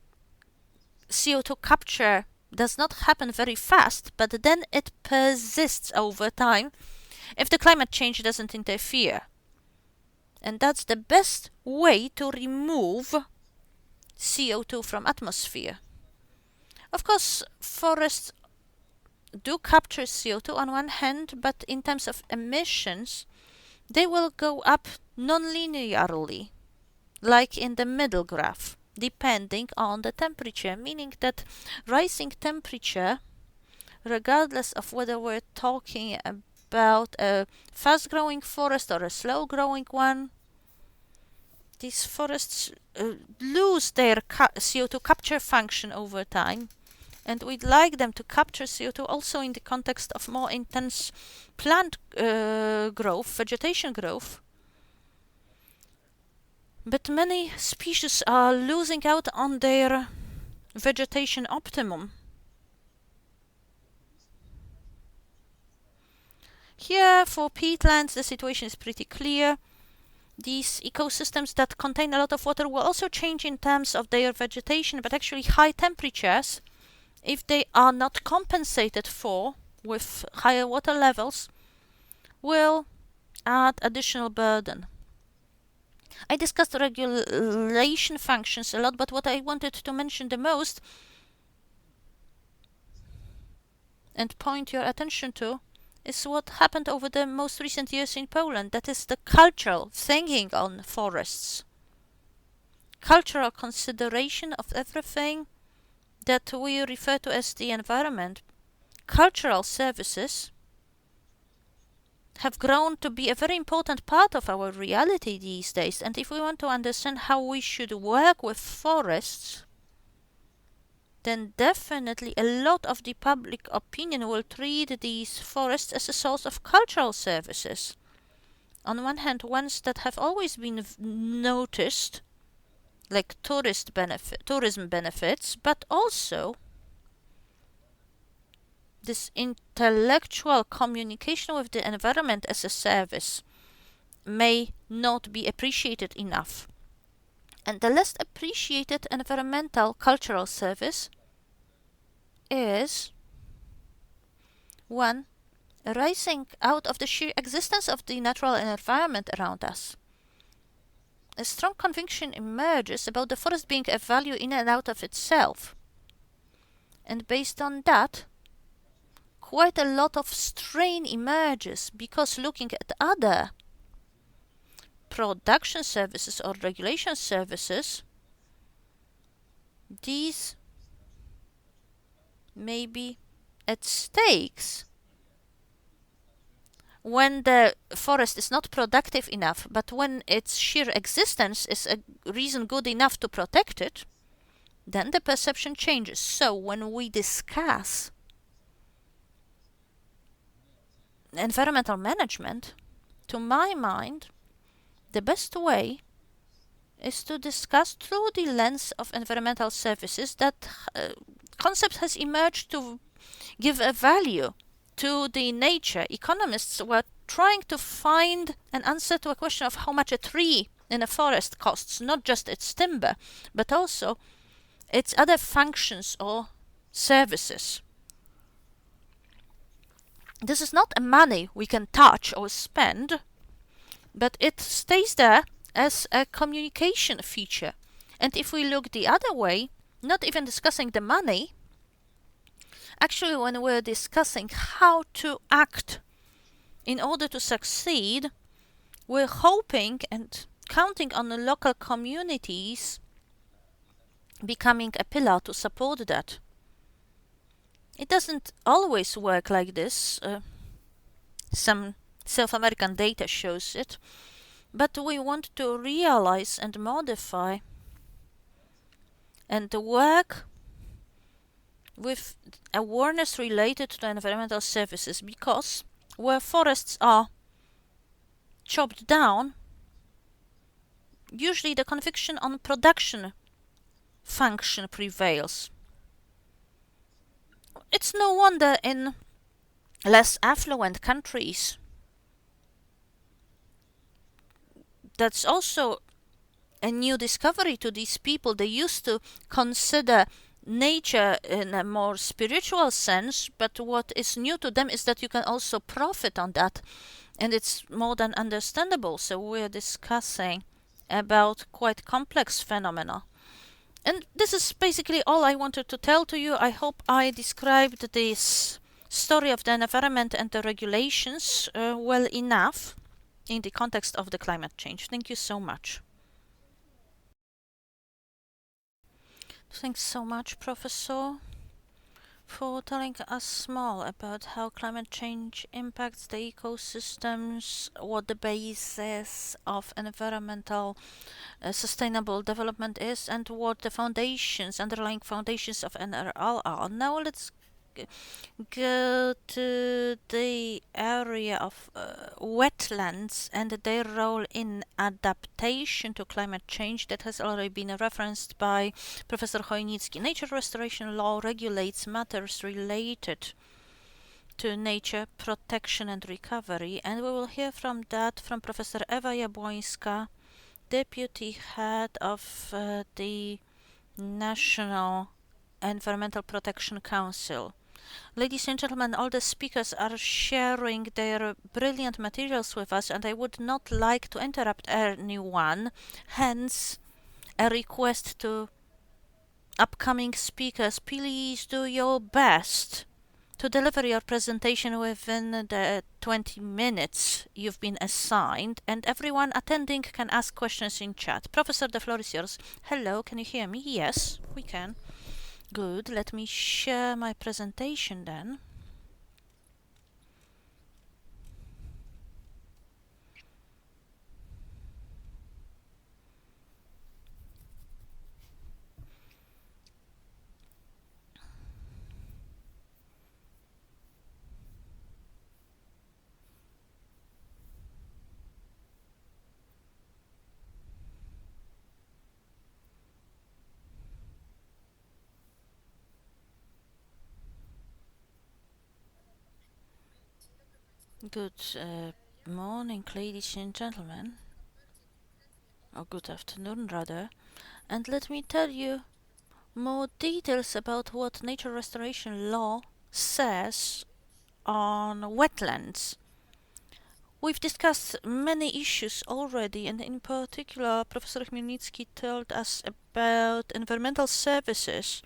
CO2 capture does not happen very fast, but then it persists over time if the climate change doesn't interfere. And that's the best way to remove CO2 from atmosphere. Of course, forests do capture CO2 on one hand, but in terms of emissions, they will go up non-linearly, like in the middle graph, depending on the temperature, meaning that rising temperature, regardless of whether we're talking about a fast-growing forest or a slow-growing one, these forests lose their CO2 capture function over time, and we'd like them to capture CO2 also in the context of more intense plant growth, vegetation growth. But many species are losing out on their vegetation optimum. Here, for peatlands, the situation is pretty clear. These ecosystems that contain a lot of water will also change in terms of their vegetation, but actually high temperatures, if they are not compensated for with higher water levels, will add additional burden. I discussed regulation functions a lot, but what I wanted to mention the most and point your attention to is what happened over the most recent years in Poland. That is the cultural thinking on forests. Cultural consideration of everything that we refer to as the environment. Cultural services have grown to be a very important part of our reality these days. And if we want to understand how we should work with forests, then definitely a lot of the public opinion will treat these forests as a source of cultural services. On one hand, ones that have always been noticed, like tourism benefits, but also this intellectual communication with the environment as a service may not be appreciated enough. And the less appreciated environmental cultural service is one arising out of the sheer existence of the natural environment around us. A strong conviction emerges about the forest being a value in and out of itself. And based on that, quite a lot of strain emerges, because looking at other production services or regulation services, these may be at stakes when the forest is not productive enough, but when its sheer existence is a reason good enough to protect it, then the perception changes. So when we discuss environmental management, to my mind, the best way is to discuss through the lens of environmental services. That concept has emerged to give a value to the nature. Economists were trying to find an answer to a question of how much a tree in a forest costs, not just its timber, but also its other functions or services. This is not a money we can touch or spend, but it stays there as a communication feature. And if we look the other way, not even discussing the money, actually when we're discussing how to act in order to succeed, we're hoping and counting on the local communities becoming a pillar to support that. It doesn't always work like this. Some South American data shows it. But we want to realize and modify and work with awareness related to the environmental services, because where forests are chopped down, usually the conviction on production function prevails. It's no wonder in less affluent countries that's also a new discovery to these people. They used to consider nature in a more spiritual sense, but what is new to them is that you can also profit on that, and it's more than understandable. So we're discussing about quite complex phenomena. And this is basically all I wanted to tell to you. I hope I described this story of the environment and the regulations well enough in the context of the climate change. Thank you so much. Thanks so much, Professor, for telling us more about how climate change impacts the ecosystems, what the basis of environmental sustainable development is, and what the underlying foundations of NRL are. Now let's go to the area of wetlands and their role in adaptation to climate change that has already been referenced by Professor Chojnicki. Nature restoration law regulates matters related to nature protection and recovery, and we will hear from Professor Ewa Jabłońska, Deputy Head of the National Environmental Protection Council. Ladies and gentlemen, all the speakers are sharing their brilliant materials with us, and I would not like to interrupt anyone. Hence, a request to upcoming speakers, please do your best to deliver your presentation within the 20 minutes you've been assigned, and everyone attending can ask questions in chat. Professor, the floor is yours. Hello, can you hear me? Yes, we can. Good, let me share my presentation then. Good morning, ladies and gentlemen, or good afternoon rather, and let me tell you more details about what nature restoration law says on wetlands. We've discussed many issues already, and in particular Professor Chmielnicki told us about environmental services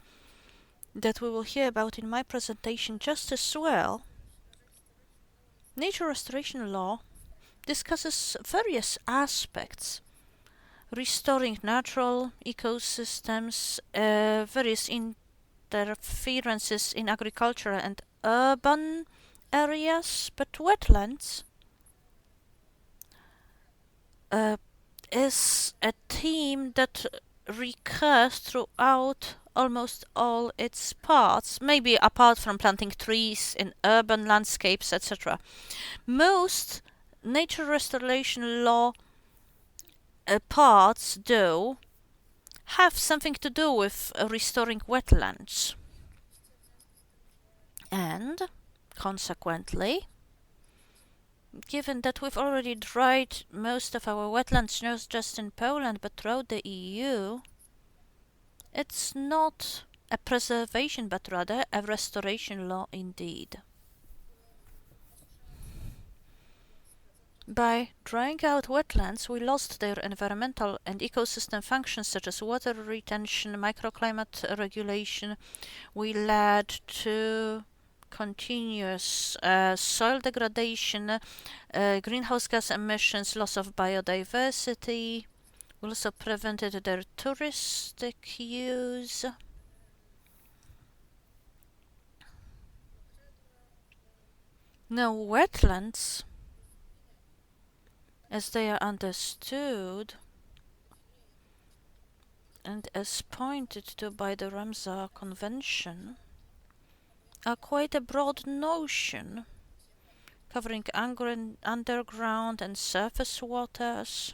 that we will hear about in my presentation just as well. Nature restoration law discusses various aspects: restoring natural ecosystems, various interferences in agriculture and urban areas, but wetlands is a theme that recurs throughout almost all its parts, maybe apart from planting trees in urban landscapes, etc. Most nature restoration law parts, though, have something to do with restoring wetlands. And, consequently, given that we've already dried most of our wetlands, not just in Poland, but throughout the EU, it's not a preservation, but rather a restoration law indeed. By drying out wetlands, we lost their environmental and ecosystem functions such as water retention, microclimate regulation. We led to continuous soil degradation, greenhouse gas emissions, loss of biodiversity. We also prevented their touristic use. Now, wetlands, as they are understood and as pointed to by the Ramsar Convention, are quite a broad notion, covering underground and surface waters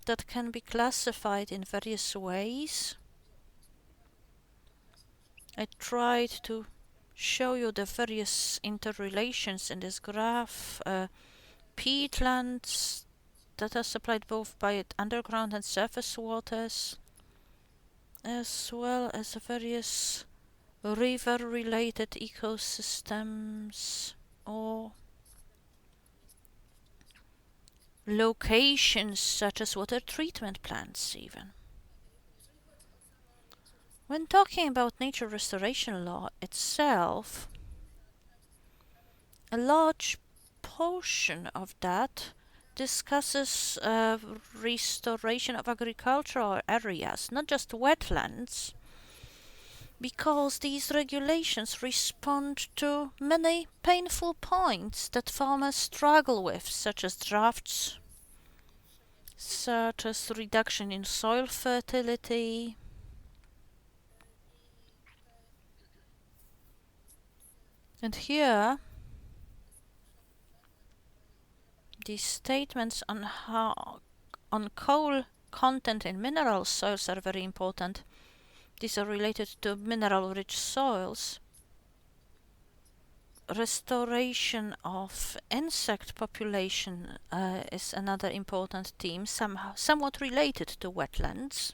that can be classified in various ways. I tried to show you the various interrelations in this graph. Peatlands that are supplied both by underground and surface waters, as well as various river-related ecosystems or locations such as water treatment plants even. When talking about nature restoration law itself, a large portion of that discusses restoration of agricultural areas, not just wetlands, because these regulations respond to many painful points that farmers struggle with, such as droughts, such as reduction in soil fertility, and here these statements on coal content in mineral soils are very important. These are related to mineral-rich soils. Restoration of insect population is another important theme, somewhat related to wetlands.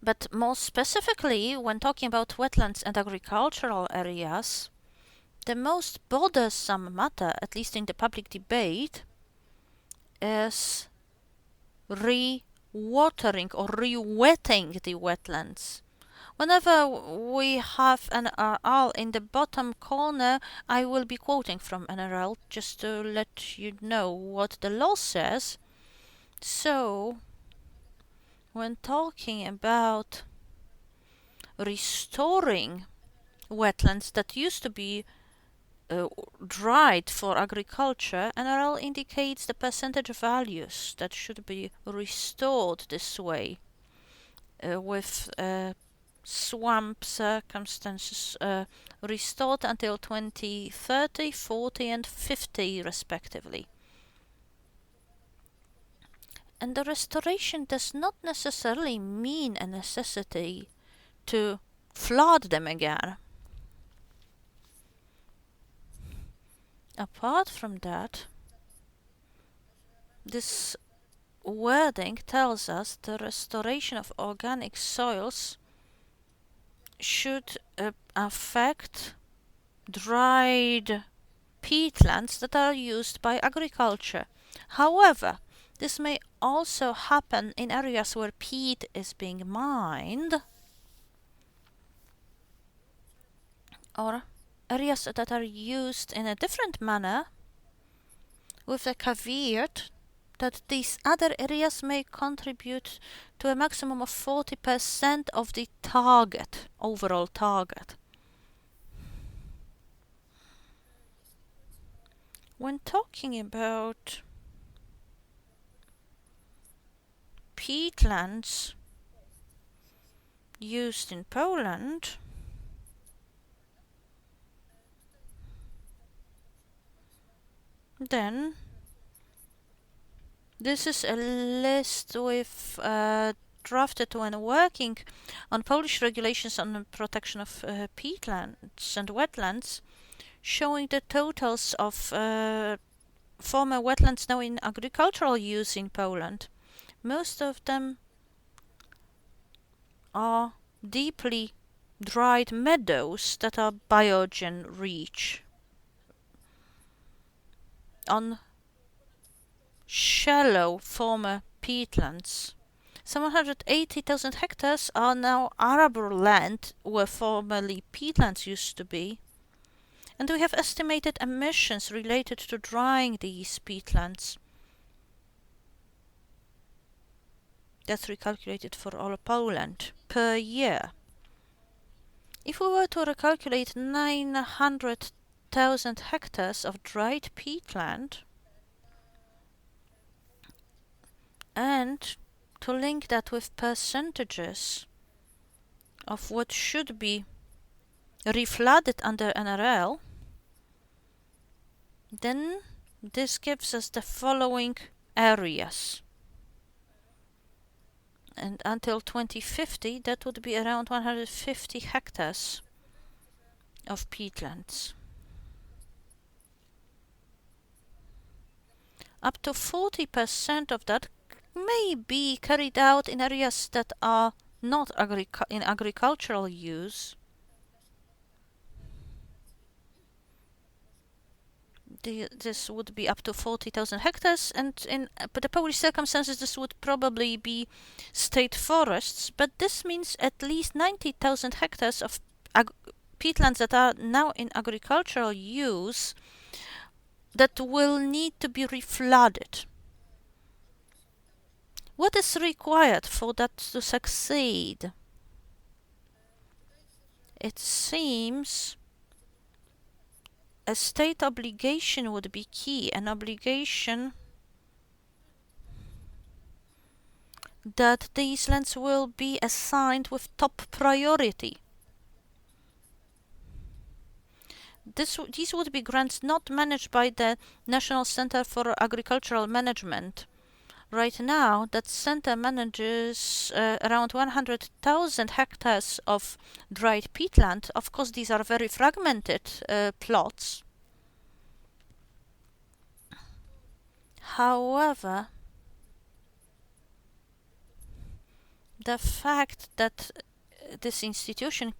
But more specifically, when talking about wetlands and agricultural areas, the most bothersome matter, at least in the public debate, is re-watering or re-wetting the wetlands. Whenever we have an NRL in the bottom corner, I will be quoting from NRL just to let you know what the law says. So, when talking about restoring wetlands that used to be dried for agriculture, NRL indicates the percentage values that should be restored this way with swamp circumstances restored until 2030, 40 and 50 respectively. And the restoration does not necessarily mean a necessity to flood them again. Apart from that, this wording tells us the restoration of organic soils should affect dried peatlands that are used by agriculture. However, this may also happen in areas where peat is being mined or areas that are used in a different manner, with a caveat that these other areas may contribute to a maximum of 40% of the target, overall target. When talking about peatlands used in Poland, then this is a list we've drafted when working on Polish regulations on the protection of peatlands and wetlands, showing the totals of former wetlands now in agricultural use in Poland. Most of them are deeply dried meadows that are biogen rich. On shallow former peatlands, some 180,000 hectares are now arable land where formerly peatlands used to be. And we have estimated emissions related to drying these peatlands. That's recalculated for all of Poland per year. If we were to recalculate 900,000 hectares of dried peatland and to link that with percentages of what should be reflooded under NRL, then this gives us the following areas. And until 2050, that would be around 150 hectares of peatlands. Up to 40% of that may be carried out in areas that are not in agricultural use. This would be up to 40,000 hectares, and in the Polish circumstances this would probably be state forests, but this means at least 90,000 hectares of peatlands that are now in agricultural use that will need to be reflooded. What is required for that to succeed? It seems a state obligation would be key, an obligation that these lands will be assigned with top priority. These would be grants not managed by the National Center for Agricultural Management. Right now, that center manages around 100,000 hectares of dried peatland. Of course, these are very fragmented plots. However, the fact that this institution,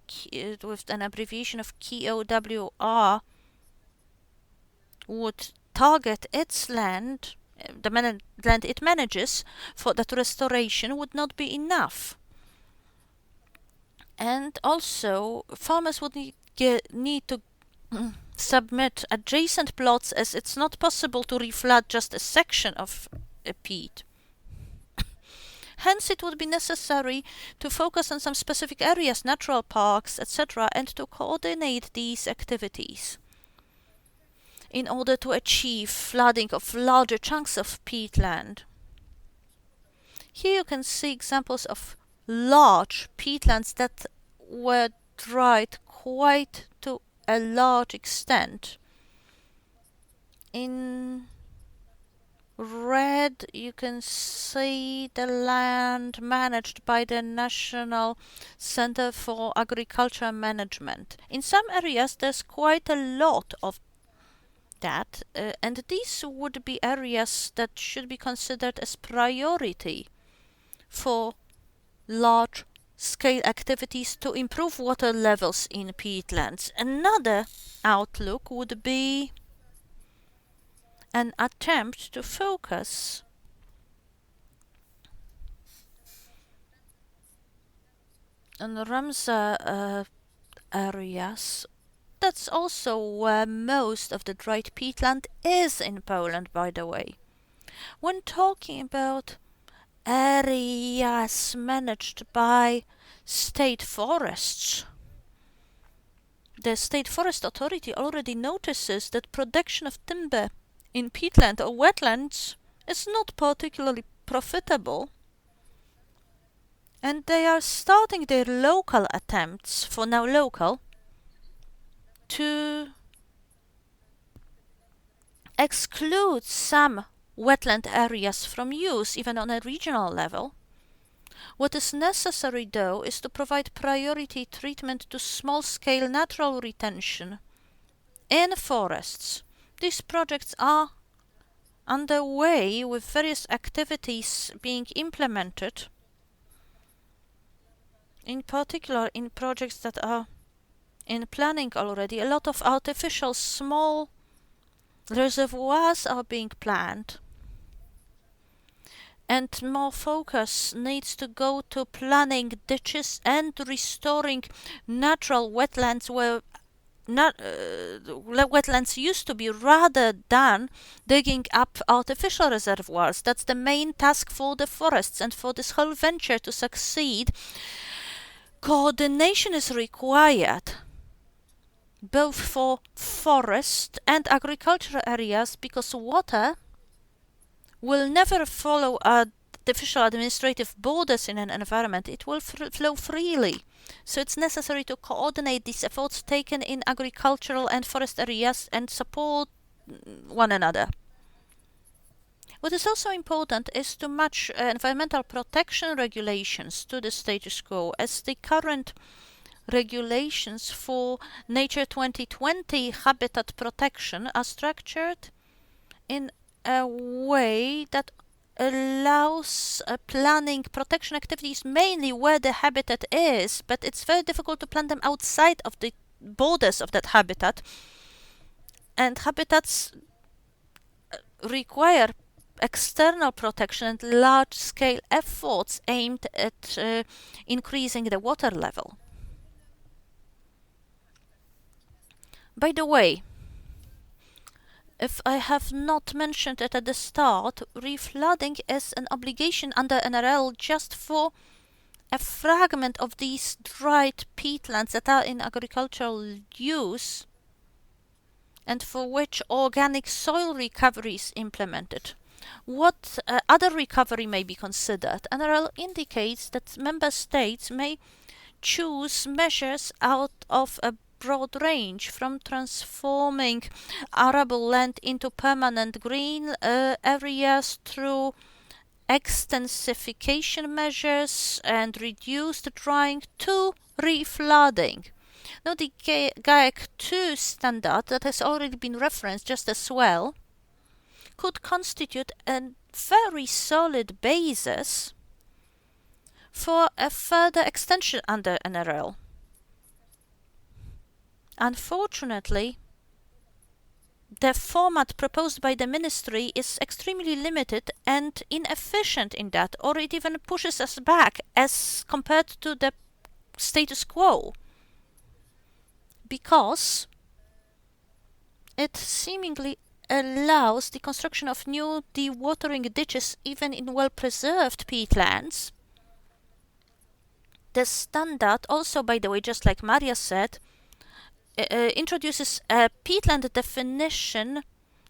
with an abbreviation of KOWR, would target its land, the land it manages, for that restoration would not be enough. And also, farmers would need to submit adjacent plots, as it's not possible to reflood just a section of a peat. Hence, it would be necessary to focus on some specific areas, natural parks, etc., and to coordinate these activities in order to achieve flooding of larger chunks of peatland. Here you can see examples of large peatlands that were dried quite to a large extent. In red, you can see the land managed by the National Center for Agricultural Management. In some areas, there's quite a lot of that, and these would be areas that should be considered as priority for large-scale activities to improve water levels in peatlands. Another outlook would be an attempt to focus on Ramsar areas. That's also where most of the dried peatland is in Poland, by the way. When talking about areas managed by state forests, the State Forest Authority already notices that production of timber in peatland or wetlands is not particularly profitable, and they are starting their local attempts, for now local, to exclude some wetland areas from use, even on a regional level. What is necessary, though, is to provide priority treatment to small-scale natural retention in forests. These projects are underway, with various activities being implemented, in particular in projects that are in planning already. A lot of artificial small reservoirs are being planned, and more focus needs to go to planning ditches and restoring natural wetlands where wetlands used to be, rather than digging up artificial reservoirs. That's the main task for the forests, and for this whole venture to succeed, coordination is required, both for forest and agricultural areas, because water will never follow artificial administrative borders in an environment, it will flow freely. So it's necessary to coordinate these efforts taken in agricultural and forest areas and support one another. What is also important is to match environmental protection regulations to the status quo, as the current regulations for Nature 2020 habitat protection are structured in a way that allows planning protection activities mainly where the habitat is, but it's very difficult to plan them outside of the borders of that habitat. And habitats require external protection and large-scale efforts aimed at increasing the water level. By the way, if I have not mentioned it at the start, reflooding is an obligation under NRL just for a fragment of these dried peatlands that are in agricultural use and for which organic soil recovery is implemented. What other recovery may be considered? NRL indicates that member states may choose measures out of a broad range, from transforming arable land into permanent green areas through extensification measures and reduced drying to reflooding. Now, the GAEC 2 standard that has already been referenced just as well could constitute a very solid basis for a further extension under NRL. Unfortunately, the format proposed by the ministry is extremely limited and inefficient in that, or it even pushes us back as compared to the status quo, because it seemingly allows the construction of new dewatering ditches even in well-preserved peatlands. The standard also, by the way, just like Maria said, introduces a peatland definition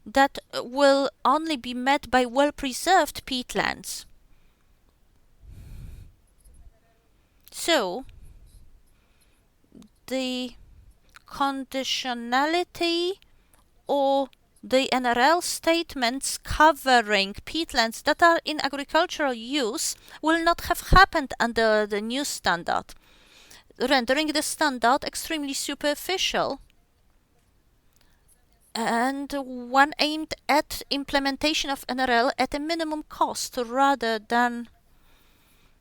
that will only be met by well-preserved peatlands. So, the conditionality or the NRL statements covering peatlands that are in agricultural use will not have happened under the new standard, rendering the standard extremely superficial and one aimed at implementation of NRL at a minimum cost rather than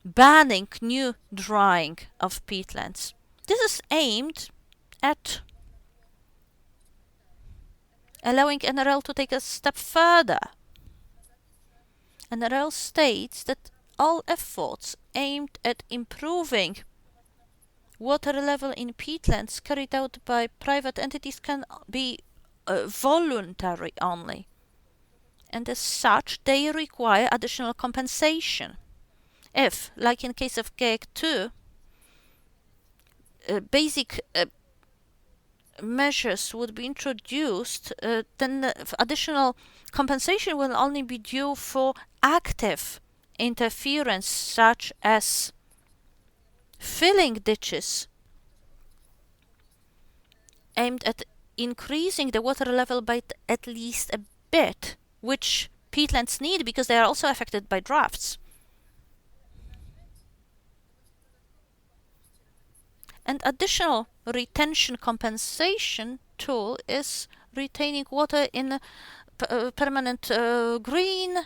banning new drying of peatlands. This is aimed at allowing NRL to take a step further. NRL states that all efforts aimed at improving water level in peatlands carried out by private entities can be voluntary only, and as such they require additional compensation. If, like in case of GAEC 2, basic measures would be introduced, then additional compensation will only be due for active interference, such as filling ditches aimed at increasing the water level by at least a bit, which peatlands need because they are also affected by droughts. An additional retention compensation tool is retaining water in permanent green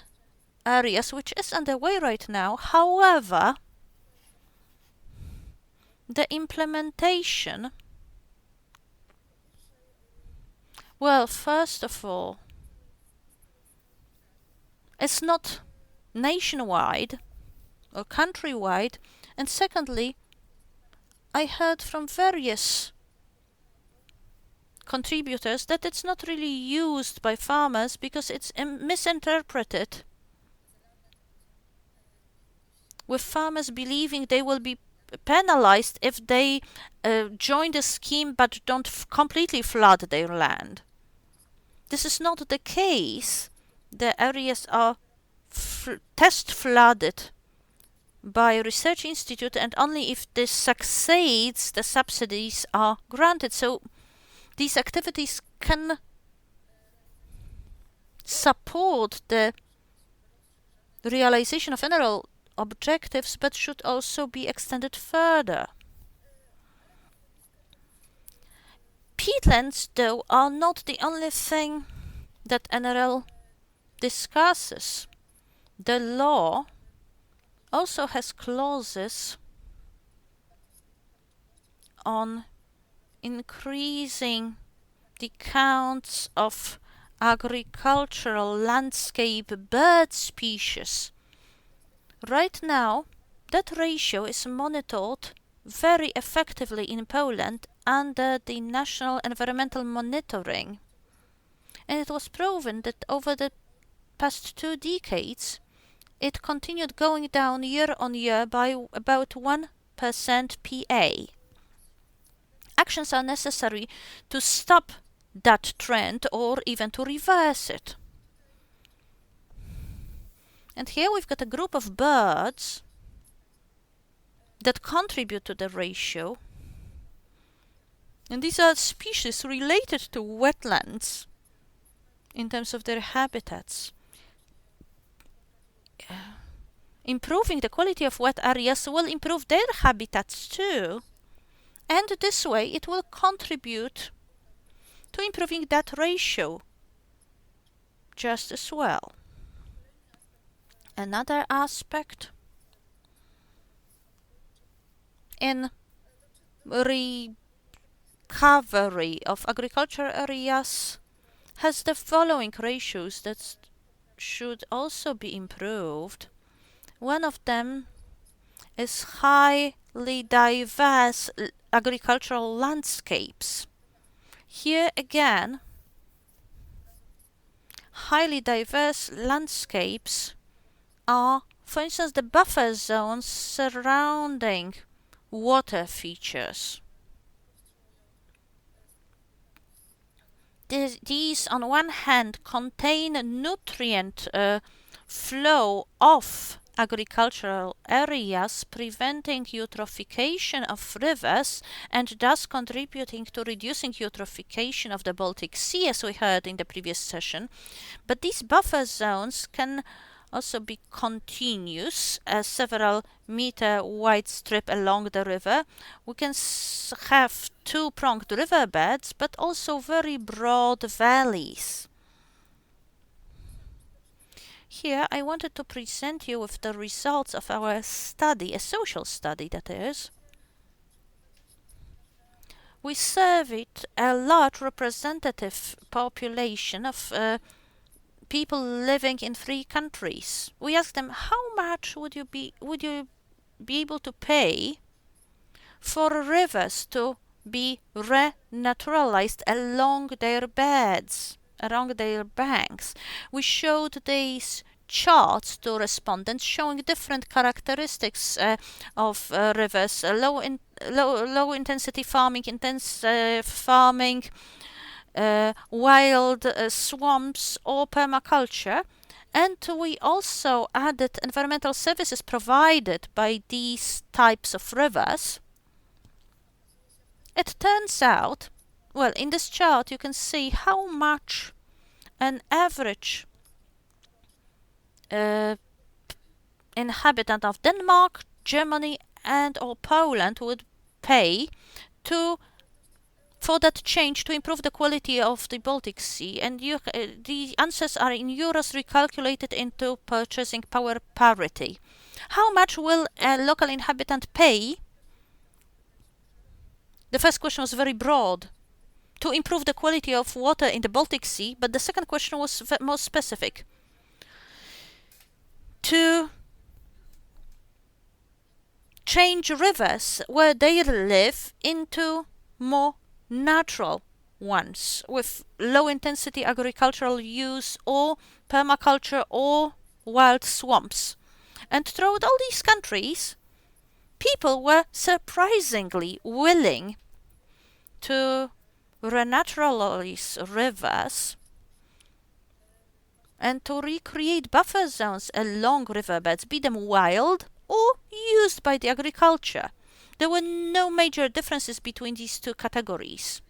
areas, which is underway right now. However, the implementation, well, first of all, it's not nationwide or countrywide, and secondly, I heard from various contributors that it's not really used by farmers because it's misinterpreted, with farmers believing they will be penalized if they join the scheme but don't completely flood their land. This is not the case. The areas are test flooded by a research institute, and only if this succeeds, the subsidies are granted. So these activities can support the realization of general objectives, but should also be extended further. Peatlands, though, are not the only thing that NRL discusses. The law also has clauses on increasing the counts of agricultural landscape bird species. Right now, that ratio is monitored very effectively in Poland under the National Environmental Monitoring. And it was proven that over the past 2 decades, it continued going down year on year by about 1% PA. Actions are necessary to stop that trend or even to reverse it. And here we've got a group of birds that contribute to the ratio. And these are species related to wetlands in terms of their habitats. Improving the quality of wet areas will improve their habitats too. And this way it will contribute to improving that ratio just as well. Another aspect in recovery of agriculture areas has the following ratios that should also be improved. One of them is highly diverse agricultural landscapes. Here again, highly diverse landscapes are, for instance, the buffer zones surrounding water features. These, on one hand, contain nutrient flow off agricultural areas, preventing eutrophication of rivers and thus contributing to reducing eutrophication of the Baltic Sea, as we heard in the previous session. But these buffer zones can also be continuous, a several meter wide strip along the river. We can have 2-pronged riverbeds, but also very broad valleys. Here I wanted to present you with the results of our study, a social study that is. We surveyed a large representative population of people living in 3 countries. We asked them, how much would you be able to pay for rivers to be renaturalized along their beds, along their banks? We showed these charts to respondents showing different characteristics of rivers: low intensity farming, intensive farming, wild swamps, or permaculture. And we also added environmental services provided by these types of rivers. It turns out, well, in this chart you can see how much an average inhabitant of Denmark, Germany, and or Poland would pay for that change to improve the quality of the Baltic Sea. And the answers are in euros recalculated into purchasing power parity. How much will a local inhabitant pay? The first question was very broad, to improve the quality of water in the Baltic Sea, but the second question was more specific. To change rivers where they live into more natural ones with low intensity agricultural use or permaculture or wild swamps. And throughout all these countries, people were surprisingly willing to renaturalize rivers and to recreate buffer zones along riverbeds, be them wild or used by the agriculture. There were no major differences between these two categories.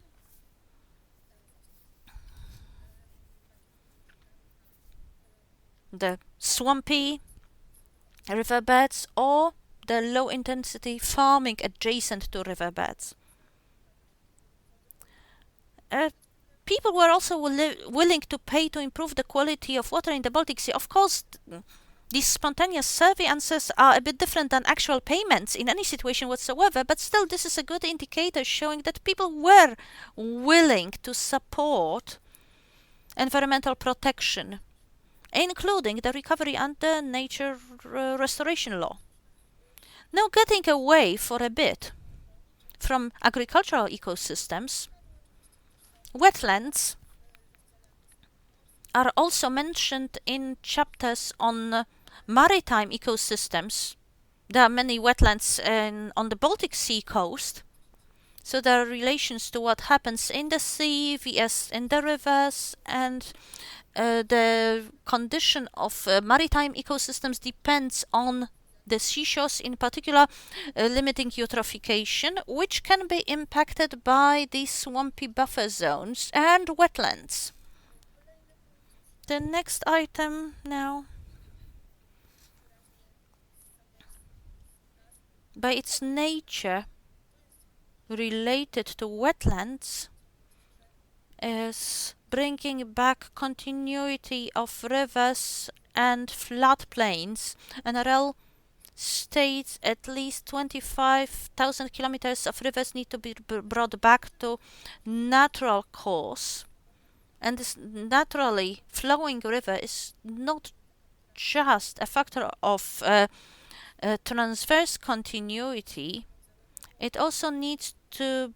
The swampy riverbeds or the low-intensity farming adjacent to riverbeds. People were also willing to pay to improve the quality of water in the Baltic Sea. Of course, these spontaneous survey answers are a bit different than actual payments in any situation whatsoever, but still this is a good indicator showing that people were willing to support environmental protection, including the recovery under nature restoration law. Now, getting away for a bit from agricultural ecosystems, wetlands are also mentioned in chapters on maritime ecosystems. There are many wetlands on the Baltic Sea coast, so there are relations to what happens in the sea, vs. in the rivers, and the condition of maritime ecosystems depends on the seashores, in particular limiting eutrophication, which can be impacted by these swampy buffer zones and wetlands. The next item now. By its nature, related to wetlands, is bringing back continuity of rivers and floodplains. NRL states at least 25,000 kilometers of rivers need to be brought back to natural course. And this naturally flowing river is not just a factor of transverse continuity, it also needs to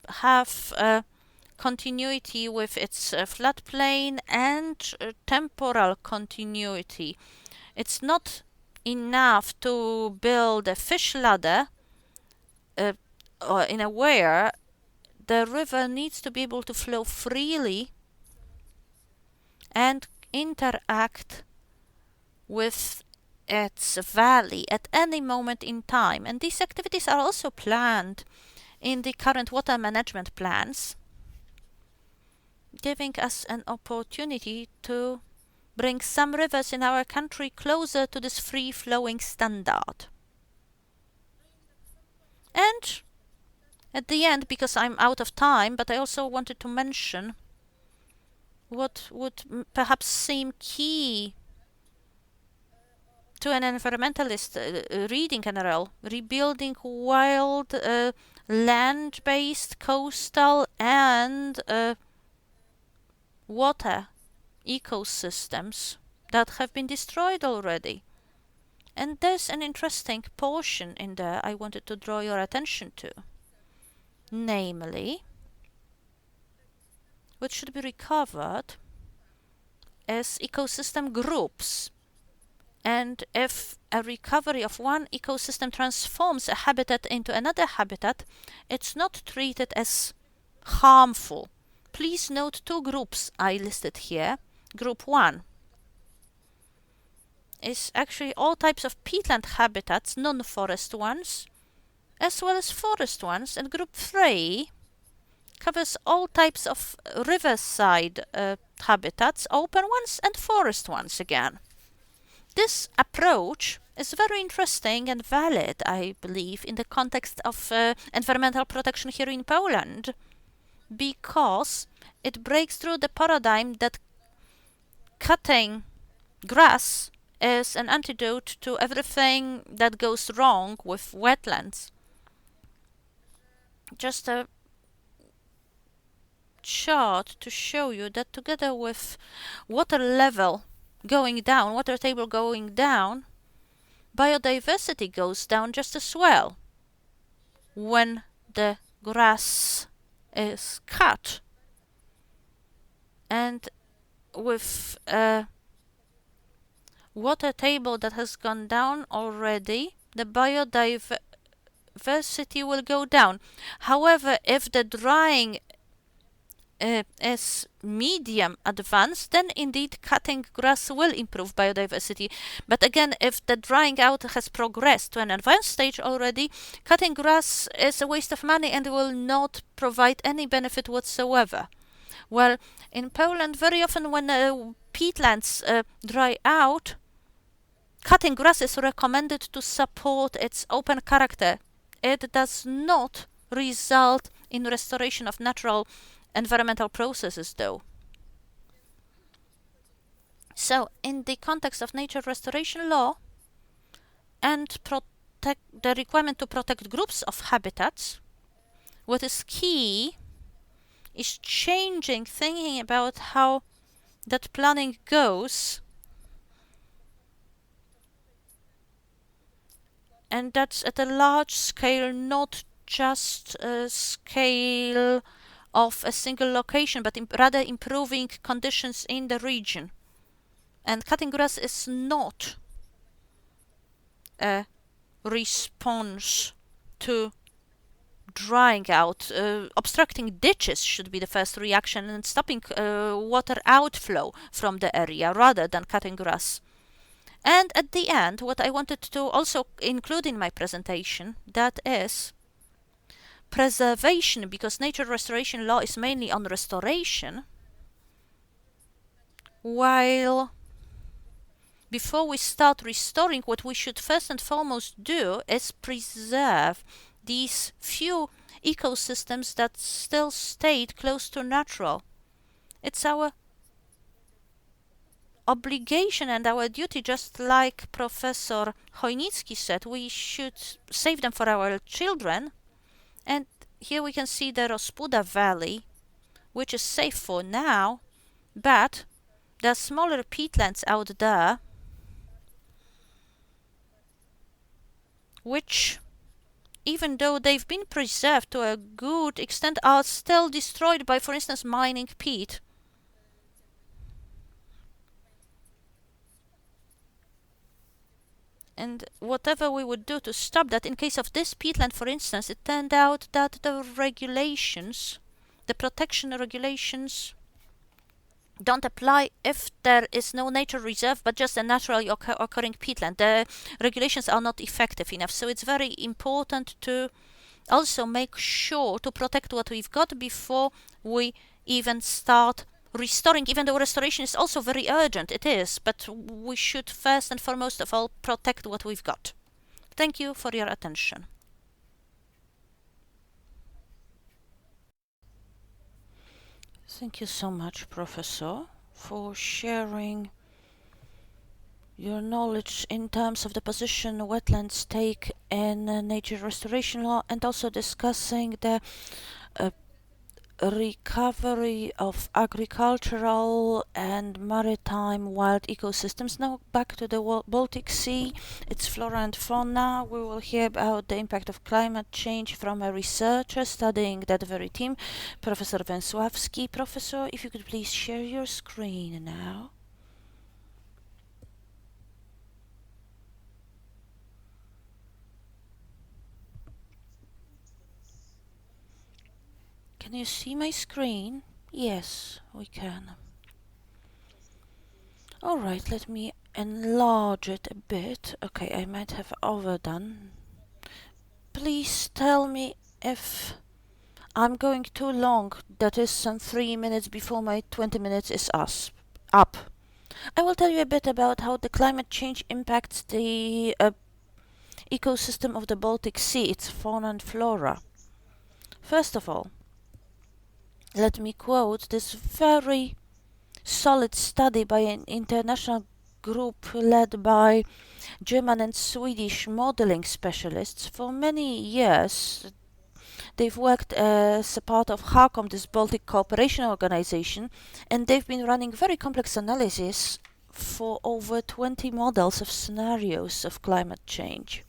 have continuity with its floodplain and temporal continuity. It's not enough to build a fish ladder in a where the river needs to be able to flow freely and interact with its valley at any moment in time. And these activities are also planned in the current water management plans, giving us an opportunity to bring some rivers in our country closer to this free-flowing standard. And at the end, because I'm out of time, but I also wanted to mention what would perhaps seem key to an environmentalist reading NRL: rebuilding wild land-based coastal and water ecosystems that have been destroyed already. And there's an interesting portion in there I wanted to draw your attention to, namely, what should be recovered as ecosystem groups. And if a recovery of one ecosystem transforms a habitat into another habitat, it's not treated as harmful. Please note two groups I listed here. Group 1 is actually all types of peatland habitats, non-forest ones, as well as forest ones, and Group 3 covers all types of riverside habitats, open ones and forest ones again. This approach is very interesting and valid, I believe, in the context of environmental protection here in Poland, because it breaks through the paradigm that cutting grass is an antidote to everything that goes wrong with wetlands. Just a chart to show you that together with water level going down, water table going down, biodiversity goes down just as well when the grass is cut. And with a water table that has gone down already, the biodiversity will go down. However, if the drying is medium advanced, then indeed cutting grass will improve biodiversity. But again, if the drying out has progressed to an advanced stage already, cutting grass is a waste of money and will not provide any benefit whatsoever. Well, in Poland, very often when peatlands dry out, cutting grass is recommended to support its open character. It does not result in restoration of natural environmental processes, though. So, in the context of nature restoration law and the requirement to protect groups of habitats, what is key is thinking about how that planning goes, and that's at a large scale, not just a scale of a single location, but rather improving conditions in the region. And cutting grass is not a response to drying out. Obstructing ditches should be the first reaction, and stopping water outflow from the area rather than cutting grass. And at the end, what I wanted to also include in my presentation, that is preservation, because nature restoration law is mainly on restoration, while before we start restoring, what we should first and foremost do is preserve these few ecosystems that still stayed close to natural. It's our obligation and our duty, just like Professor Chojnicki said, we should save them for our children. And here we can see the Rospuda Valley, which is safe for now, but there are smaller peatlands out there which, even though they've been preserved to a good extent, are still destroyed by, for instance, mining peat. And whatever we would do to stop that, in case of this peatland, for instance, it turned out that the regulations, the protection regulations, don't apply if there is no nature reserve, but just a naturally occurring peatland. The regulations are not effective enough. So it's very important to also make sure to protect what we've got before we even start restoring, even though restoration is also very urgent. It is, but we should first and foremost of all protect what we've got. Thank you for your attention. Thank you so much, Professor, for sharing your knowledge in terms of the position wetlands take in nature restoration law, and also discussing the recovery of agricultural and maritime wild ecosystems. Now back to the Baltic Sea, its flora and fauna. We will hear about the impact of climate change from a researcher studying that very theme, Professor Węsławski. Professor, if you could please share your screen now. Can you see my screen? Yes, we can. Alright, let me enlarge it a bit. Okay, I might have overdone. Please tell me if I'm going too long. That is some 3 minutes before my 20 minutes is up. I will tell you a bit about how the climate change impacts the ecosystem of the Baltic Sea, its fauna and flora. First of all, let me quote this very solid study by an international group led by German and Swedish modeling specialists. For many years, they've worked as a part of HACOM, this Baltic Cooperation Organization, and they've been running very complex analysis for over 20 models of scenarios of climate change.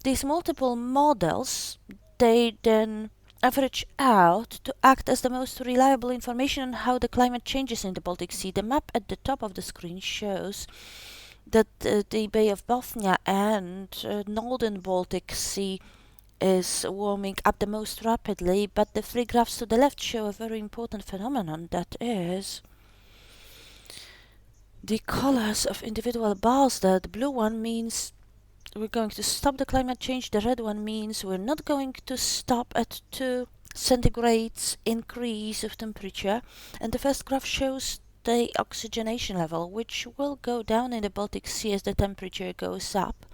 These multiple models, they then average out to act as the most reliable information on how the climate changes in the Baltic Sea. The map at the top of the screen shows that the Bay of Bothnia and northern Baltic Sea is warming up the most rapidly, but the three graphs to the left show a very important phenomenon, that is the colors of individual bars. The blue one means we're going to stop the climate change, the red one means we're not going to stop at 2 centigrades increase of temperature, and the first graph shows the oxygenation level, which will go down in the Baltic Sea as the temperature goes up,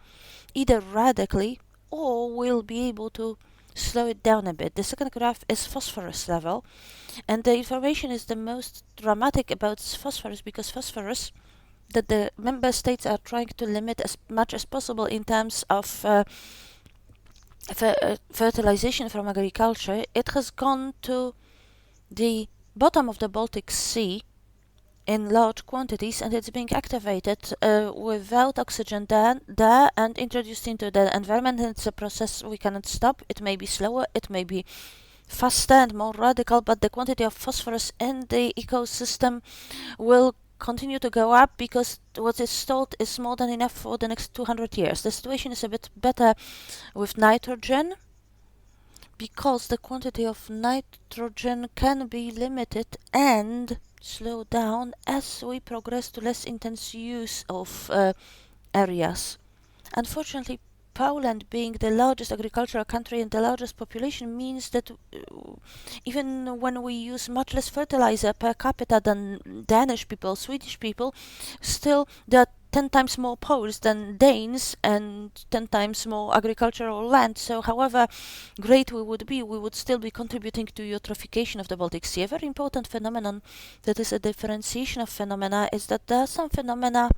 either radically or we'll be able to slow it down a bit. The second graph is phosphorus level, and the information is the most dramatic about phosphorus because phosphorus that the member states are trying to limit as much as possible in terms of fertilization from agriculture. It has gone to the bottom of the Baltic Sea in large quantities, and it's being activated without oxygen there and introduced into the environment. It's a process we cannot stop. It may be slower, it may be faster and more radical, but the quantity of phosphorus in the ecosystem will continue to go up because what is stored is more than enough for the next 200 years. The situation is a bit better with nitrogen because the quantity of nitrogen can be limited and slowed down as we progress to less intense use of areas. Unfortunately, Poland, being the largest agricultural country and the largest population, means that even when we use much less fertilizer per capita than Danish people, Swedish people, still there are 10 times more Poles than Danes and 10 times more agricultural land. So however great we would still be contributing to eutrophication of the Baltic Sea. A very important phenomenon that is a differentiation of phenomena is that there are some phenomena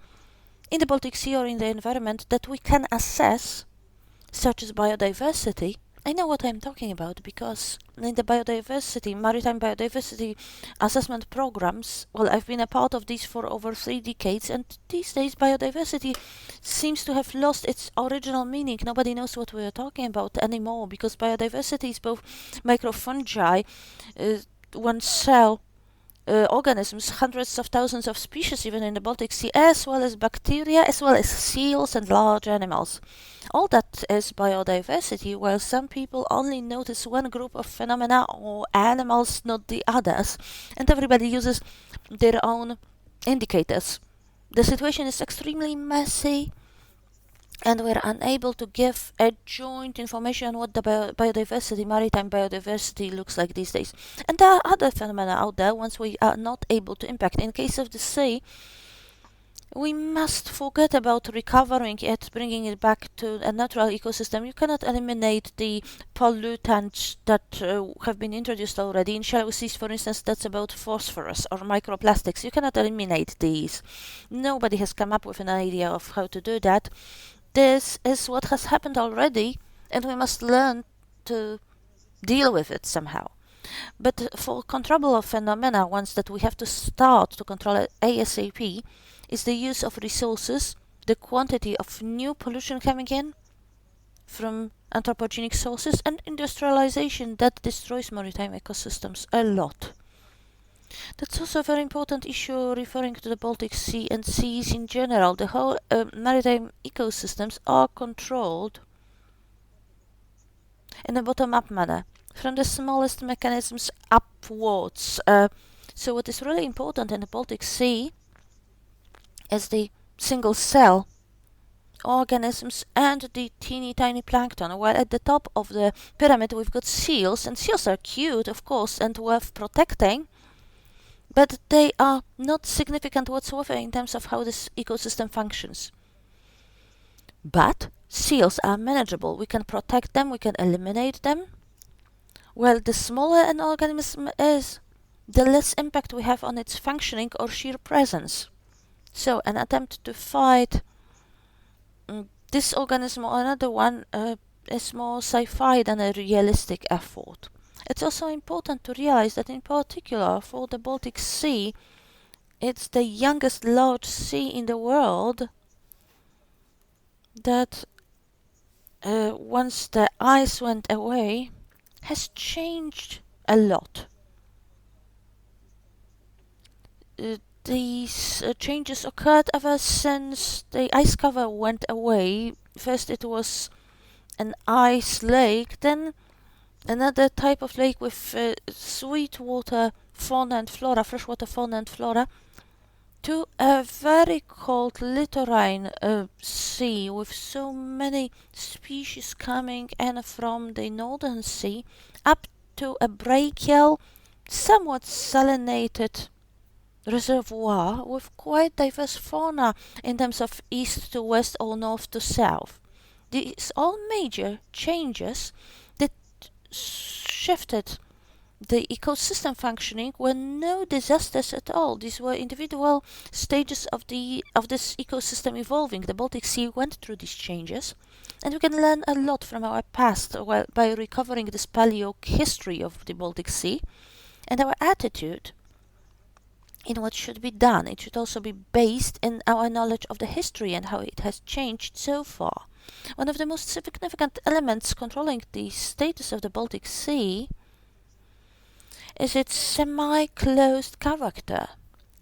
in the Baltic Sea or in the environment that we can assess, such as biodiversity. I know what I'm talking about because in the maritime biodiversity assessment programs, well, I've been a part of these for over 3 decades, and these days biodiversity seems to have lost its original meaning. Nobody knows what we are talking about anymore because biodiversity is both microfungi, one cell organisms, hundreds of thousands of species even in the Baltic Sea, as well as bacteria, as well as seals and large animals. All that is biodiversity, while some people only notice one group of phenomena or animals, not the others, and everybody uses their own indicators. The situation is extremely messy, and we're unable to give a joint information on what the maritime biodiversity looks like these days. And there are other phenomena out there ones we are not able to impact. In case of the sea, we must forget about recovering it, bringing it back to a natural ecosystem. You cannot eliminate the pollutants that have been introduced already. In shallow seas, for instance, that's about phosphorus or microplastics. You cannot eliminate these. Nobody has come up with an idea of how to do that. This is what has happened already, and we must learn to deal with it somehow. But for control of phenomena, ones that we have to start to control it ASAP, is the use of resources, the quantity of new pollution coming in from anthropogenic sources, and industrialization that destroys maritime ecosystems a lot. That's also a very important issue referring to the Baltic Sea and seas in general. The whole maritime ecosystems are controlled in a bottom-up manner, from the smallest mechanisms upwards. So what is really important in the Baltic Sea is the single cell organisms and the teeny tiny plankton, while at the top of the pyramid we've got seals, and seals are cute, of course, and worth protecting, but they are not significant whatsoever in terms of how this ecosystem functions. But seals are manageable. We can protect them, we can eliminate them. Well, the smaller an organism is, the less impact we have on its functioning or sheer presence. So an attempt to fight this organism or another one is more sci-fi than a realistic effort. It's also important to realize that in particular for the Baltic Sea, it's the youngest large sea in the world that once the ice went away has changed a lot. These changes occurred ever since the ice cover went away. First it was an ice lake, then another type of lake with sweetwater fauna and flora, freshwater fauna and flora, to a very cold littorine sea with so many species coming in from the Northern Sea, up to a brachial, somewhat salinated reservoir with quite diverse fauna in terms of east to west or north to south. These all major changes that shifted the ecosystem functioning were no disasters at all. These were individual stages of this ecosystem evolving. The Baltic Sea went through these changes, and we can learn a lot from our past by recovering this paleo history of the Baltic Sea and our attitude in what should be done. It should also be based in our knowledge of the history and how it has changed so far. One of the most significant elements controlling the status of the Baltic Sea is its semi-closed character,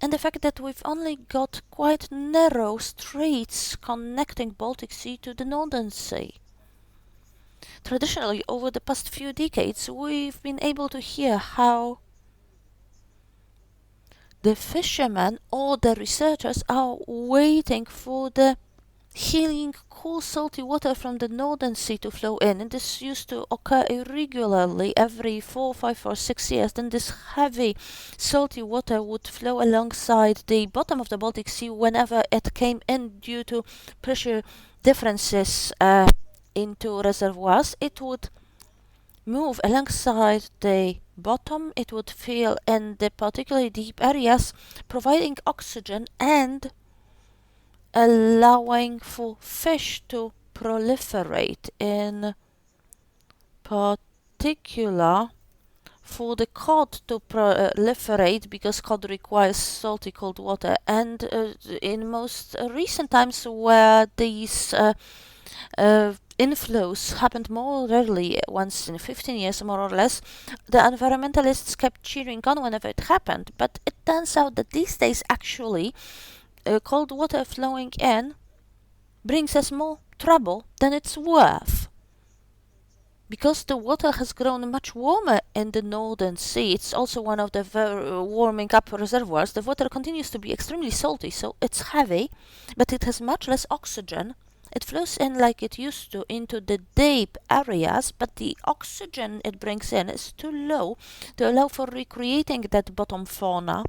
and the fact that we've only got quite narrow straits connecting Baltic Sea to the Northern Sea. Traditionally, over the past few decades, we've been able to hear how the fishermen or the researchers are waiting for the healing, cool, salty water from the Northern Sea to flow in, and this used to occur irregularly every 4, 5 or 6 years. Then this heavy, salty water would flow alongside the bottom of the Baltic Sea whenever it came in due to pressure differences into reservoirs. It would move alongside the bottom, it would fill in the particularly deep areas, providing oxygen and allowing for fish to proliferate, in particular for the cod to proliferate, because cod requires salty cold water. And in most recent times, where these inflows happened more rarely, once in 15 years more or less, the environmentalists kept cheering on whenever it happened. But it turns out that these days actually cold water flowing in brings us more trouble than it's worth. Because the water has grown much warmer in the Northern Sea, it's also one of the warming up reservoirs. The water continues to be extremely salty, so it's heavy, but it has much less oxygen. It flows in like it used to into the deep areas, but the oxygen it brings in is too low to allow for recreating that bottom fauna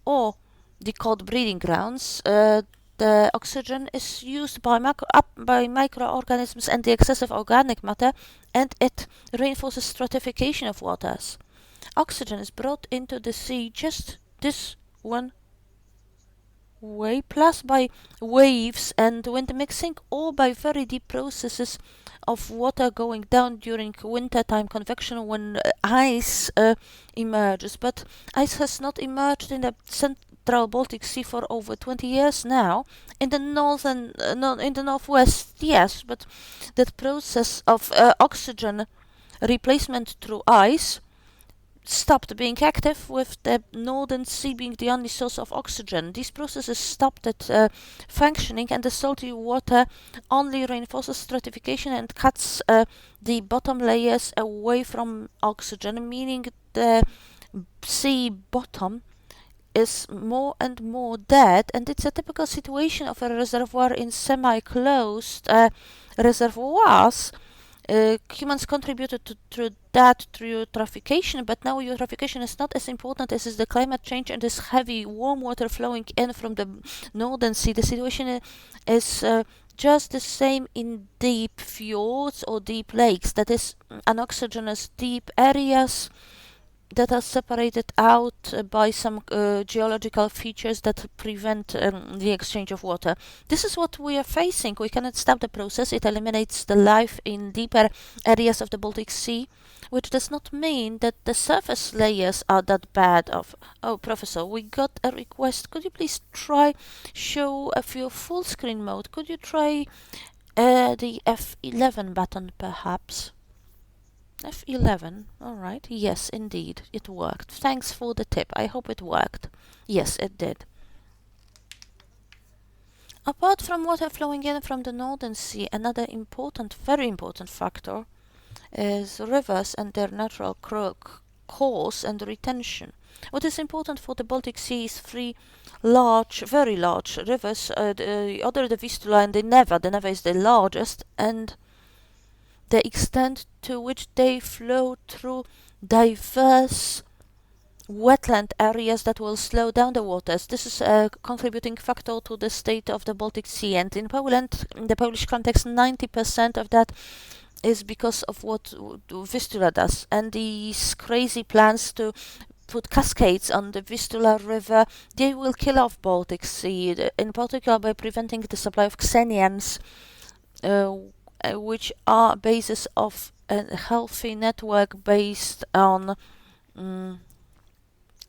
or the cod breeding grounds. The oxygen is used by microorganisms and the excessive organic matter, and it reinforces stratification of waters. Oxygen is brought into the sea just this one way, plus by waves and wind mixing, or by very deep processes of water going down during wintertime convection when ice emerges. But ice has not emerged in the Central Baltic Sea for over 20 years now. In the northwest, yes, but that process of oxygen replacement through ice stopped being active, with the Northern Sea being the only source of oxygen. These processes stopped it functioning, and the salty water only reinforces stratification and cuts the bottom layers away from oxygen, meaning the sea bottom is more and more dead. And it's a typical situation of a reservoir in semi-closed reservoirs. Humans contributed to that through eutrophication, but now eutrophication is not as important as is the climate change and this heavy warm water flowing in from the Northern Sea. The situation is just the same in deep fjords or deep lakes, that is, anoxygenous deep areas that are separated out by some geological features that prevent the exchange of water. This is what we are facing. We cannot stop the process. It eliminates the life in deeper areas of the Baltic Sea, which does not mean that the surface layers are that bad off. Oh, Professor, we got a request. Could you please try show a few full screen mode? Could you try the F11 button, perhaps? F11, alright, yes, indeed, it worked. Thanks for the tip, I hope it worked. Yes, it did. Apart from water flowing in from the Northern Sea, another important, very important factor is rivers and their natural course and retention. What is important for the Baltic Sea is three large, very large rivers, the Vistula and the Neva. The Neva is the largest, and the extent to which they flow through diverse wetland areas that will slow down the waters. This is a contributing factor to the state of the Baltic Sea. And in Poland, in the Polish context, 90% of that is because of what Vistula does. And these crazy plans to put cascades on the Vistula River, they will kill off Baltic Sea, in particular by preventing the supply of xenians, which are basis of a healthy network based on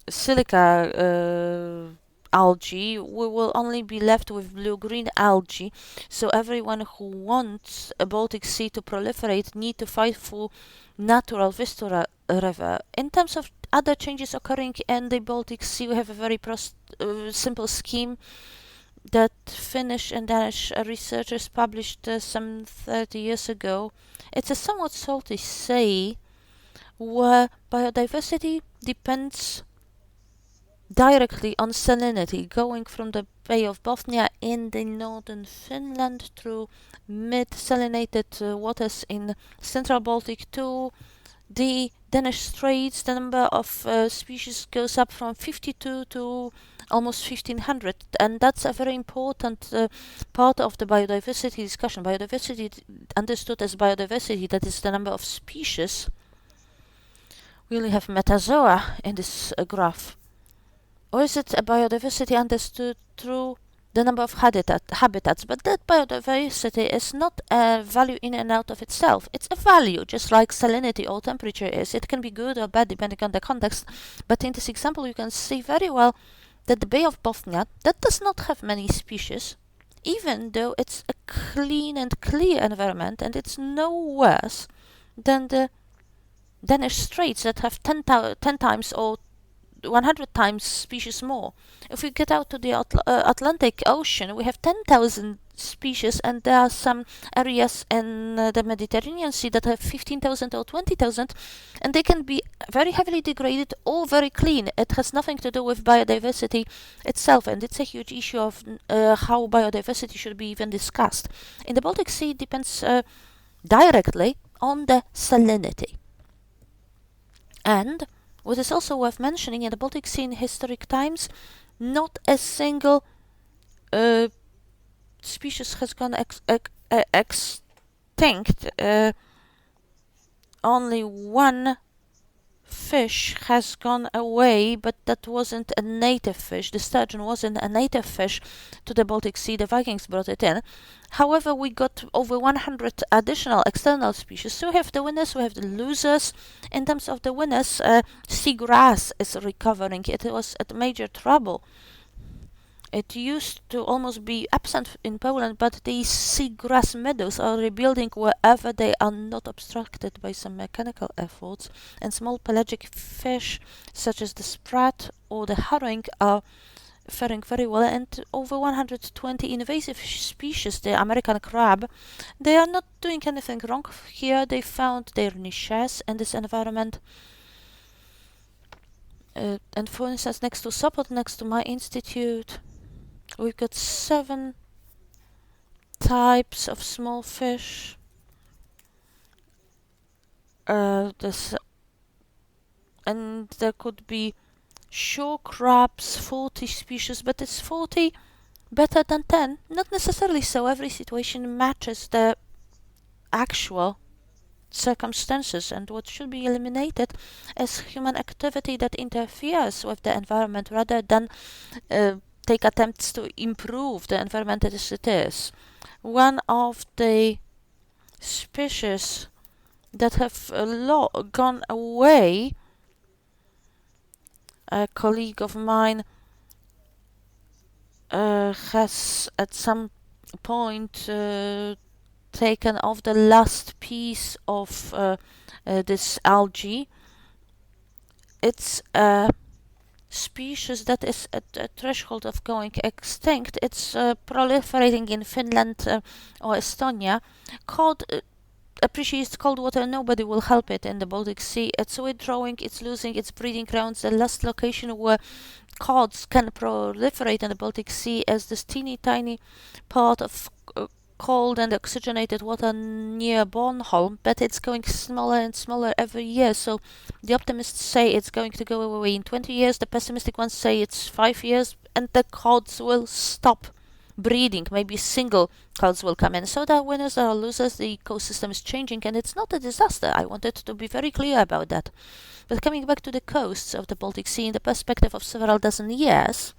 silica algae. We will only be left with blue-green algae, so everyone who wants a Baltic Sea to proliferate need to fight for natural Vistula River. In terms of other changes occurring in the Baltic Sea, we have a very simple scheme that Finnish and Danish researchers published some 30 years ago. It's a somewhat salty sea where biodiversity depends directly on salinity, going from the Bay of Bothnia in the northern Finland through mid-salinated waters in central Baltic to the Danish Straits. The number of species goes up from 52 to almost 1500, and that's a very important part of the biodiversity discussion. Biodiversity, understood as biodiversity, that is the number of species. We only have metazoa in this graph. Or is it a biodiversity understood through the number of habitats? But that biodiversity is not a value in and out of itself. It's a value, just like salinity or temperature is. It can be good or bad depending on the context. But in this example, you can see very well that the Bay of Bothnia, that does not have many species, even though it's a clean and clear environment, and it's no worse than the Danish Straits that have 10 times or 100 times species more. If we get out to the Atlantic Ocean, we have 10,000 species, and there are some areas in the Mediterranean Sea that have 15,000 or 20,000, and they can be very heavily degraded or very clean. It has nothing to do with biodiversity itself, and it's a huge issue of how biodiversity should be even discussed. In the Baltic Sea, it depends directly on the salinity. And what is also worth mentioning, in the Baltic Sea in historic times, not a single species has gone extinct. Only one fish has gone away, but that wasn't a native fish. The sturgeon wasn't a native fish to the Baltic Sea. The Vikings brought it in. However, we got over 100 additional external species. So we have the winners, we have the losers. In terms of the winners, seagrass is recovering. It was at major trouble. It used to almost be absent in Poland, but these seagrass meadows are rebuilding wherever they are not obstructed by some mechanical efforts, and small pelagic fish such as the sprat or the herring are faring very well, and over 120 invasive species, the American crab, they are not doing anything wrong here. They found their niches in this environment. And for instance, next to Sopot, next to my institute, we've got 7 types of small fish. And there could be shore crabs, 40 species, but it's 40 better than 10? Not necessarily so. Every situation matches the actual circumstances, and what should be eliminated is human activity that interferes with the environment rather than take attempts to improve the environment as it is. One of the species that have gone away, a colleague of mine has at some point taken off the last piece of this algae. It's a species that is at a threshold of going extinct. It's proliferating in Finland or Estonia. Cod appreciates cold water. Nobody will help it in the Baltic Sea. It's withdrawing, it's losing its breeding grounds. The last location where cods can proliferate in the Baltic Sea is this teeny tiny part of cold and oxygenated water near Bornholm, but it's going smaller and smaller every year. So the optimists say it's going to go away in 20 years, the pessimistic ones say it's 5 years, and the cods will stop breeding. Maybe single cods will come in. So there are winners, there are losers, the ecosystem is changing, and it's not a disaster. I wanted to be very clear about that. But coming back to the coasts of the Baltic Sea in the perspective of several dozen years,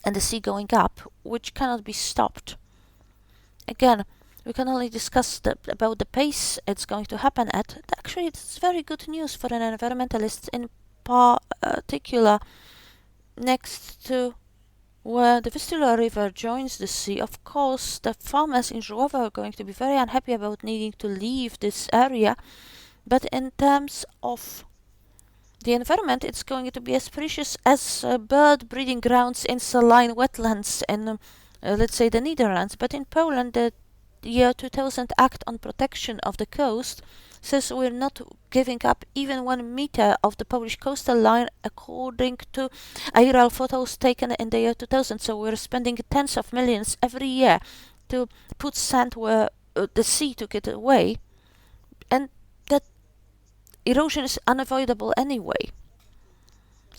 and the sea going up, which cannot be stopped. Again, we can only discuss about the pace it's going to happen at. Actually, it's very good news for an environmentalist, in particular next to where the Vistula River joins the sea. Of course, the farmers in Żuława are going to be very unhappy about needing to leave this area, but in terms of the environment, it's going to be as precious as bird breeding grounds in saline wetlands in let's say the Netherlands. But in Poland, the year 2000 Act on Protection of the Coast says we're not giving up even 1 meter of the Polish coastal line according to aerial photos taken in the year 2000. So we're spending tens of millions every year to put sand where the sea took it away, and that erosion is unavoidable anyway.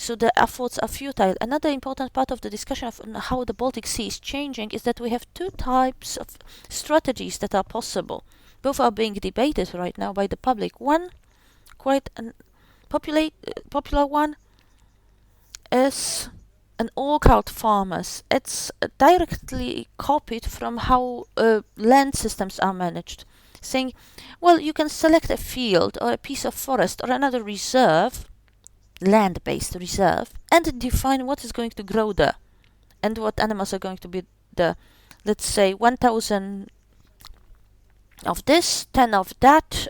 So the efforts are futile. Another important part of the discussion of how the Baltic Sea is changing is that we have 2 types of strategies that are possible. Both are being debated right now by the public. One, quite a popular one, is an orchard farmers. It's directly copied from how land systems are managed. Saying, well, you can select a field or a piece of forest or another reserve, land-based reserve, and define what is going to grow there and what animals are going to be there. Let's say 1,000 of this, 10 of that,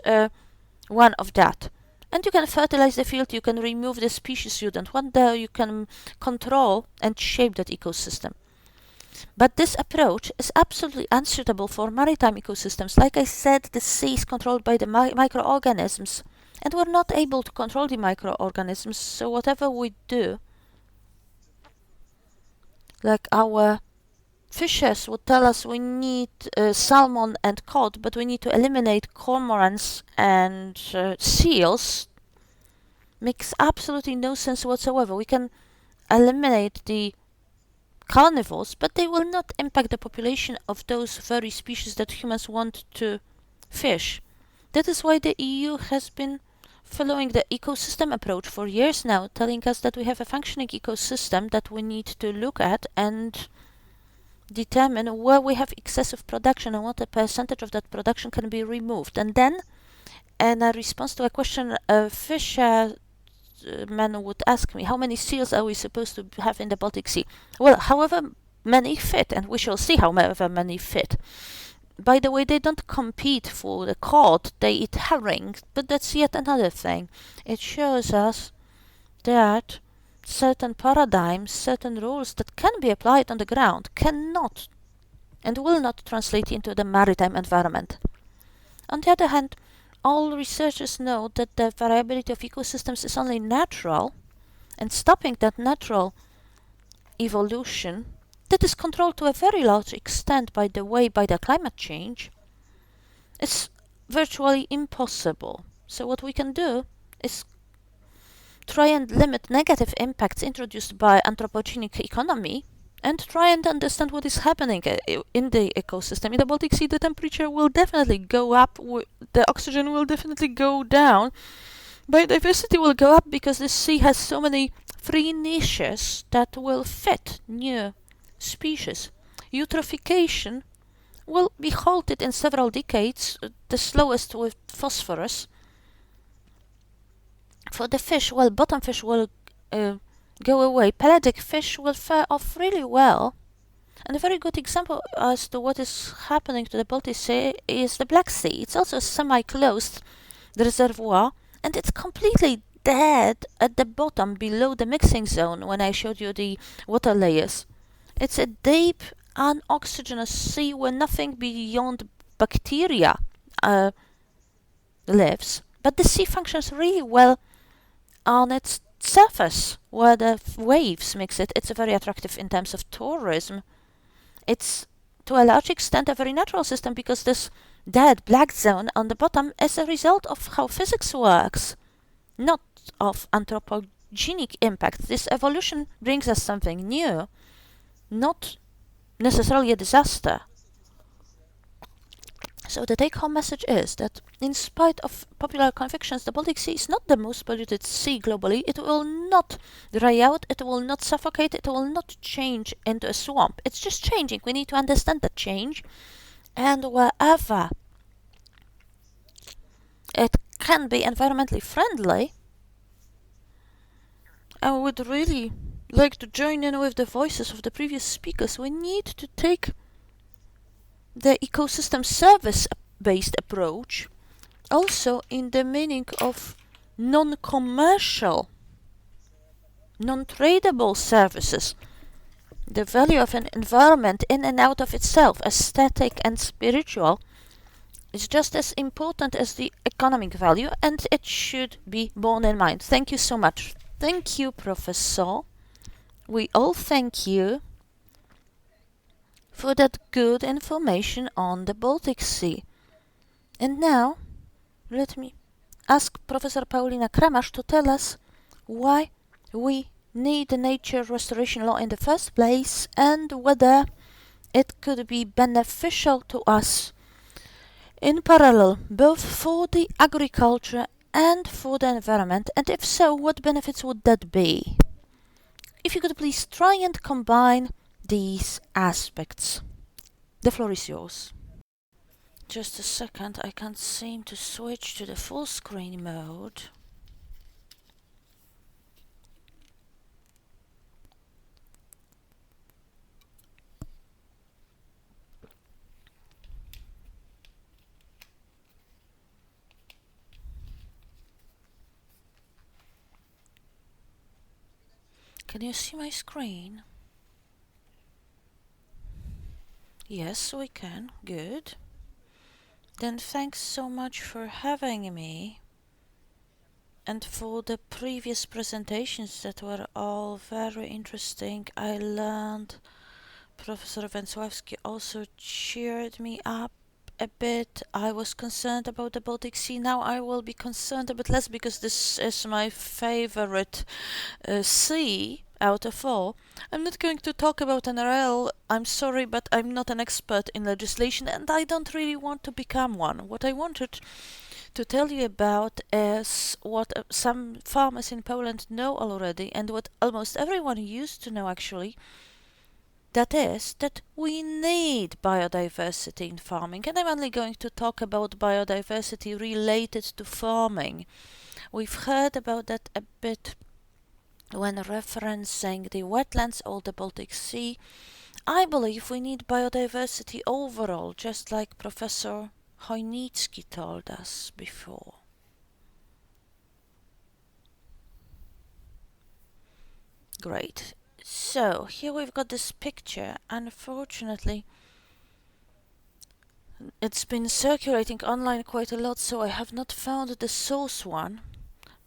1 of that. And you can fertilize the field, you can remove the species you don't want there, you can control and shape that ecosystem. But this approach is absolutely unsuitable for maritime ecosystems. Like I said, the sea is controlled by the microorganisms, and we're not able to control the microorganisms, so whatever we do, like our fishers would tell us we need salmon and cod, but we need to eliminate cormorants and seals, makes absolutely no sense whatsoever. We can eliminate the carnivores, but they will not impact the population of those very species that humans want to fish. That is why the EU has been following the ecosystem approach for years now, telling us that we have a functioning ecosystem that we need to look at and determine where we have excessive production and what a percentage of that production can be removed. And then, in a response to a question a fisherman would ask me, how many seals are we supposed to have in the Baltic Sea? Well, however many fit, and we shall see however many fit. By the way, they don't compete for the cod, they eat herring, but that's yet another thing. It shows us that certain paradigms, certain rules that can be applied on the ground cannot and will not translate into the maritime environment. On the other hand, all researchers know that the variability of ecosystems is only natural, and stopping that natural evolution that is controlled to a very large extent, by the way, by the climate change, is virtually impossible. So what we can do is try and limit negative impacts introduced by anthropogenic economy and try and understand what is happening in the ecosystem. In the Baltic Sea, the temperature will definitely go up, the oxygen will definitely go down, biodiversity will go up because the sea has so many free niches that will fit new species. Eutrophication will be halted in several decades, the slowest with phosphorus. For the fish, well, bottom fish will go away. Pelagic fish will fare off really well. And a very good example as to what is happening to the Baltic Sea is the Black Sea. It's also a semi-closed reservoir, and it's completely dead at the bottom below the mixing zone when I showed you the water layers. It's a deep, unoxygenous sea where nothing beyond bacteria lives, but the sea functions really well on its surface where the waves mix it. It's very attractive in terms of tourism. It's to a large extent a very natural system because this dead black zone on the bottom is a result of how physics works, not of anthropogenic impact. This evolution brings us something new, not necessarily a disaster. So the take-home message is that in spite of popular convictions, the Baltic Sea is not the most polluted sea globally. It will not dry out, it will not suffocate, it will not change into a swamp. It's just changing. We need to understand that change. And wherever it can be environmentally friendly, I would really like to join in with the voices of the previous speakers. We need to take the ecosystem service-based approach also in the meaning of non-commercial, non-tradable services. The value of an environment in and out of itself, aesthetic and spiritual, is just as important as the economic value, and it should be borne in mind. Thank you so much. Thank you, Professor. We all thank you for that good information on the Baltic Sea. And now, let me ask Professor Paulina Kramasz to tell us why we need a nature restoration law in the first place and whether it could be beneficial to us in parallel, both for the agriculture and for the environment, and if so, what benefits would that be? If you could please try and combine these aspects. The floor is yours. Just a second, I can't seem to switch to the full screen mode. Can you see my screen? Yes, we can. Good. Then thanks so much for having me and for the previous presentations that were all very interesting. I learned Professor Węcławski also cheered me up a bit. I was concerned about the Baltic Sea. Now I will be concerned a bit less because this is my favorite sea out of all. I'm not going to talk about NRL. I'm sorry, but I'm not an expert in legislation and I don't really want to become one. What I wanted to tell you about is what some farmers in Poland know already and what almost everyone used to know actually. That is, that we need biodiversity in farming, and I'm only going to talk about biodiversity related to farming. We've heard about that a bit when referencing the wetlands or the Baltic Sea. I believe we need biodiversity overall, just like Professor Chojnicki told us before. Great. So, here we've got this picture. Unfortunately, it's been circulating online quite a lot, so I have not found the source one.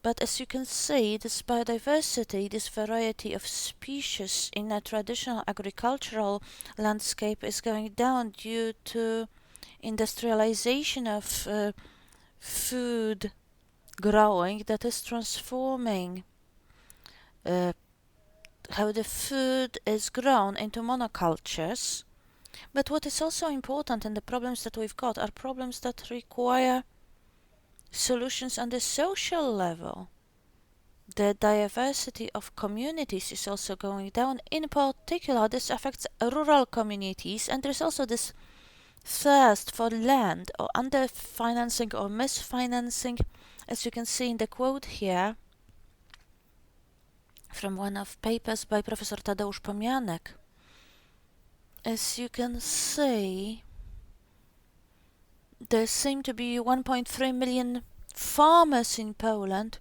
But as you can see, this biodiversity, this variety of species in a traditional agricultural landscape is going down due to industrialization of food growing that is transforming how the food is grown into monocultures. But what is also important and the problems that we've got are problems that require solutions on the social level. The diversity of communities is also going down. In particular, this affects rural communities, and there's also this thirst for land or underfinancing or misfinancing, as you can see in the quote here from one of papers by Professor Tadeusz Pomianek. As you can see, there seem to be 1.3 million farmers in Poland,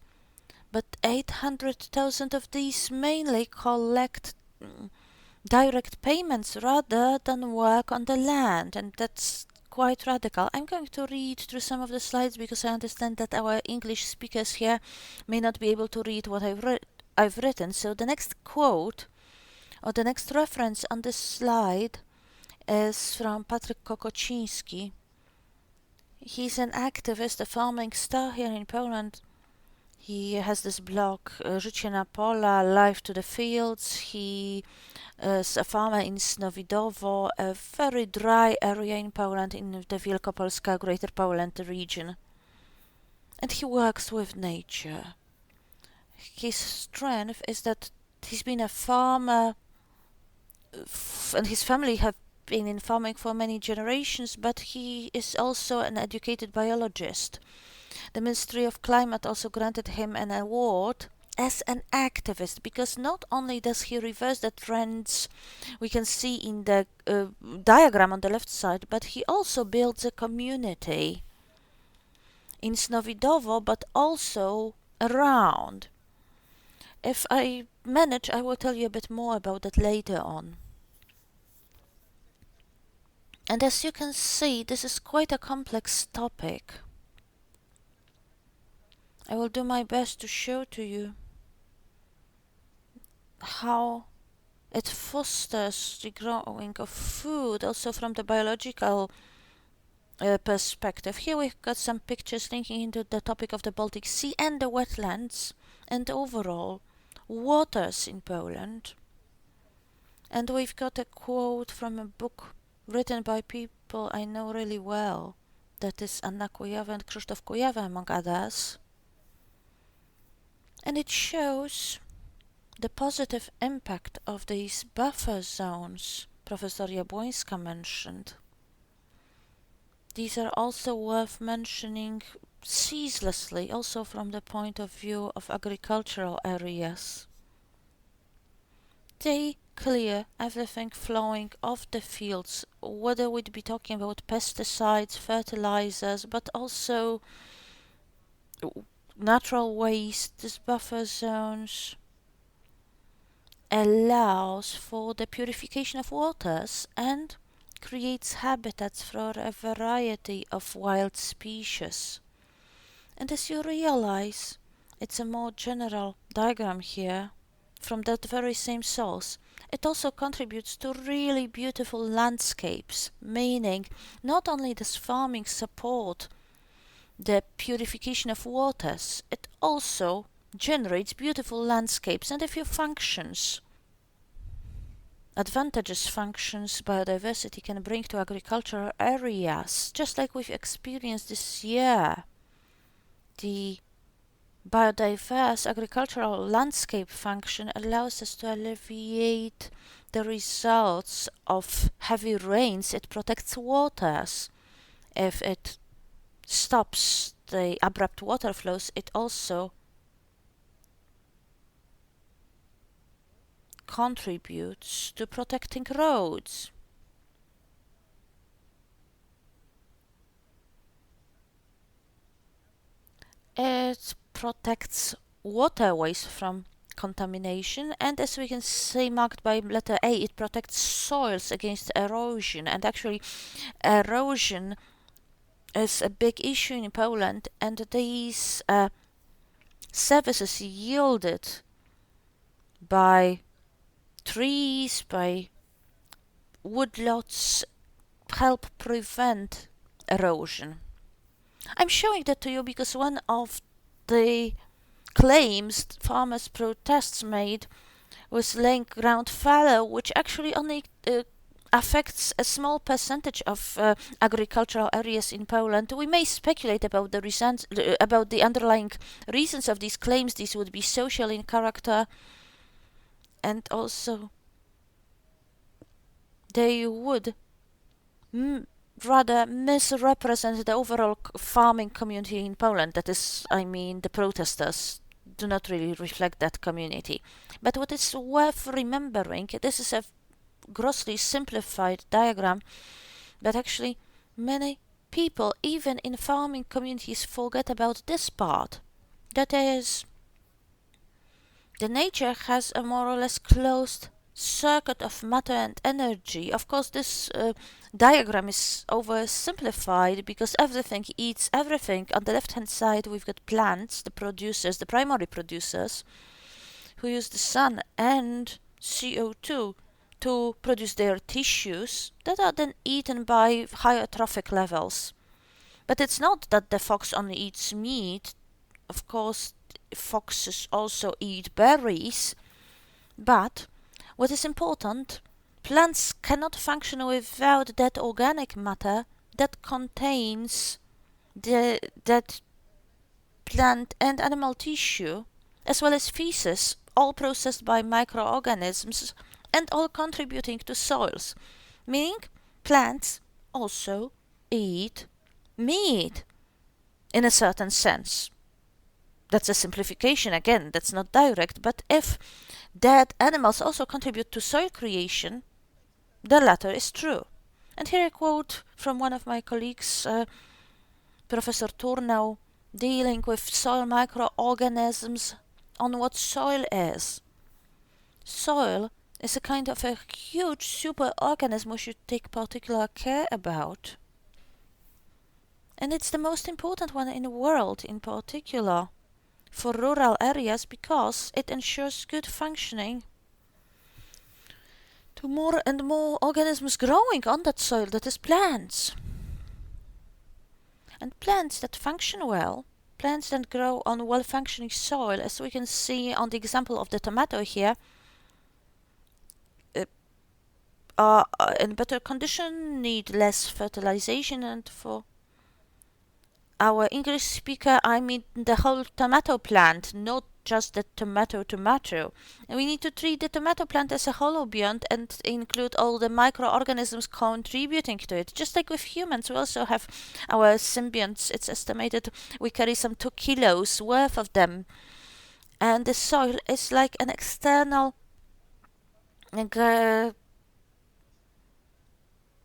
but 800,000 of these mainly collect direct payments rather than work on the land, and that's quite radical. I'm going to read through some of the slides because I understand that our English speakers here may not be able to read what I've written. So the next quote or the next reference on this slide is from Patryk Kokociński. He's an activist, a farming star here in Poland. He has this blog, Życie na pola, Life to the Fields. He is a farmer in Snowidowo, a very dry area in Poland, in the Wielkopolska, Greater Poland region. And he works with nature. His strength is that he's been a farmer, and his family have been in farming for many generations, but he is also an educated biologist. The Ministry of Climate also granted him an award as an activist, because not only does he reverse the trends we can see in the diagram on the left side, but he also builds a community in Snowidowo, but also around. If I manage, I will tell you a bit more about that later on. And as you can see, this is quite a complex topic. I will do my best to show to you how it fosters the growing of food, also from the biological perspective. Here we've got some pictures linking into the topic of the Baltic Sea and the wetlands and overall waters in Poland. And we've got a quote from a book written by people I know really well. That is Anna Kujawa and Krzysztof Kujawa, among others. And it shows the positive impact of these buffer zones Professor Jabłońska mentioned. These are also worth mentioning ceaselessly, also from the point of view of agricultural areas. They clear everything flowing off the fields, whether we'd be talking about pesticides, fertilizers, but also natural waste. These buffer zones allows for the purification of waters and creates habitats for a variety of wild species. And as you realize, it's a more general diagram here from that very same source. It also contributes to really beautiful landscapes, meaning not only does farming support the purification of waters, it also generates beautiful landscapes and a few functions. Advantages functions biodiversity can bring to agricultural areas, just like we've experienced this year. The biodiverse agricultural landscape function allows us to alleviate the results of heavy rains. It protects waters. If it stops the abrupt water flows, it also contributes to protecting roads. It protects waterways from contamination, and as we can see marked by letter A, it protects soils against erosion. And actually erosion is a big issue in Poland, and these services yielded by trees, by woodlots, help prevent erosion. I'm showing that to you because one of the claims farmers' protests made was laying ground fallow, which actually only affects a small percentage of agricultural areas in Poland. We may speculate about the underlying reasons of these claims. These would be social in character, and also they would rather misrepresent the overall farming community in Poland. That is, I mean, the protesters do not really reflect that community. But what is worth remembering, this is a grossly simplified diagram, but actually many people, even in farming communities, forget about this part. That is, the nature has a more or less closed circuit of matter and energy. Of course, this diagram is oversimplified because everything eats everything. On the left-hand side, we've got plants, the producers, the primary producers, who use the sun and CO2 to produce their tissues that are then eaten by higher trophic levels. But it's not that the fox only eats meat. Of course, foxes also eat berries. But what is important, plants cannot function without that organic matter that contains that plant and animal tissue, as well as feces, all processed by microorganisms and all contributing to soils. Meaning, plants also eat meat in a certain sense. That's a simplification again, that's not direct, but if dead animals also contribute to soil creation, the latter is true. And here a quote from one of my colleagues, Professor Turnau, dealing with soil microorganisms on what soil is. Soil is a kind of a huge superorganism we should take particular care about. And it's the most important one in the world, in particular for rural areas, because it ensures good functioning to more and more organisms growing on that soil, that is plants. And plants that function well, plants that grow on well-functioning soil, as we can see on the example of the tomato here, are in better condition, need less fertilization, and for our English speaker, I mean the whole tomato plant, not just the tomato. And we need to treat the tomato plant as a holobiont and include all the microorganisms contributing to it. Just like with humans, we also have our symbionts. It's estimated we carry some 2 kilos worth of them. And the soil is like an external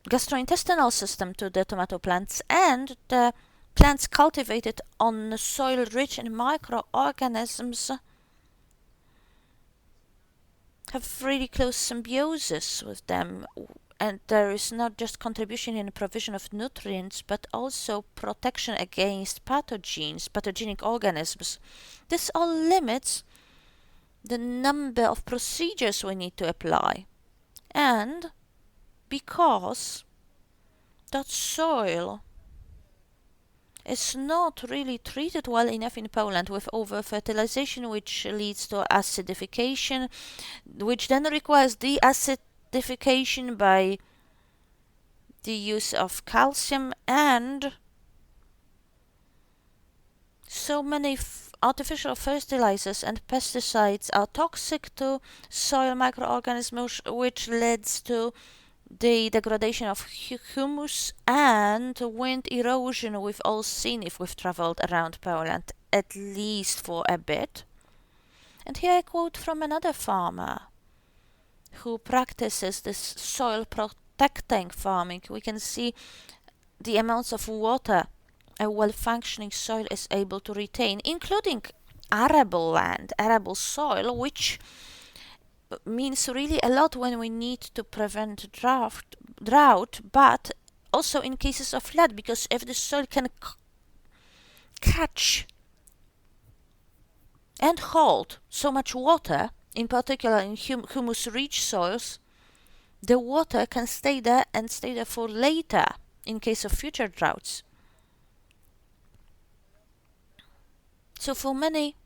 gastrointestinal system to the tomato plants, and the plants cultivated on soil rich in microorganisms have really close symbiosis with them, and there is not just contribution in the provision of nutrients, but also protection against pathogenic organisms. This all limits the number of procedures we need to apply, and because that soil is not really treated well enough in Poland with over-fertilization, which leads to acidification, which then requires deacidification by the use of calcium, and so many artificial fertilizers and pesticides are toxic to soil microorganisms, which leads to the degradation of humus and wind erosion we've all seen if we've traveled around Poland, at least for a bit. And here a quote from another farmer who practices this soil protecting farming. We can see the amounts of water a well-functioning soil is able to retain, including arable land, arable soil, which means really a lot when we need to prevent drought, but also in cases of flood, because if the soil can catch and hold so much water, in particular in humus-rich soils, the water can stay there and stay there for later in case of future droughts. So for many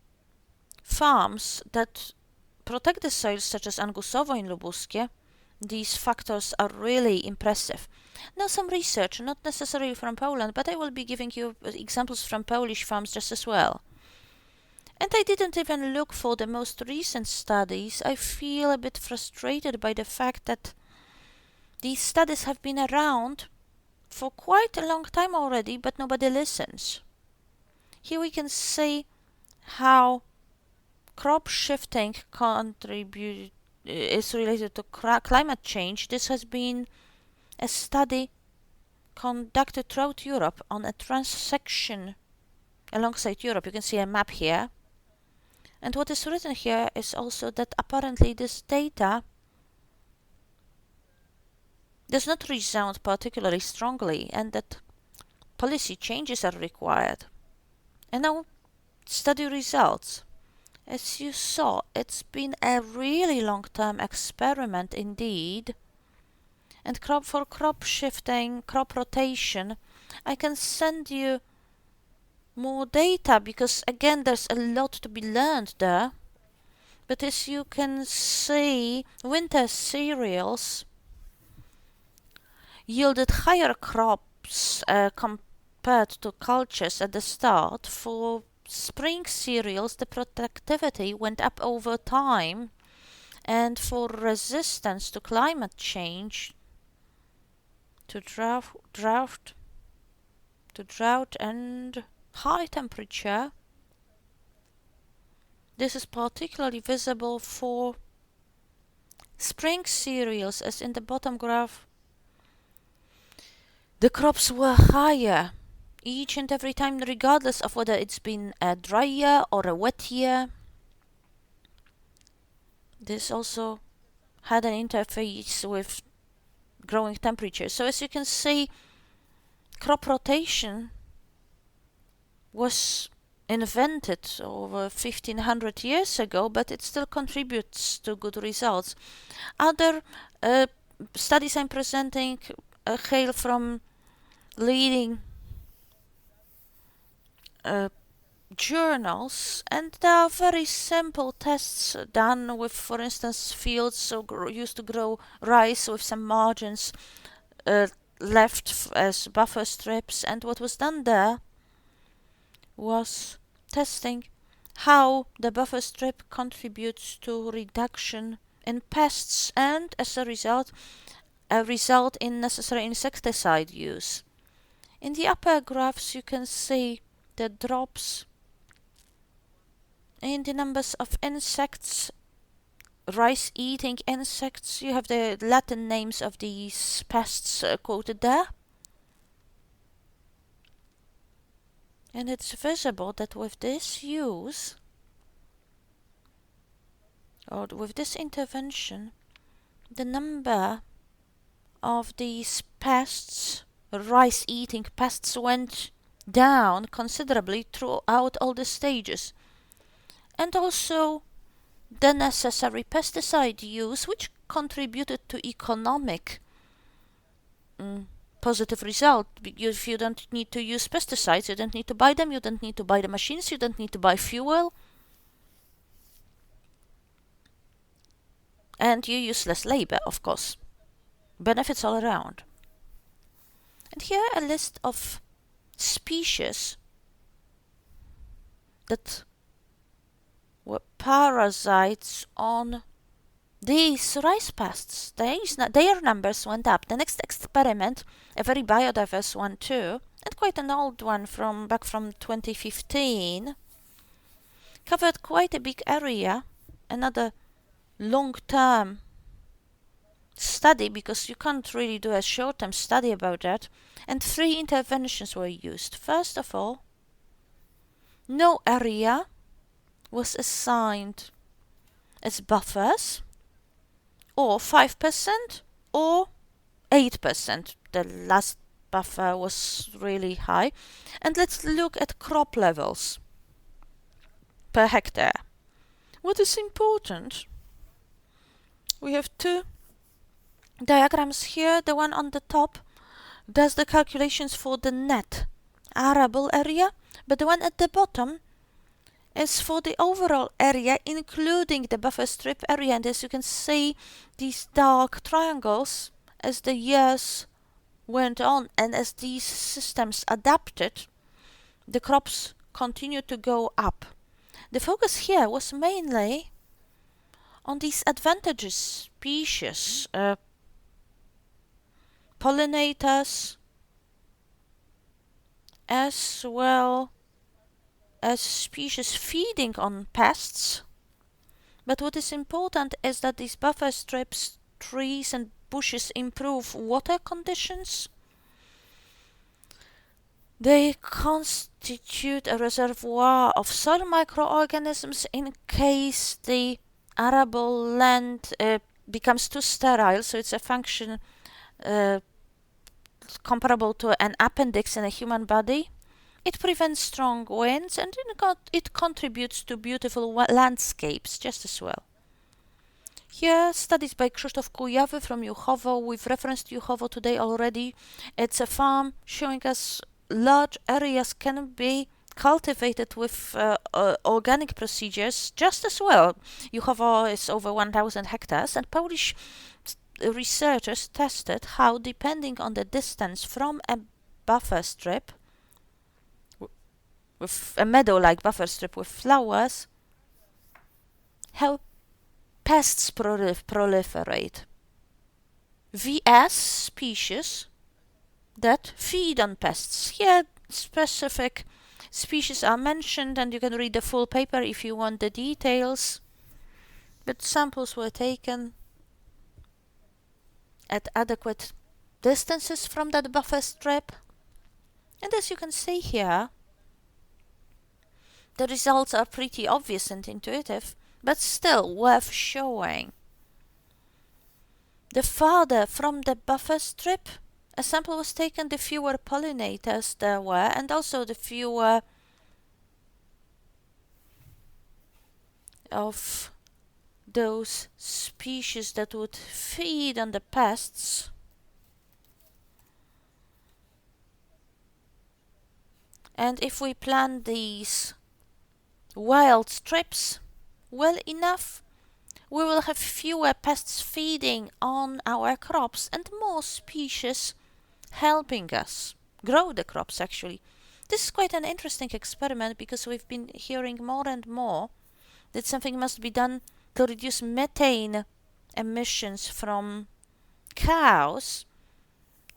farms that protect the soils, such as Angusowo in Lubuskie, these factors are really impressive. Now some research, not necessarily from Poland, but I will be giving you examples from Polish farms just as well. And I didn't even look for the most recent studies. I feel a bit frustrated by the fact that these studies have been around for quite a long time already, but nobody listens. Here we can see how crop shifting is related to climate change. This has been a study conducted throughout Europe on a transsection alongside Europe. You can see a map here And what is written here is also that apparently this data does not resound particularly strongly and that policy changes are required. And now, study results. As you saw, it's been a really long-term experiment indeed. And for crop shifting, crop rotation, I can send you more data because again there's a lot to be learned there. But as you can see, winter cereals yielded higher crops compared to cultures at the start. For spring cereals, the productivity went up over time, and for resistance to climate change, to drought and high temperature, this is particularly visible for spring cereals, as in the bottom graph the crops were higher each and every time, regardless of whether it's been a dry year or a wet year. This also had an interface with growing temperatures. So as you can see, crop rotation was invented over 1500 years ago, but it still contributes to good results. Other studies I'm presenting hail from leading journals, and there are very simple tests done with, for instance, fields used to grow rice with some margins left as buffer strips, and what was done there was testing how the buffer strip contributes to reduction in pests and as a result in necessary insecticide use. In the upper graphs you can see the drops in the numbers of insects, rice-eating insects. You have the Latin names of these pests quoted there. And it's visible that with this use, or with this intervention, the number of these pests, rice-eating pests, went down considerably throughout all the stages. And also the necessary pesticide use, which contributed to economic positive result. If you don't need to use pesticides, you don't need to buy them, you don't need to buy the machines, you don't need to buy fuel, and you use less labor, of course. Benefits all around. And here a list of species that were parasites on these rice pests. Their numbers went up. The next experiment, a very biodiverse one too, and quite an old one back from 2015, covered quite a big area. Another long-term study, because you can't really do a short-term study about that. And 3 interventions were used. First of all, no area was assigned as buffers, or 5% or 8%. The last buffer was really high. And let's look at crop levels per hectare. What is important? We have 2 diagrams here. The one on the top does the calculations for the net arable area, but the one at the bottom is for the overall area, including the buffer strip area. And as you can see, these dark triangles, as the years went on and as these systems adapted, the crops continued to go up. The focus here was mainly on these advantageous species, pollinators, as well as species feeding on pests. But what is important is that these buffer strips, trees and bushes improve water conditions, They constitute a reservoir of soil microorganisms in case the arable land becomes too sterile, so it's a function comparable to an appendix in a human body. It prevents strong winds and it contributes to beautiful landscapes just as well. Here, studies by Krzysztof Kujawy from Juchowo. We've referenced Juchowo today already. It's a farm showing us large areas can be cultivated with organic procedures just as well. Juchowo is over 1,000 hectares, and Polish researchers tested how, depending on the distance from a buffer strip, with a meadow-like buffer strip with flowers, how pests proliferate. VS species that feed on pests. Here, specific species are mentioned, and you can read the full paper if you want the details. But samples were taken at adequate distances from that buffer strip. And as you can see here, the results are pretty obvious and intuitive, but still worth showing. The farther from the buffer strip a sample was taken, the fewer pollinators there were, and also the fewer of those species that would feed on the pests. And if we plant these wild strips well enough, we will have fewer pests feeding on our crops and more species helping us grow the crops, actually. This is quite an interesting experiment because we've been hearing more and more that something must be done to reduce methane emissions from cows.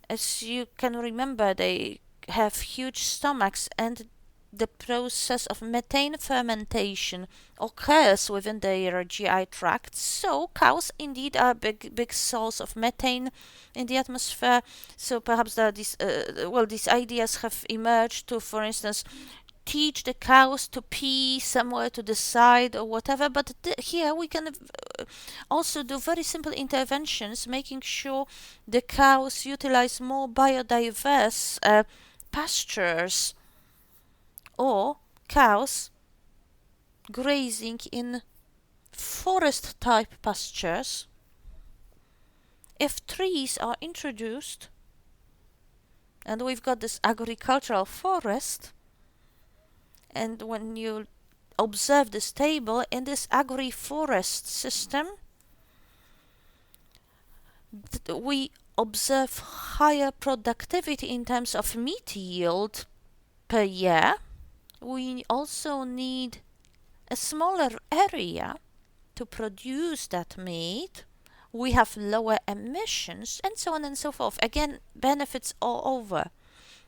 As you can remember, they have huge stomachs, and the process of methane fermentation occurs within their GI tract. So cows indeed are a big source of methane in the atmosphere. So perhaps these ideas have emerged to, for instance, teach the cows to pee somewhere to the side or whatever. But here we can also do very simple interventions, making sure the cows utilize more biodiverse pastures, or cows grazing in forest-type pastures. If trees are introduced, and we've got this agricultural forest, and when you observe this table, in this agri-forest system, we observe higher productivity in terms of meat yield per year. We also need a smaller area to produce that meat. We have lower emissions, and so on and so forth. Again, benefits all over.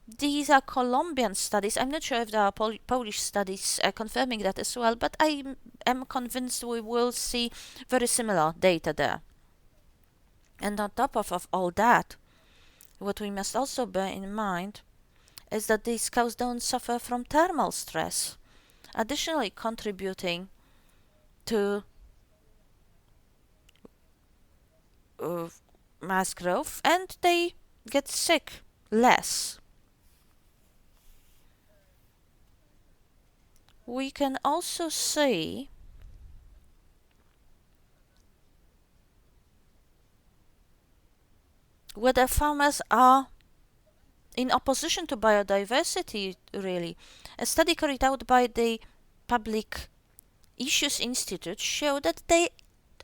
These are Colombian studies. I'm not sure if there are Polish studies confirming that as well, but I am convinced we will see very similar data there. And on top of all that, what we must also bear in mind is that these cows don't suffer from thermal stress, additionally contributing to mass growth, and they get sick less. We can also see whether farmers are in opposition to biodiversity, really. A study carried out by the Public Issues Institute showed that they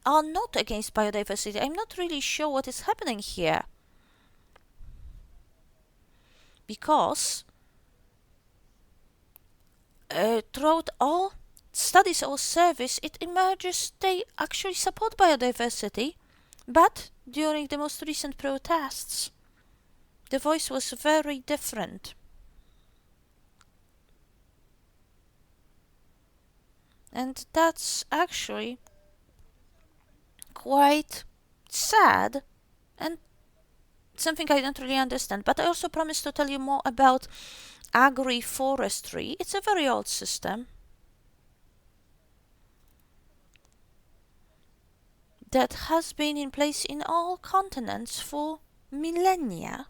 are not against biodiversity. I'm not really sure what is happening here, because throughout all studies or surveys, it emerges they actually support biodiversity, but during the most recent protests, the voice was very different. And that's actually quite sad and something I don't really understand. But I also promise to tell you more about agroforestry. It's a very old system that has been in place in all continents for millennia.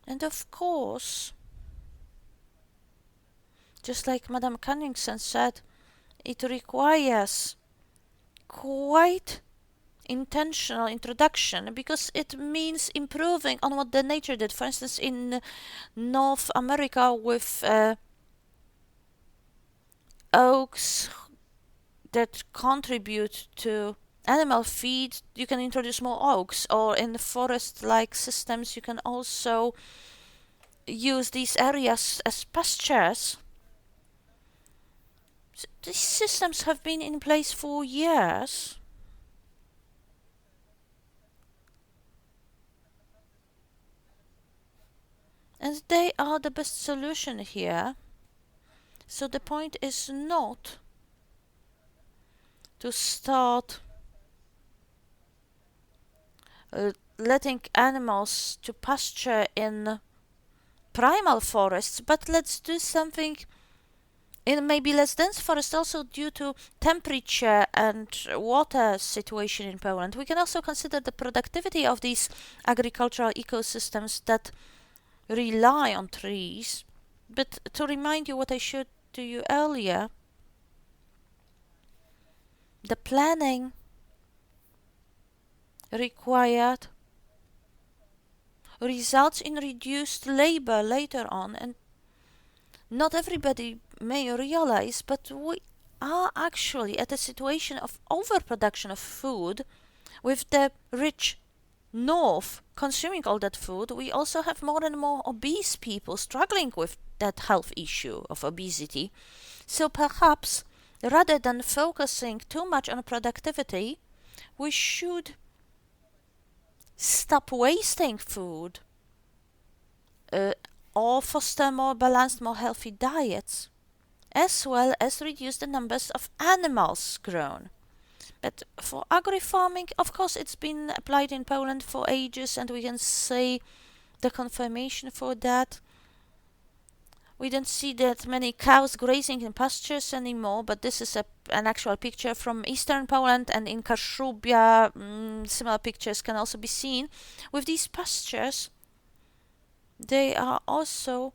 And of course, just like Madame Cunningham said, it requires quite intentional introduction because it means improving on what the nature did. For instance, in North America with oaks that contribute to animal feed, you can introduce more oaks, or in forest-like systems you can also use these areas as pastures. These systems have been in place for years. And they are the best solution here. So the point is not to start letting animals to pasture in primal forests, but let's do something in maybe less dense forest, also due to temperature and water situation in Poland. We can also consider the productivity of these agricultural ecosystems that rely on trees. But to remind you what I showed to you earlier, the planning required results in reduced labor later on, and not everybody may realize, but we are actually at a situation of overproduction of food. With the rich north consuming all that food, we also have more and more obese people struggling with that health issue of obesity. So perhaps rather than focusing too much on productivity, we should stop wasting food or foster more balanced, more healthy diets, as well as reduce the numbers of animals grown. But for agri-farming, of course, it's been applied in Poland for ages, and we can see the confirmation for that. We don't see that many cows grazing in pastures anymore, but this is an actual picture from eastern Poland, and in Kaszubia, similar pictures can also be seen. With these pastures, they are also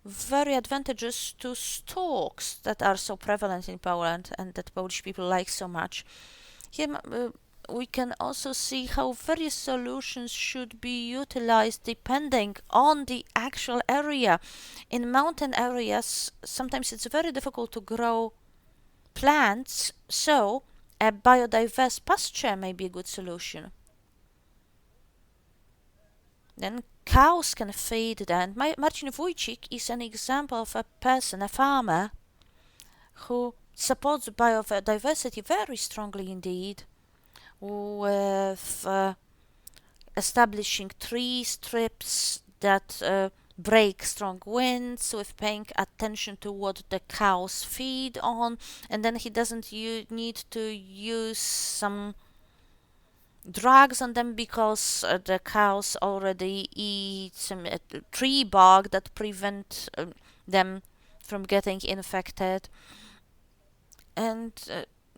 very advantageous to storks that are so prevalent in Poland and that Polish people like so much. Here we can also see how various solutions should be utilized depending on the actual area. In mountain areas, sometimes it's very difficult to grow plants, so a biodiverse pasture may be a good solution. Then cows can feed there. And Marcin Wójcik is an example of a person, a farmer, who supports biodiversity very strongly indeed, with establishing tree strips that break strong winds, with paying attention to what the cows feed on, and then he doesn't need to use some drugs on them because the cows already eat some tree bark that prevent them from getting infected. And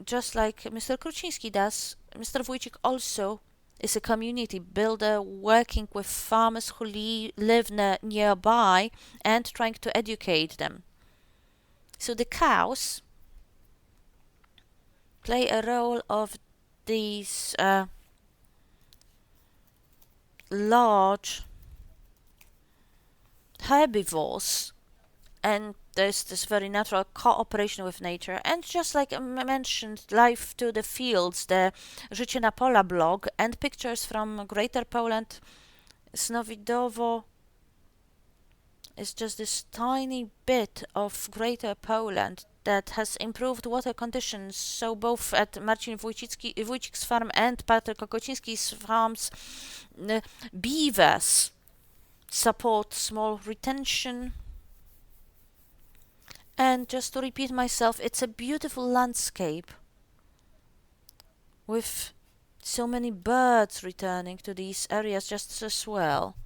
just like Mr. Kruczynski does, Mr. Wójcik also is a community builder working with farmers who live nearby and trying to educate them. So the cows play a role of these large herbivores, and there's this very natural cooperation with nature. And just like I mentioned, Life to the Fields, the Życie na Pola blog, and pictures from Greater Poland, Snowidowo is just this tiny bit of Greater Poland that has improved water conditions. So both at Marcin Wójcik's farm and Patryk Kokociński's farms, beavers support small retention. And just to repeat myself, it's a beautiful landscape with so many birds returning to these areas just as well.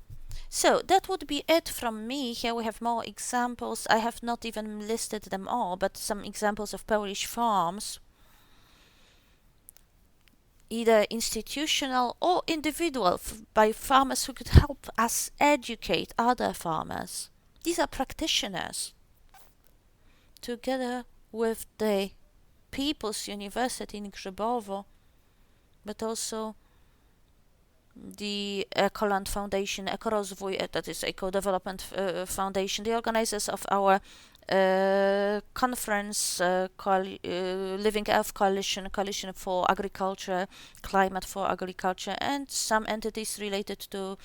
So that would be it from me. Here we have more examples. I have not even listed them all, but some examples of Polish farms, either institutional or individual, by farmers who could help us educate other farmers. These are practitioners, together with the People's University in Grzybowo, but also the Ecoland Foundation, Ekorozwój, that is Eco-Development Foundation, the organizers of our conference, Living Earth Coalition, Coalition for Agriculture, Climate for Agriculture, and some entities related to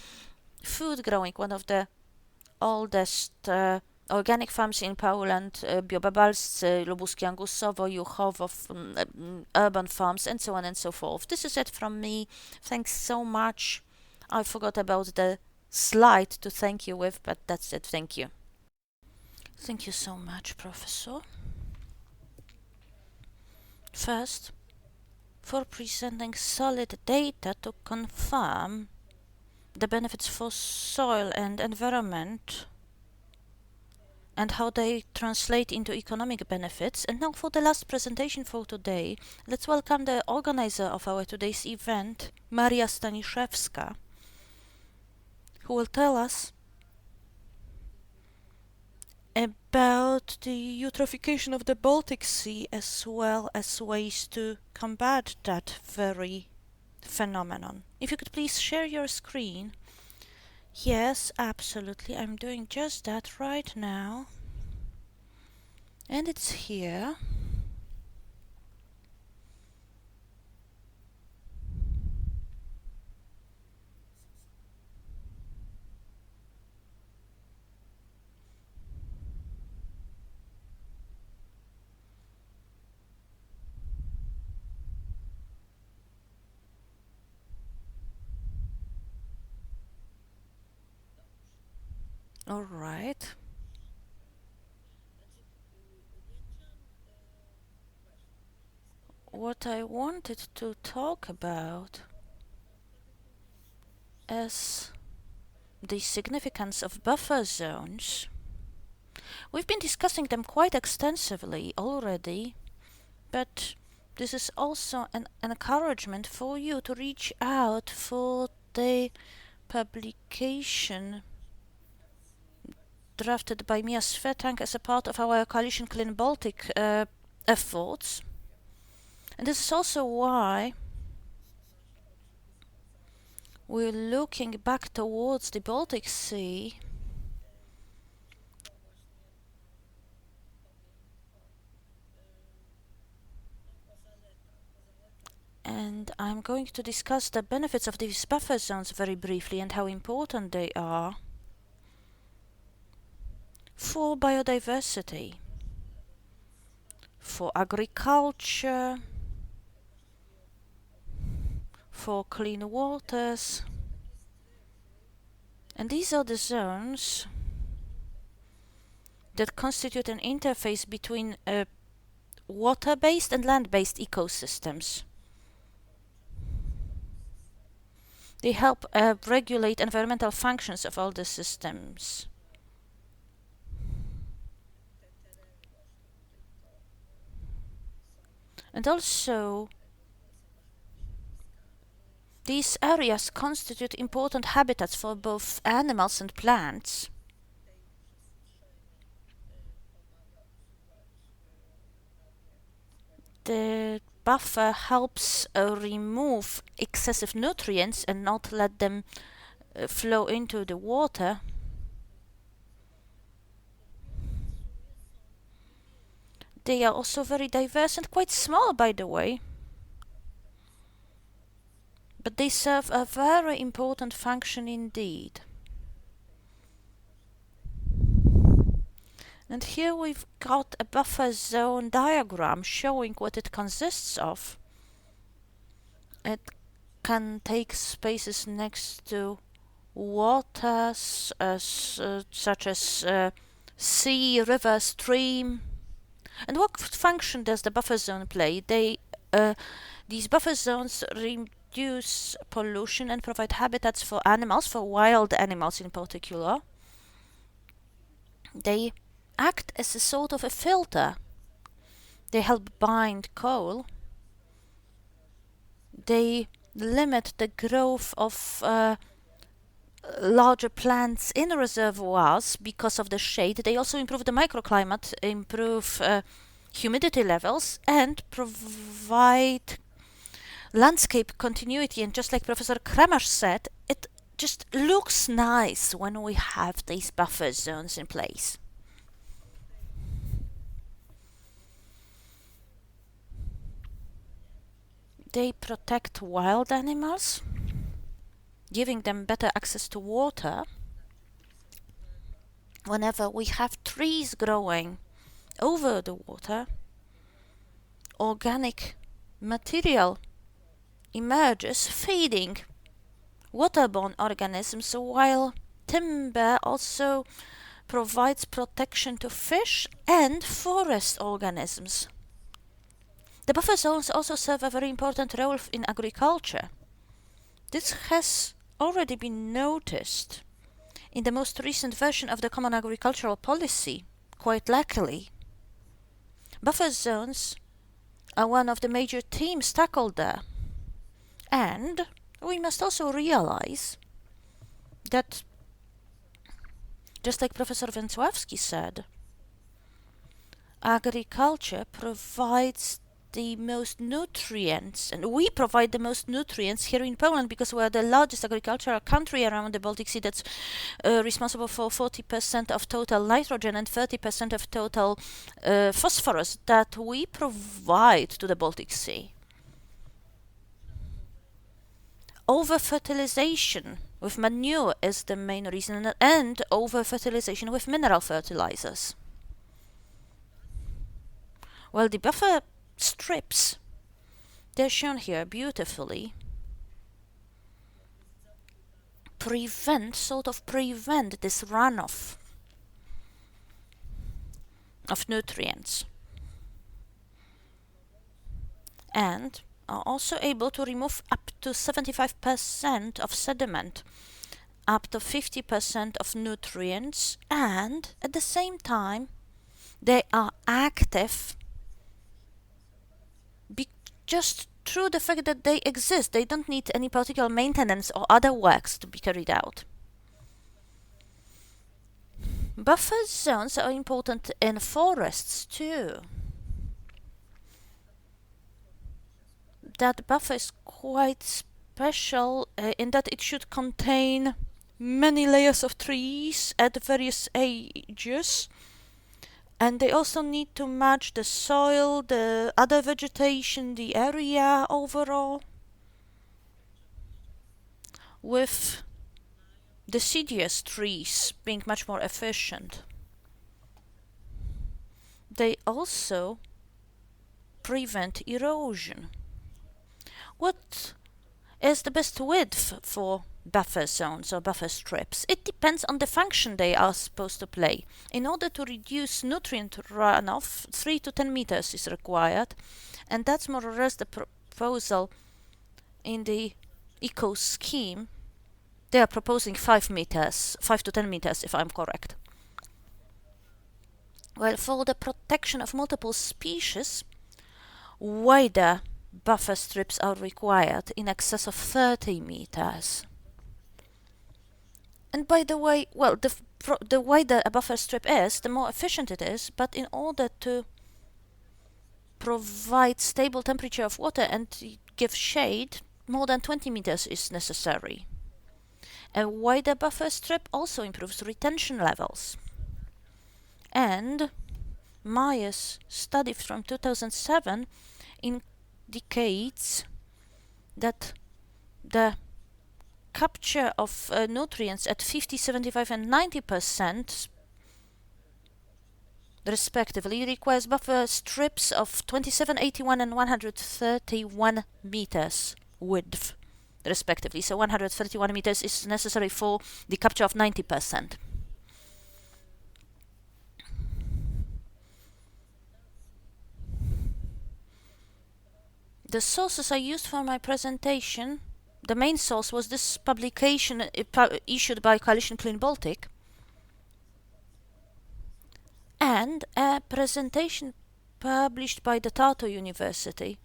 food growing. One of the oldest organic farms in Poland, Biobabalscy, Lubuskie Angusowo, Juchowo, urban farms, and so on and so forth. This is it from me. Thanks so much. I forgot about the slide to thank you with, but that's it. Thank you. Thank you so much, Professor. First, for presenting solid data to confirm the benefits for soil and environment and how they translate into economic benefits. And now for the last presentation for today, let's welcome the organizer of our today's event, Maria Staniszewska, who will tell us about the eutrophication of the Baltic Sea as well as ways to combat that very phenomenon. If you could please share your screen. Yes, absolutely. I'm doing just that right now. And it's here. All right. What I wanted to talk about is the significance of buffer zones. We've been discussing them quite extensively already, but this is also an encouragement for you to reach out for the publication drafted by Mia Svetang as a part of our Coalition Clean Baltic efforts. And this is also why we're looking back towards the Baltic Sea and I'm going to discuss the benefits of these buffer zones very briefly and how important they are for biodiversity, for agriculture, for clean waters. And these are the zones that constitute an interface between water-based and land-based ecosystems. They help regulate environmental functions of all the systems. And also, these areas constitute important habitats for both animals and plants. The buffer helps remove excessive nutrients and not let them flow into the water. They are also very diverse and quite small, by the way. But they serve a very important function indeed. And here we've got a buffer zone diagram showing what it consists of. It can take spaces next to waters such as sea, river, stream. And what function does the buffer zone play? These buffer zones reduce pollution and provide habitats for animals, for wild animals in particular. They act as a sort of a filter. They help bind coal. They limit the growth of larger plants in reservoirs because of the shade. They also improve the microclimate, improve humidity levels, and provide landscape continuity. And just like Professor Kremasz said, it just looks nice when we have these buffer zones in place. They protect wild animals, giving them better access to water. Whenever we have trees growing over the water, organic material emerges, feeding waterborne organisms, while timber also provides protection to fish and forest organisms. The buffer zones also serve a very important role in agriculture. This has already been noticed in the most recent version of the Common Agricultural Policy, quite luckily. Buffer zones are one of the major themes tackled there. And we must also realize that, just like Professor Węcławski said, agriculture provides the most nutrients, and we provide the most nutrients here in Poland because we are the largest agricultural country around the Baltic Sea that's responsible for 40% of total nitrogen and 30% of total phosphorus that we provide to the Baltic Sea. Over-fertilization with manure is the main reason, and over-fertilization with mineral fertilizers. Well, the buffer strips, they're shown here beautifully, prevent this runoff of nutrients, and are also able to remove up to 75% of sediment, up to 50% of nutrients, and at the same time they are active just through the fact that they exist. They don't need any particular maintenance or other works to be carried out. Buffer zones are important in forests too. That buffer is quite special in that it should contain many layers of trees at various ages, and they also need to match the soil, the other vegetation, the area overall, with deciduous trees being much more efficient. They also prevent erosion. What is the best width for buffer zones or buffer strips? It depends on the function they are supposed to play. In order to reduce nutrient runoff, 3 to 10 meters is required, and that's more or less the proposal in the eco scheme. They are proposing 5 meters, 5 to 10 meters if I'm correct. Well, for the protection of multiple species, wider buffer strips are required in excess of 30 meters. And by the way, well, the wider a buffer strip is, the more efficient it is, but in order to provide stable temperature of water and give shade, more than 20 meters is necessary. A wider buffer strip also improves retention levels. And Meyer's study from 2007 indicates that the capture of nutrients at 50, 75 and 90% respectively requires buffer strips of 27, 81 and 131 meters width respectively. So 131 meters is necessary for the capture of 90%. the sources I used for my presentation, the main source was this publication issued by Coalition Clean Baltic, and a presentation published by the Tartu University.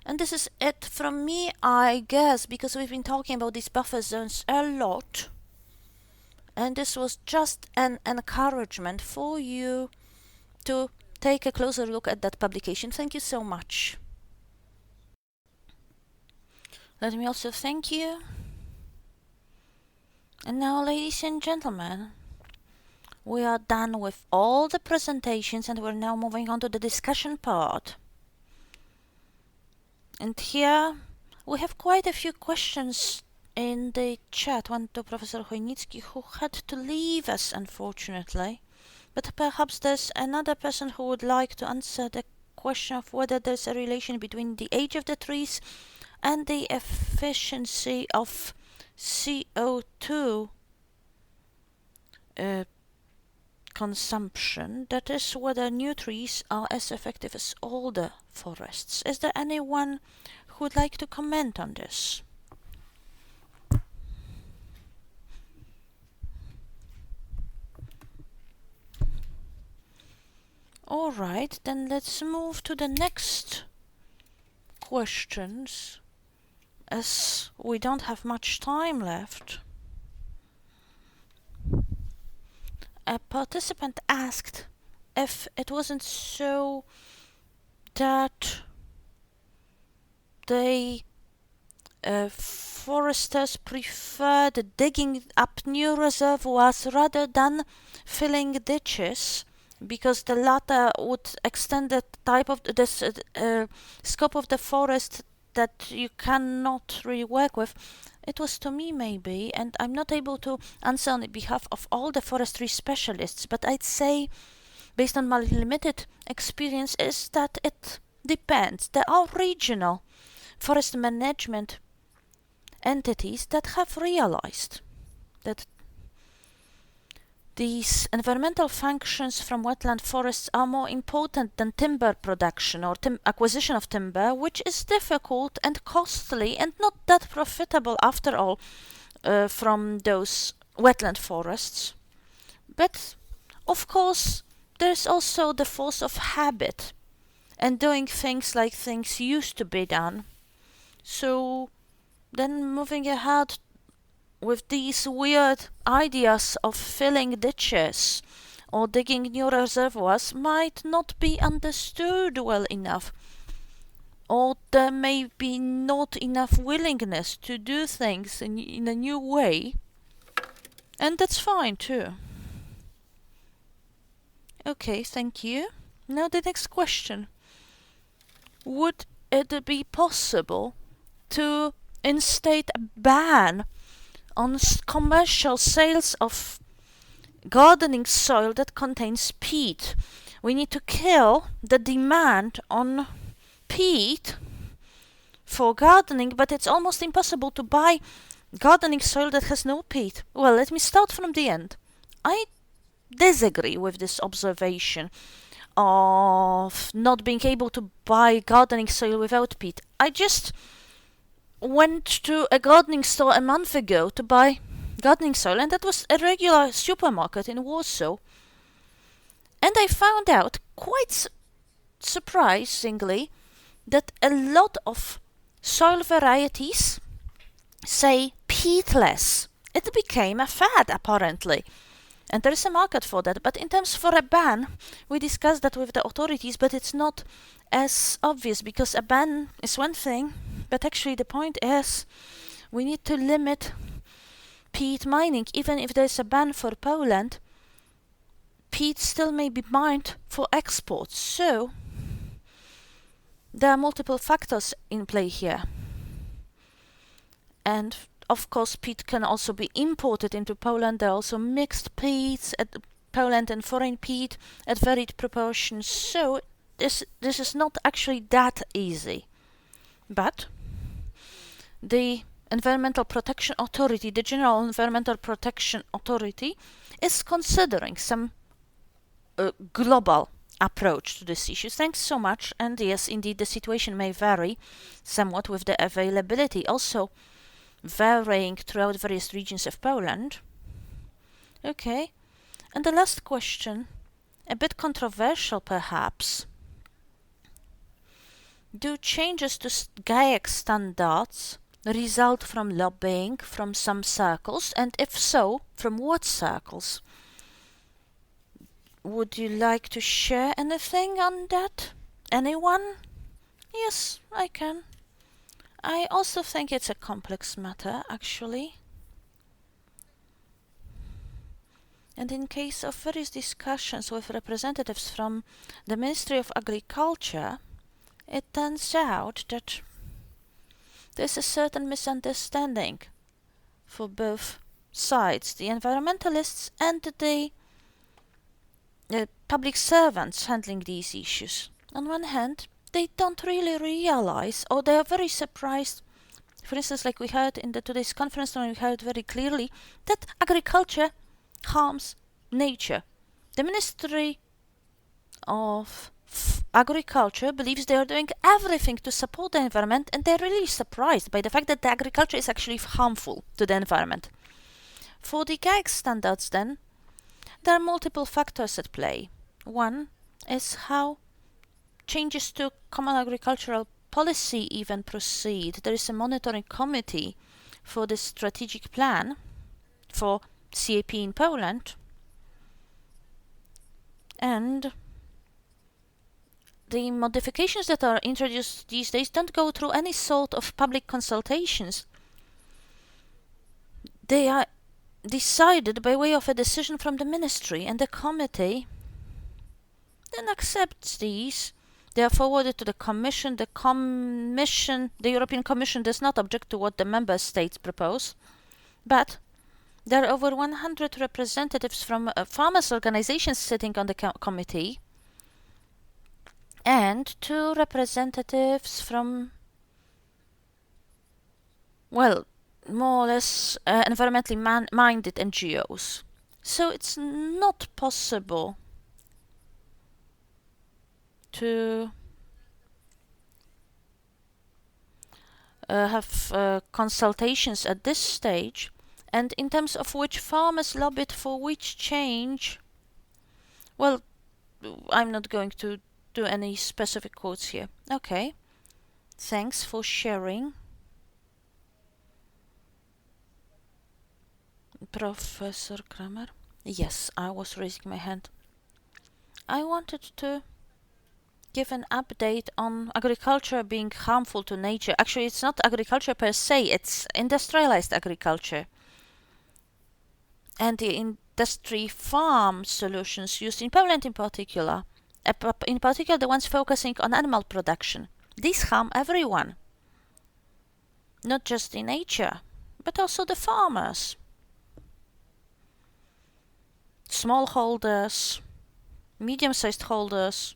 And this is it from me, I guess, because we've been talking about these buffer zones a lot. And this was just an encouragement for you to take a closer look at that publication. Thank you so much. Let me also thank you. And now, ladies and gentlemen, we are done with all the presentations and we're now moving on to the discussion part. And here we have quite a few questions in the chat. One to Professor Chojnicki, who had to leave us, unfortunately. But perhaps there's another person who would like to answer the question of whether there's a relation between the age of the trees and the efficiency of CO2 consumption. That is, whether new trees are as effective as older forests. Is there anyone who would like to comment on this? All right, then let's move to the next questions, as we don't have much time left. A participant asked if it wasn't so that the foresters preferred digging up new reservoirs rather than filling ditches, because the latter would extend the type of the scope of the forest that you cannot really work with. It was to me, maybe, and I'm not able to answer on behalf of all the forestry specialists, but I'd say, based on my limited experience, is that it depends. There are regional forest management entities that have realized that these environmental functions from wetland forests are more important than timber production or acquisition of timber, which is difficult and costly and not that profitable after all from those wetland forests. But of course there's also the force of habit and doing things like things used to be done. So then moving ahead with these weird ideas of filling ditches or digging new reservoirs might not be understood well enough, or there may be not enough willingness to do things in a new way, and that's fine too. Okay, thank you. Now the next question. Would it be possible to instate a ban on commercial sales of gardening soil that contains peat? We need to kill the demand on peat for gardening, but it's almost impossible to buy gardening soil that has no peat. Well, let me start from the end. I disagree with this observation of not being able to buy gardening soil without peat. I just went to a gardening store a month ago to buy gardening soil, and that was a regular supermarket in Warsaw. And I found out, quite surprisingly, that a lot of soil varieties say peatless. It became a fad, apparently. And there is a market for that. But in terms for a ban, we discussed that with the authorities, but it's not as obvious, because a ban is one thing, but actually the point is we need to limit peat mining. Even if there's a ban for Poland, peat still may be mined for export. So there are multiple factors in play here. And of course, peat can also be imported into Poland. There are also mixed peats at Poland and foreign peat at varied proportions. So this is not actually that easy. But the Environmental Protection Authority, the General Environmental Protection Authority, is considering some global approach to this issue. Thanks so much. And yes, indeed, the situation may vary somewhat with the availability also varying throughout various regions of Poland. Okay. And the last question, a bit controversial perhaps. Do changes to GAEX standards result from lobbying from some circles? And if so, from what circles? Would you like to share anything on that? Anyone? Yes, I can. I also think it's a complex matter, actually. And in case of various discussions with representatives from the Ministry of Agriculture, it turns out that there's a certain misunderstanding for both sides, the environmentalists and the public servants handling these issues. On one hand, they don't really realize, or they are very surprised. For instance, like we heard in today's conference, when we heard very clearly that agriculture harms nature. The Ministry of Agriculture believes they are doing everything to support the environment, and they're really surprised by the fact that the agriculture is actually harmful to the environment. For the GAEX standards, then, there are multiple factors at play. One is how changes to common agricultural policy even proceed. There is a monitoring committee for the strategic plan for CAP in Poland, and the modifications that are introduced these days don't go through any sort of public consultations. They are decided by way of a decision from the ministry, and the committee then accepts these. They are forwarded to the Commission. The European Commission does not object to what the member states propose, but there are over 100 representatives from farmers' organizations sitting on the committee, and 2 representatives from, well, more or less environmentally minded NGOs. So it's not possible to have consultations at this stage, and in terms of which farmers lobbied for which change, well, I'm not going to do any specific quotes here. Okay, thanks for sharing. Professor Kramer? Yes, I was raising my hand. I wanted to give an update on agriculture being harmful to nature. Actually, it's not agriculture per se, it's industrialized agriculture. And the industry farm solutions used in Poland in particular the ones focusing on animal production. These harm everyone. Not just the nature, but also the farmers. Smallholders, medium-sized holders,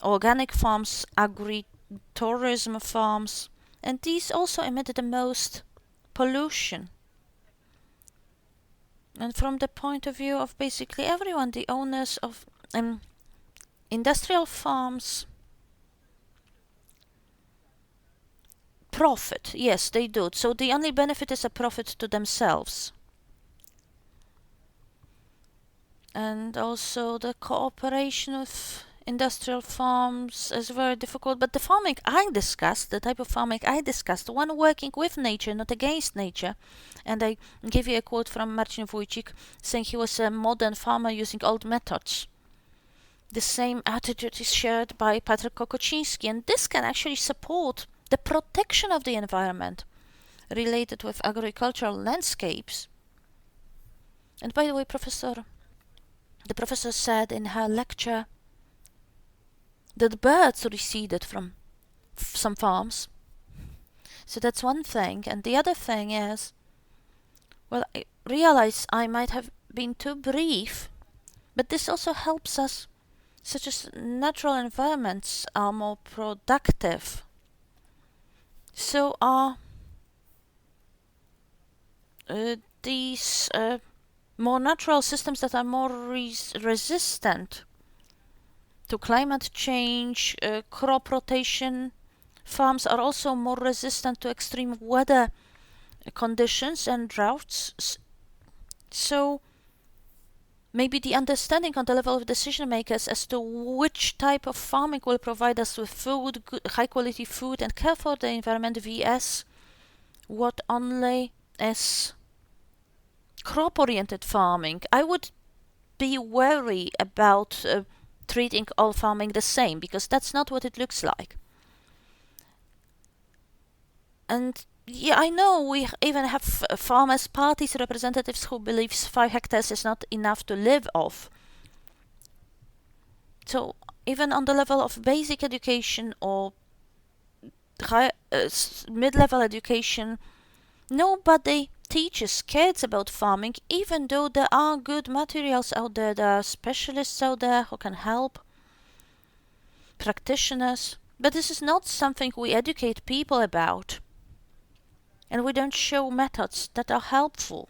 organic farms, agri-tourism farms, and these also emit the most pollution. And from the point of view of basically everyone, the owners of industrial farms profit. Yes, they do. So the only benefit is a profit to themselves. And also the cooperation of industrial farms is very difficult. But the farming I discussed, the type of farming I discussed, one working with nature, not against nature. And I give you a quote from Marcin Wójcik saying he was a modern farmer using old methods. The same attitude is shared by Patryk Kokociński, and this can actually support the protection of the environment related with agricultural landscapes. And by the way, the professor said in her lecture that birds receded from some farms. So that's one thing. And the other thing is, well, I realize I might have been too brief, but this also helps us, such as natural environments are more productive. So are these more natural systems that are more resistant to climate change, crop rotation. Farms are also more resistant to extreme weather conditions and droughts. So maybe the understanding on the level of decision makers as to which type of farming will provide us with food, good, high quality food, and care for the environment vs what only is crop oriented farming. I would be wary about treating all farming the same, because that's not what it looks like. And yeah, I know we even have farmers' parties representatives who believes 5 hectares is not enough to live off. So even on the level of basic education or mid-level education, nobody teaches kids about farming, even though there are good materials out there, there are specialists out there who can help, practitioners. But this is not something we educate people about. And we don't show methods that are helpful,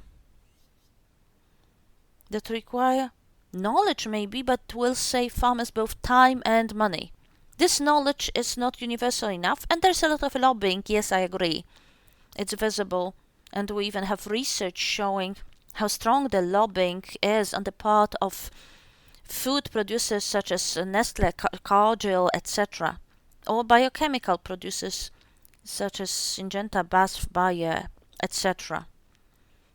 that require knowledge maybe, but will save farmers both time and money. This knowledge is not universal enough, and there's a lot of lobbying, yes, I agree. It's visible, and we even have research showing how strong the lobbying is on the part of food producers such as Nestle, Cargill, etc., or biochemical producers such as Syngenta, BASF, Bayer, etc.,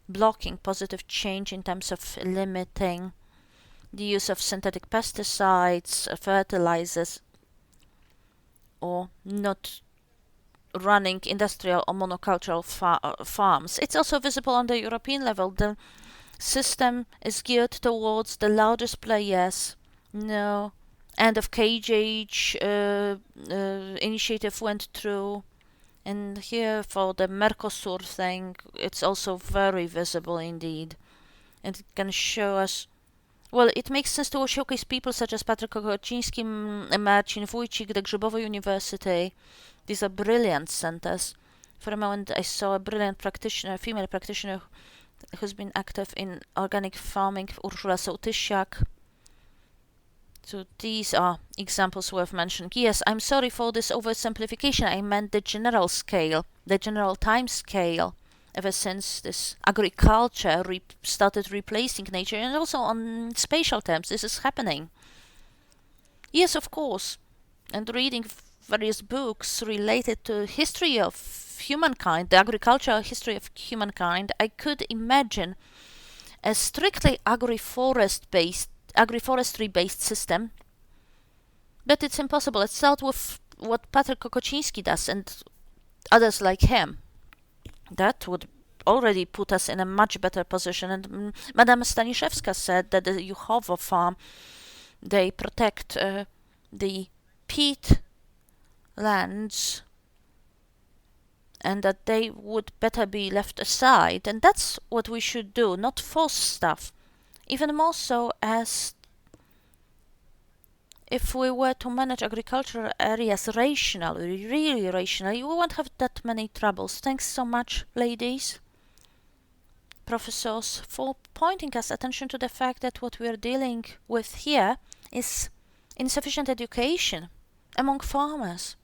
blocking positive change in terms of limiting the use of synthetic pesticides, fertilizers, or not running industrial or monocultural farms. It's also visible on the European level. The system is geared towards the largest players. No, end of cage age initiative went through. And here for the Mercosur thing, it's also very visible indeed. And it can show us, well, it makes sense to showcase people such as Patryk Kociński, Marcin Wójcik, the Grzybowo University. These are brilliant centers. For a moment I saw a brilliant practitioner, female practitioner, who's been active in organic farming, Urszula Sołtysiak. So these are examples worth mentioning. Yes, I'm sorry for this oversimplification. I meant the general scale, the general time scale. Ever since this agriculture started replacing nature, and also on spatial terms, this is happening. Yes, of course. And reading various books related to history of humankind, the agricultural history of humankind, I could imagine a strictly agroforestry-based system, but it's impossible. Let's start with what Patryk Kociński does and others like him. That would already put us in a much better position. And Madame Staniszewska said that the Juchowo farm, they protect the peat lands, and that they would better be left aside. And that's what we should do, not force stuff. Even more so as if we were to manage agricultural areas rationally, really rationally, we won't have that many troubles. Thanks so much, ladies, professors, for pointing us attention to the fact that what we are dealing with here is insufficient education among farmers.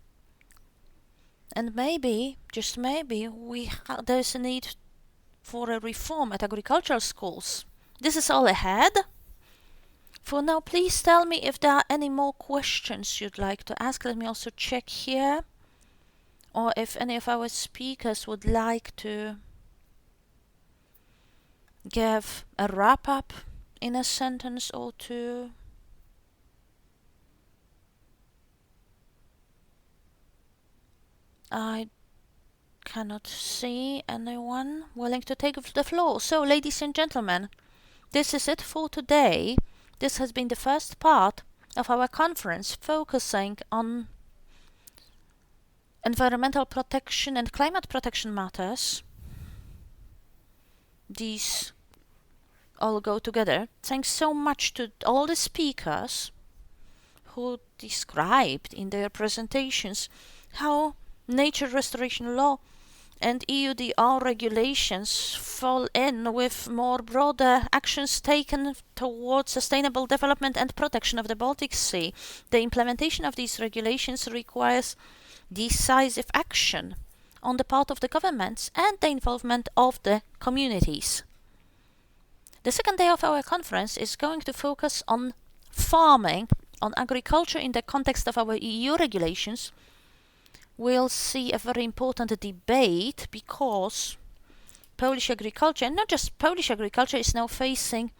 And maybe, just maybe, there's a need for a reform at agricultural schools. This is all ahead. For now, please tell me if there are any more questions you'd like to ask. Let me also check here. Or if any of our speakers would like to give a wrap-up in a sentence or two. I cannot see anyone willing to take the floor. So, ladies and gentlemen, this is it for today. This has been the first part of our conference focusing on environmental protection and climate protection matters. These all go together. Thanks so much to all the speakers who described in their presentations how nature restoration law and EUDR regulations fall in with more broader actions taken towards sustainable development and protection of the Baltic Sea. The implementation of these regulations requires decisive action on the part of the governments and the involvement of the communities. The second day of our conference is going to focus on farming, on agriculture in the context of our EU regulations. We'll see a very important debate because Polish agriculture, and not just Polish agriculture, is now facing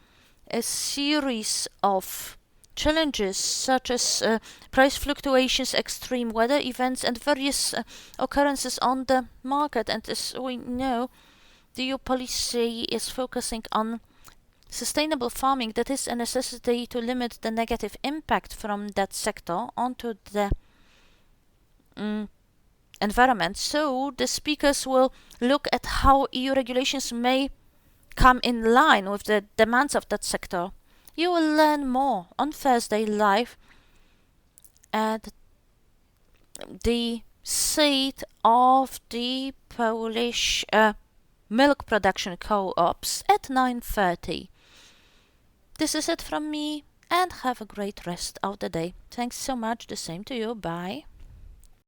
a series of challenges such as price fluctuations, extreme weather events, and various occurrences on the market. And as we know, the EU policy is focusing on sustainable farming. That is a necessity to limit the negative impact from that sector onto the environment. So the speakers will look at how EU regulations may come in line with the demands of that sector. You will learn more on Thursday live at the seat of the Polish milk production co-ops at 9:30. This is it from me, and have a great rest of the day. Thanks so much. The same to you. Bye.